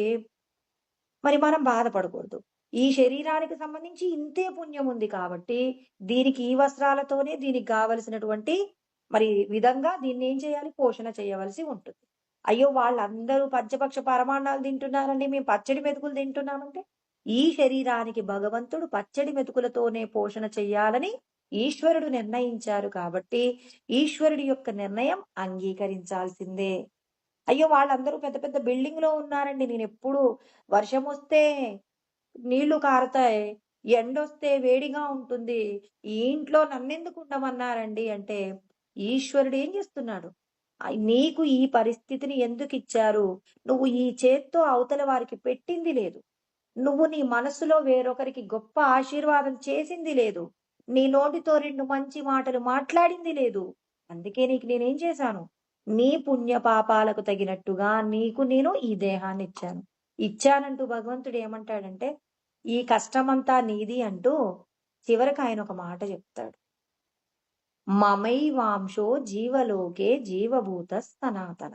మరి మనం బాధపడకూడదు. ఈ శరీరానికి సంబంధించి ఇంతే పుణ్యం ఉంది కాబట్టి దీనికి ఈ వస్త్రాలతోనే దీనికి గావలసినటువంటి మరి విధంగా దీన్నేం చేయాలి? పోషణ చేయవలసి ఉంటుంది. అయ్యో! వాళ్ళందరూ పంచపక్ష పరమాన్నాలు తింటున్నారండి. మేము పచ్చడి మెతుకులు తింటున్నామంటే, ఈ శరీరానికి భగవంతుడు పచ్చడి మెతుకులతోనే పోషణ చెయ్యాలని ఈశ్వరుడు నిర్ణయించారు కాబట్టి, ఈశ్వరుడి యొక్క నిర్ణయం అంగీకరించాల్సిందే. అయ్యో! వాళ్ళందరూ పెద్ద పెద్ద బిల్డింగ్‌లో ఉన్నారండి. నేనెప్పుడు వర్షమొస్తే నీళ్లు కారతాయి. ఎండొస్తే వేడిగా ఉంటుంది. ఈ ఇంట్లో నన్నెందుకు ఉండమన్నారండి అంటే, ఈశ్వరుడు ఏం చేస్తున్నాడు? నీకు ఈ పరిస్థితిని ఎందుకిచ్చారు? నువ్వు ఈ చేత్తో అవతల వారికి పెట్టింది లేదు. నువ్వు నీ మనసులో వేరొకరికి గొప్ప ఆశీర్వాదం చేసింది లేదు. నీ నోటితో 2 మంచి మాటలు మాట్లాడింది లేదు. అందుకే నీకు నేనేం చేశాను? నీ పుణ్య పాపాలకు తగినట్టుగా నీకు నేను ఈ దేహాన్నిచ్చాను. ఇచ్చానంటూ భగవంతుడు ఏమంటాడంటే, ఈ కష్టమంతా నీది అంటూ చివరికి ఆయన ఒక మాట చెప్తాడు. మమైవాంశో జీవలోకే జీవభూత సనాతన.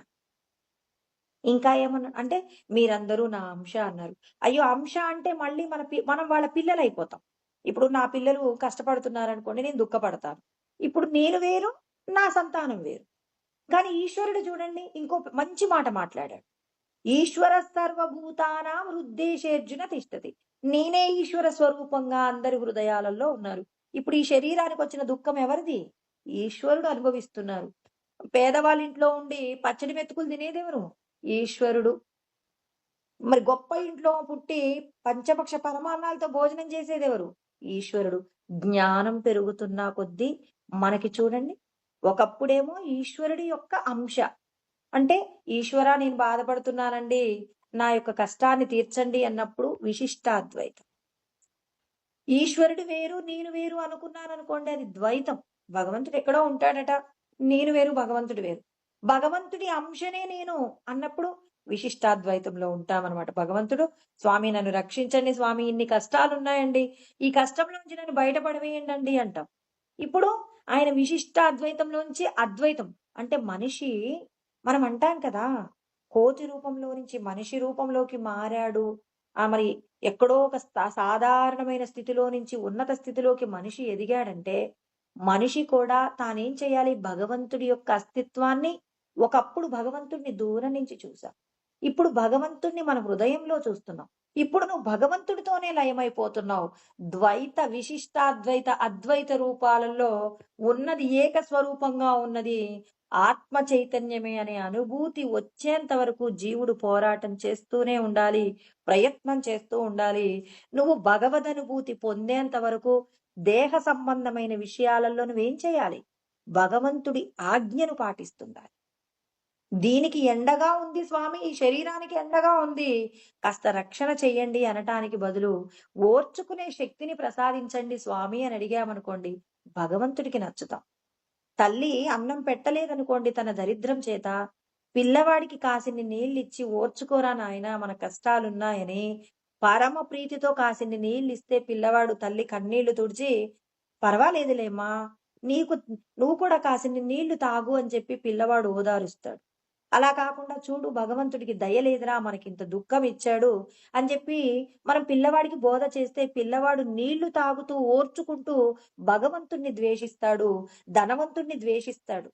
ఇంకా ఏమన్నా అంటే మీరందరూ నా అంశ అన్నారు. అయ్యో! అంశ అంటే మళ్ళీ మనం వాళ్ళ పిల్లలైపోతాం. ఇప్పుడు నా పిల్లలు కష్టపడుతున్నారనుకోండి, నేను దుఃఖపడతాను. ఇప్పుడు నేను వేరు, నా సంతానం వేరు. కానీ ఈశ్వరుడు చూడండి ఇంకో మంచి మాట మాట్లాడాడు. ఈశ్వర సర్వభూతానాం హృద్దేశేర్జున తిష్టతి. నేనే ఈశ్వర స్వరూపంగా అందరి హృదయాలలో ఉన్నారు. ఇప్పుడు ఈ శరీరానికి వచ్చిన దుఃఖం ఎవరిది? ఈశ్వరుడు అనుభవిస్తున్నారు. పేదవాళ్ళ ఇంట్లో ఉండి పచ్చడి మెతుకులు తినేదెవరు? ఈశ్వరుడు. మరి గొప్ప ఇంట్లో పుట్టి పంచపక్ష పరమాన్నాలతో భోజనం చేసేదెవరు? ఈశ్వరుడు. జ్ఞానం పెరుగుతున్న కొద్దీ మనకి చూడండి, ఒకప్పుడేమో ఈశ్వరుడి యొక్క అంశ. అంటే ఈశ్వరా నేను బాధపడుతున్నానండి, నా యొక్క కష్టాన్ని తీర్చండి అన్నప్పుడు విశిష్టాద్వైతం. ఈశ్వరుడు వేరు, నేను వేరు అనుకున్నాననుకోండి అది ద్వైతం. భగవంతుడు ఎక్కడో ఉంటాడట, నేను వేరు, భగవంతుడు వేరు. భగవంతుడి అంశనే నేను అన్నప్పుడు విశిష్టాద్వైతంలో ఉంటామన్నమాట. భగవంతుడు స్వామి నన్ను రక్షించండి స్వామి, ఇన్ని కష్టాలున్నాయండి, ఈ కష్టంలోంచి నన్ను బయటపడవేయండి అంటాం. ఇప్పుడు ఆయన విశిష్టాద్వైతంలోంచి అద్వైతం అంటే మనిషి, మనం అంటాం కదా, కోతి రూపంలో నుంచి మనిషి రూపంలోకి మారాడు. మరి ఎక్కడో ఒక సాధారణమైన స్థితిలో నుంచి ఉన్నత స్థితిలోకి మనిషి ఎదిగాడంటే, మనిషి కూడా తానేం చేయాలి? భగవంతుడి యొక్క అస్తిత్వాన్ని ఒకప్పుడు భగవంతుడిని దూరం నుంచి చూసాం. ఇప్పుడు భగవంతుడిని మన హృదయంలో చూస్తున్నాం. ఇప్పుడు నువ్వు భగవంతుడితోనే లయమైపోతున్నావు. ద్వైత, విశిష్టాద్వైత, అద్వైత రూపాలలో ఉన్నది ఏక స్వరూపంగా ఉన్నది ఆత్మ చైతన్యమే అనే అనుభూతి వచ్చేంత వరకు జీవుడు పోరాటం చేస్తూనే ఉండాలి, ప్రయత్నం చేస్తూ ఉండాలి. నువ్వు భగవదనుభూతి పొందేంత వరకు దేహ సంబంధమైన విషయాలలో నువ్వేం చేయాలి? భగవంతుడి ఆజ్ఞను పాటిస్తుండాలి. దీనికి ఎండగా ఉంది స్వామి, ఈ శరీరానికి ఎండగా ఉంది, కాస్త రక్షణ చెయ్యండి అనటానికి బదులు ఓర్చుకునే శక్తిని ప్రసాదించండి స్వామి అని అడిగామనుకోండి, భగవంతుడికి నచ్చుతాం. తల్లి అన్నం పెట్టలేదనుకోండి తన దరిద్రం చేత, పిల్లవాడికి కాసిన్ని నీళ్ళిచ్చి ఓర్చుకోరా నాయనా మన కష్టాలున్నాయని పరమ ప్రీతితో కాసిన్ని నీళ్ళిస్తే పిల్లవాడు తల్లి కన్నీళ్లు తుడిచి, పర్వాలేదులేమ్మా, నువ్వు కూడా కాసిన్ని నీళ్లు తాగు అని చెప్పి పిల్లవాడు ఓదారుస్తాడు. అలా కాకుండా చూడు భగవంతుడికి దయ లేదురా మనకింత దుఃఖం ఇచ్చాడు అని చెప్పి మనం పిల్లవాడికి బోధ చేస్తే పిల్లవాడు నీళ్లు తాగుతూ ఓర్చుకుంటూ భగవంతుణ్ణి ద్వేషిస్తాడు, ధనవంతుణ్ణి ద్వేషిస్తాడు.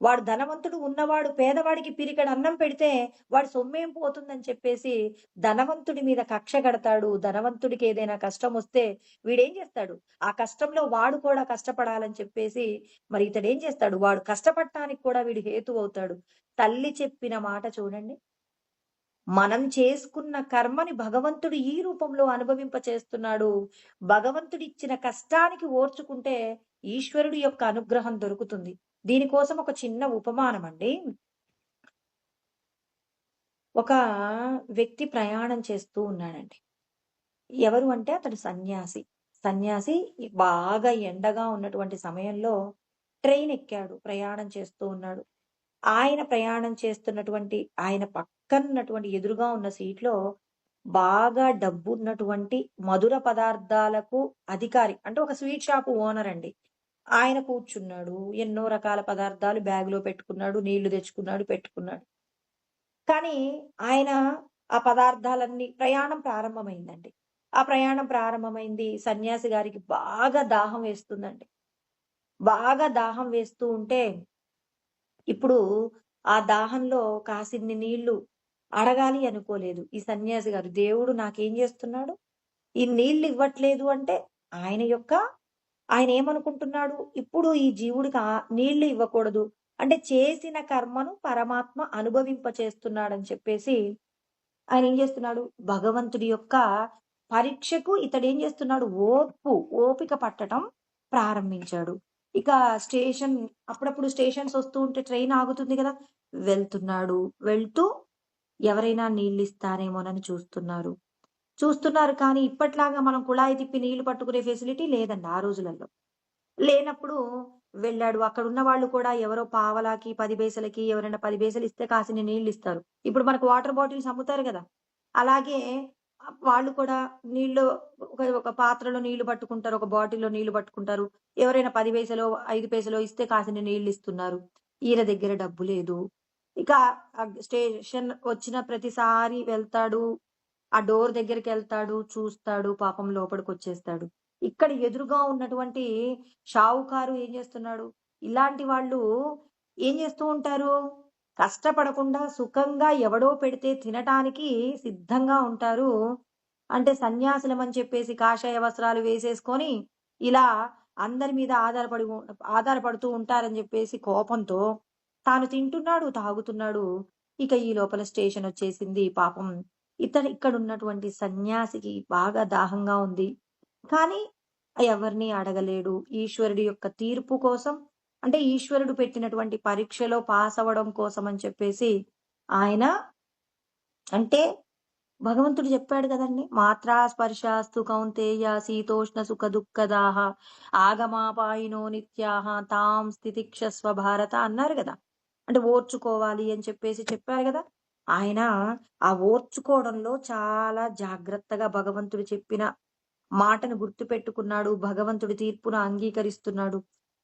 వాడు ధనవంతుడు ఉన్నవాడు పేదవాడికి పిరికెడు అన్నం పెడితే వాడి సొమ్మేం పోతుందని చెప్పేసి ధనవంతుడి మీద కక్ష కడతాడు. ధనవంతుడికి ఏదైనా కష్టం వస్తే వీడేం చేస్తాడు? ఆ కష్టంలో వాడు కూడా కష్టపడాలని చెప్పేసి మరి ఇతడేం చేస్తాడు? వాడు కష్టపడటానికి కూడా వీడు హేతు అవుతాడు. తల్లి చెప్పిన మాట చూడండి. మనం చేసుకున్న కర్మని భగవంతుడు ఈ రూపంలో అనుభవింప చేస్తున్నాడు. భగవంతుడిచ్చిన కష్టానికి ఓర్చుకుంటే ఈశ్వరుడి యొక్క అనుగ్రహం దొరుకుతుంది. దీనికోసం ఒక చిన్న ఉపమానం అండి. ఒక వ్యక్తి ప్రయాణం చేస్తూ ఉన్నాడండి. ఎవరు అంటే అతడు సన్యాసి. సన్యాసి బాగా ఎండగా ఉన్నటువంటి సమయంలో ట్రైన్ ఎక్కాడు. ప్రయాణం చేస్తూ ఉన్నాడు. ఆయన ప్రయాణం చేస్తున్నటువంటి ఆయన పక్కనున్నటువంటి ఎదురుగా ఉన్న సీట్‌లో బాగా డబ్బున్నటువంటి మధుర పదార్థాలకు అధికారి. అంటే ఒక స్వీట్ షాప్ ఓనర్ అండి. ఆయన కూర్చున్నాడు. ఎన్నో రకాల పదార్థాలు బ్యాగ్‌లో పెట్టుకున్నాడు. నీళ్లు తెచ్చుకున్నాడు, పెట్టుకున్నాడు. కానీ ఆయన ఆ పదార్థాలన్నీ ప్రయాణం ప్రారంభమైందండి. ఆ ప్రయాణం ప్రారంభమైంది. సన్యాసి గారికి బాగా దాహం వేస్తుందండి. బాగా దాహం వేస్తూ ఉంటే ఇప్పుడు ఆ దాహంలో కాసిన్ని నీళ్లు అడగాలి అనుకోలేదు ఈ సన్యాసి గారు. దేవుడు నాకేం చేస్తున్నాడు? ఈ నీళ్లు ఇవ్వట్లేదు అంటే ఆయన యొక్క ఆయన ఏమనుకుంటున్నాడు? ఇప్పుడు ఈ జీవుడికి నీళ్లు ఇవ్వకూడదు. అంటే చేసిన కర్మను పరమాత్మ అనుభవింప చేస్తున్నాడని చెప్పేసి ఆయన ఏం చేస్తున్నాడు? భగవంతుడి యొక్క పరీక్షకు ఇతడేం చేస్తున్నాడు? ఓపిక పట్టటం ప్రారంభించాడు. ఇక స్టేషన్ అప్పుడప్పుడు స్టేషన్స్ వస్తూ ఉంటే ట్రైన్ ఆగుతుంది కదా! వెళ్తున్నాడు. వెళ్తూ ఎవరైనా నీళ్ళిస్తారేమోనని చూస్తున్నారు. చూస్తున్నారు కానీ ఇప్పట్లాగా మనం కుళాయి తిప్పి నీళ్లు పట్టుకునే ఫెసిలిటీ లేదండి ఆ రోజులలో. లేనప్పుడు వెళ్ళాడు. అక్కడున్న వాళ్ళు కూడా ఎవరో పావలాకి, 10 పైసలకి ఎవరైనా 10 పైసలు ఇస్తే కాసిన్ని నీళ్ళిస్తారు. ఇప్పుడు మనకు వాటర్ బాటిల్స్ అమ్ముతారు గదా! అలాగే వాళ్ళు కూడా నీళ్ళు ఒక పాత్రలో నీళ్లు పట్టుకుంటారు. ఒక బాటిల్‌లో నీళ్లు పట్టుకుంటారు. ఎవరైనా 10 పైసలో, 5 పైసలో ఇస్తే కాసిన్ని నీళ్ళిస్తున్నారు. ఈయన దగ్గర డబ్బు లేదు. ఇక స్టేషన్ వచ్చిన ప్రతిసారి వెళ్తాడు. ఆ డోర్ దగ్గరికెళ్తాడు, చూస్తాడు, పాపం లోపలికొచ్చేస్తాడు. ఇక్కడ ఎదురుగా ఉన్నటువంటి షావుకారు ఏం చేస్తున్నాడు? ఇలాంటి వాళ్ళు ఏం చేస్తూ ఉంటారు? కష్టపడకుండా సుఖంగా ఎవడో పెడితే తినటానికి సిద్ధంగా ఉంటారు. అంటే సన్యాసులమని చెప్పేసి కాషాయ వస్త్రాలు వేసేసుకొని ఇలా అందరి మీద ఆధారపడుతూ ఉంటారని చెప్పేసి కోపంతో తాను తింటున్నాడు, తాగుతున్నాడు. ఇక ఈ లోపల స్టేషన్ వచ్చేసింది. పాపం ఇక్కడున్నటువంటి సన్యాసికి బాగా దాహంగా ఉంది. కానీ ఎవరిని అడగలేడు. ఈశ్వరుడి యొక్క తీర్పు కోసం అంటే ఈశ్వరుడు పెట్టినటువంటి పరీక్షలో పాస్ అవ్వడం కోసం అని చెప్పేసి ఆయన అంటే భగవంతుడు చెప్పాడు కదండీ! మాత్రా స్పర్శాస్తు కౌంతేయ శీతోష్ణ సుఖ దుఃఖదాహ ఆగమాపాయినో నిత్యాః తాం స్థితిక్షస్వ భారత అన్నారు గదా! అంటే ఓర్చుకోవాలి అని చెప్పేసి చెప్పారు గదా! ఆయన ఆ ఓర్చుకోవడంలో చాలా జాగ్రత్తగా భగవంతుడు చెప్పిన మాటను గుర్తుపెట్టుకున్నాడు. భగవంతుడి తీర్పును అంగీకరిస్తున్నాడు.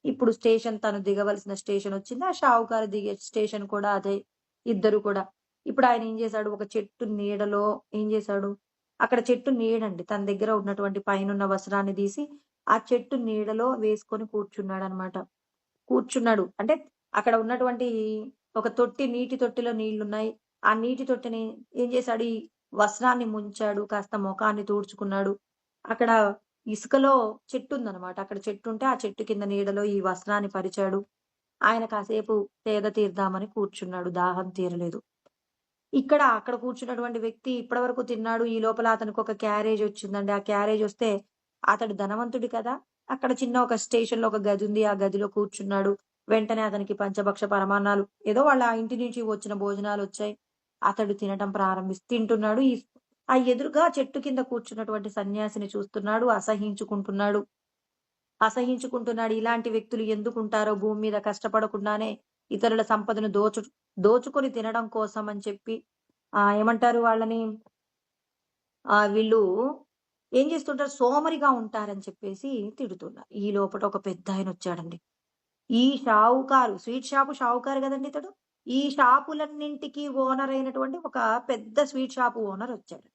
ఇప్పుడు స్టేషన్ తను దిగవలసిన స్టేషన్ వచ్చింది. ఆ షావుకారు దిగే స్టేషన్ కూడా అదే. ఇద్దరు కూడా. ఇప్పుడు ఆయన ఏం చేశాడు? ఒక చెట్టు నీడలో ఏం చేశాడు? అక్కడ చెట్టు నీడండి. తన దగ్గర ఉన్నటువంటి పైనున్న వస్త్రాన్ని తీసి ఆ చెట్టు నీడలో వేసుకొని కూర్చున్నాడనమాట. కూర్చున్నాడు. అంటే అక్కడ ఉన్నటువంటి ఒక నీటి తొట్టిలో నీళ్లున్నాయి. ఆ నీటి తొట్టిని ఏం చేశాడు? ఈ వస్త్రాన్ని ముంచాడు. కాస్త మొఖాన్ని తుడుచుకున్నాడు. అక్కడ ఇసుకలో చెట్టుందనమాట. అక్కడ చెట్టుంటే ఆ చెట్టు కింద నీడలో ఈ వస్త్రాన్ని పరిచాడు. ఆయన కాసేపు సేద తీర్దామని కూర్చున్నాడు. దాహం తీరలేదు. అక్కడ కూర్చున్నటువంటి వ్యక్తి ఇప్పటి వరకు తిన్నాడు. ఈ లోపల అతనికి ఒక క్యారేజ్ వచ్చిందండి. ఆ క్యారేజ్ వస్తే అతడు ధనవంతుడు కదా! అక్కడ చిన్న ఒక స్టేషన్‌లో ఒక గది ఉంది. ఆ గదిలో కూర్చున్నాడు. వెంటనే అతనికి పంచభక్ష పరమాన్నాలు ఏదో వాళ్ళ ఇంటి నుంచి వచ్చిన భోజనాలొచ్చాయి. అతడు తినటం తింటున్నాడు. ఆ ఎదురుగా చెట్టు కింద కూర్చున్నటువంటి సన్యాసిని చూస్తున్నాడు. అసహించుకుంటున్నాడు. ఇలాంటి వ్యక్తులు ఎందుకుంటారో భూమి మీద కష్టపడకుండానే ఇతరుల సంపదను దోచుకొని తినడం కోసం అని చెప్పి ఏమంటారు వాళ్ళని? వీళ్ళు ఏం చేస్తుంటారు? సోమరిగా ఉంటారని చెప్పేసి తిడుతున్నారు. ఈ లోపట ఒక పెద్దాయనొచ్చాడండి. ఈ షావుకారు స్వీట్ షాపు షావుకారు గదండీ ఇతడు. ఈ షాపులన్నింటికి ఓనర్ అయినటువంటి ఒక పెద్ద స్వీట్ షాపు ఓనర్ వచ్చాడు.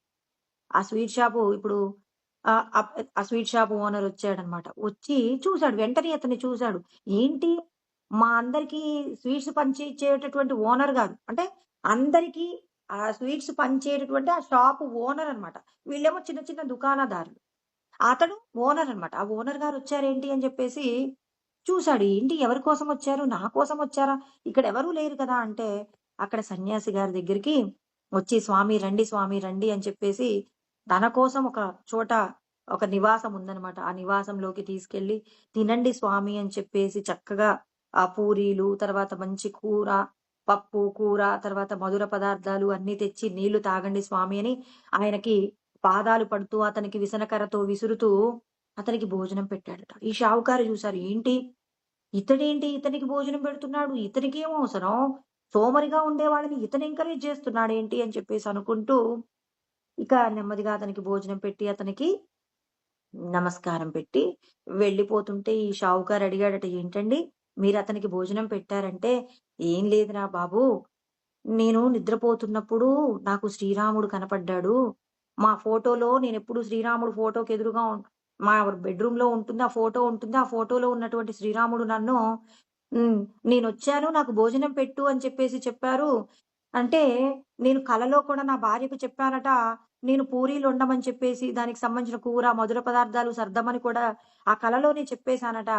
ఆ స్వీట్ షాపు ఇప్పుడు ఆ స్వీట్ షాప్ ఓనర్ వచ్చాడనమాట. వచ్చి చూసాడు. వెంటనే అతన్ని చూసాడు. ఏంటి మా అందరికీ స్వీట్స్ పంచిచ్చేటటువంటి ఓనర్ గారు. అంటే అందరికీ ఆ స్వీట్స్ పంచేటటువంటి ఆ షాపు ఓనర్ అనమాట. వీళ్ళేమో చిన్న చిన్న దుకాణదారులు. అతడు ఓనర్ అనమాట. ఆ ఓనర్ గారు వచ్చారేంటి అని చెప్పేసి చూసాడు. ఏంటి ఎవరి కోసం వచ్చారు? నా కోసం వచ్చారా? ఇక్కడ ఎవరు లేరు కదా! అంటే అక్కడ సన్యాసి గారి దగ్గరికి వచ్చి "స్వామి రండి, స్వామి రండి" అని చెప్పేసి తన కోసం ఒక చోట ఒక నివాసం ఉందనమాట. ఆ నివాసంలోకి తీసుకెళ్ళి "తినండి స్వామి" అని చెప్పేసి చక్కగా ఆ పూరీలు, తర్వాత మంచి కూర, పప్పు, కూర, తర్వాత మధుర పదార్థాలు అన్నీ తెచ్చి "నీళ్లు తాగండి స్వామి" అని ఆయనకి పాదాలు పడుతూ, అతనికి విసనకర్రతో విసురుతూ అతనికి భోజనం పెట్టాడట. ఈ షావుకారు చూసారు. ఏంటి ఇతడేంటి ఇతనికి భోజనం పెడుతున్నాడు? ఇతనికేం అవసరం? సోమరిగా ఉండేవాళ్ళని ఇతను ఎంకరేజ్ చేస్తున్నాడేంటి అని చెప్పేసి అనుకుంటూ, ఇక నెమ్మదిగా అతనికి భోజనం పెట్టి, అతనికి నమస్కారం పెట్టి వెళ్ళిపోతుంటే ఈ షావుకారు అడిగాడట, "ఏంటండి మీరతనికి భోజనం పెట్టారంటే?" "ఏం లేదురా బాబు, నేను నిద్రపోతున్నప్పుడు నాకు శ్రీరాముడు కనపడ్డాడు. మా ఫోటోలో నేనెప్పుడు శ్రీరాముడు ఫోటోకి ఎదురుగా మా బెడ్‌రూమ్‌లో ఉంటుంది. ఆ ఫోటో ఉంటుంది. ఆ ఫోటోలో ఉన్నటువంటి శ్రీరాముడు నన్ను హ్మ్. నేనొచ్చాను నాకు భోజనం పెట్టు అని చెప్పేసి చెప్పారు. అంటే నేను కలలో కూడా నా భార్యకు చెప్పానట. నేను పూరీలొండమని చెప్పేసి దానికి సంబంధించిన కూర, మధుర పదార్థాలు సర్దమని కూడా ఆ కలలోనే చెప్పేసానట.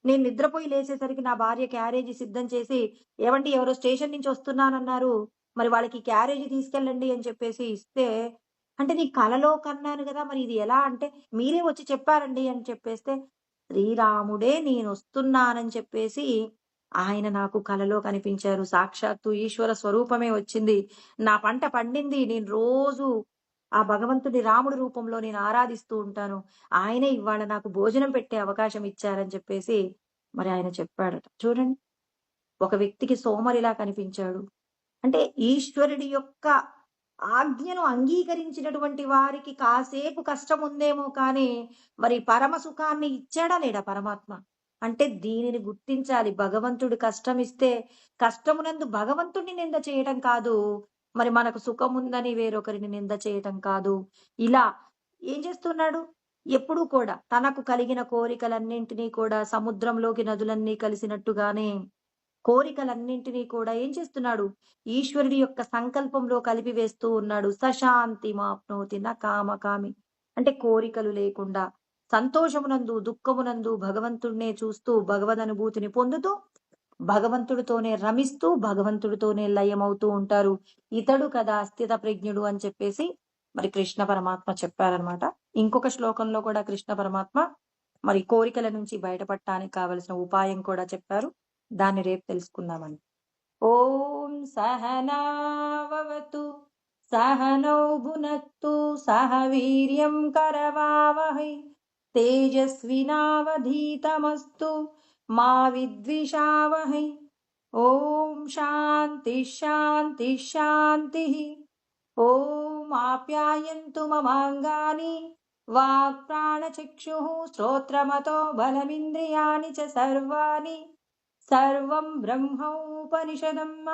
నేను నిద్రపోయి లేసేసరికి నా భార్య క్యారేజీ సిద్ధం చేసి, "ఏవండీ ఎవరో స్టేషన్ నుంచి వస్తున్నానన్నారు. మరి వాళ్ళకి క్యారేజీ తీసుకెళ్ళండి" అని చెప్పేసి ఇస్తే, "అంటే నీ కలలో కన్నాను గదా! మరి ఇది ఎలా?" అంటే, "మీరే వచ్చి చెప్పారండి" అని చెప్పేస్తే, శ్రీరాముడే నేనొస్తున్నానని చెప్పేసి ఆయన నాకు కలలో కనిపించారు. సాక్షాత్తు ఈశ్వర స్వరూపమే వచ్చింది. నా పంట పండింది. నేను రోజు ఆ భగవంతుడి రాముడి రూపంలో నేను ఆరాధిస్తూ ఉంటాను. ఆయనే ఇవాళ నాకు భోజనం పెట్టే అవకాశం ఇచ్చారని చెప్పేసి మరి ఆయన చెప్పాడట. చూడండి. ఒక వ్యక్తికి సోమరిలా కనిపించాడు. అంటే ఈశ్వరుడి యొక్క ఆజ్ఞను అంగీకరించినటువంటి వారికి కాసేపు కష్టముందేమో కానీ, మరి పరమ సుఖాన్ని ఇచ్చాడా లేడా పరమాత్మ? అంటే దీనిని గుర్తించాలి. భగవంతుడు కష్టమిస్తే, కష్టమునందు భగవంతుడిని నింద చేయటం కాదు. మరి మనకు సుఖముందని వేరొకరిని నింద చేయటం కాదు. ఇలా ఏం చేస్తున్నాడు? ఎప్పుడూ కూడా తనకు కలిగిన కోరికలన్నింటినీ కూడా సముద్రంలోకి నదులన్నీ కలిసినట్టుగానే కోరికలన్నింటినీ కూడా ఏం చేస్తున్నాడు? ఈశ్వరుడి యొక్క సంకల్పంలో కలిపివేస్తూ ఉన్నాడు. సశాంతిమాప్నోతి న కామకామి. అంటే కోరికలు లేకుండా సంతోషమునందు, దుఃఖమునందు భగవంతుడినే చూస్తూ భగవదనుభూతిని పొందుతూ, భగవంతుడితోనే రమిస్తూ, భగవంతుడితోనే లయమవుతూ ఉంటారు. ఇతడు కదా స్థితప్రజ్ఞుడు అని చెప్పేసి మరి కృష్ణ పరమాత్మ చెప్పారనమాట. ఇంకొక శ్లోకంలో కూడా కృష్ణ పరమాత్మ మరి కోరికల నుంచి బయటపడటానికి కావలసిన ఉపాయం కూడా చెప్పారు. దాన్ని రేపు తెలుసుకుందామండి. ఓం సహనావవతు సహనౌ భునక్తు సహ వీర్యం కరవావహై తేజస్వినావధీతమస్తు మా విద్విషావహై. ఓం శాంతి శాంతి శాంతి. ఓం ఆప్యాయంతు మమాంగాని వాక్ప్రాణచక్షుః శ్రోత్రమతో బలమింద్రియాణి చ సర్వాణి. సర్వం బ్రహ్మోపనిషదమ్మ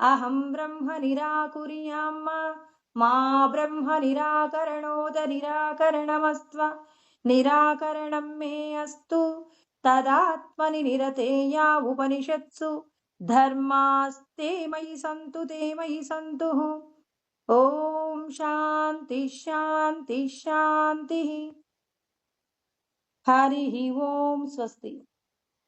అహం బ్రహ్మ నిరాకుర్యామ్మ మా బ్రహ్మ నిరాకరణోద నిరాకరణమస్త్వ నిరాకరణం మే అస్తు తదాత్మని నిరతేయా ఉపనిషత్సు ధర్మాస్తే మయి సంతు తే మయి సంతు. ఓం శాంతి శాంతి శాంతి. హరి ఓం స్వస్తి.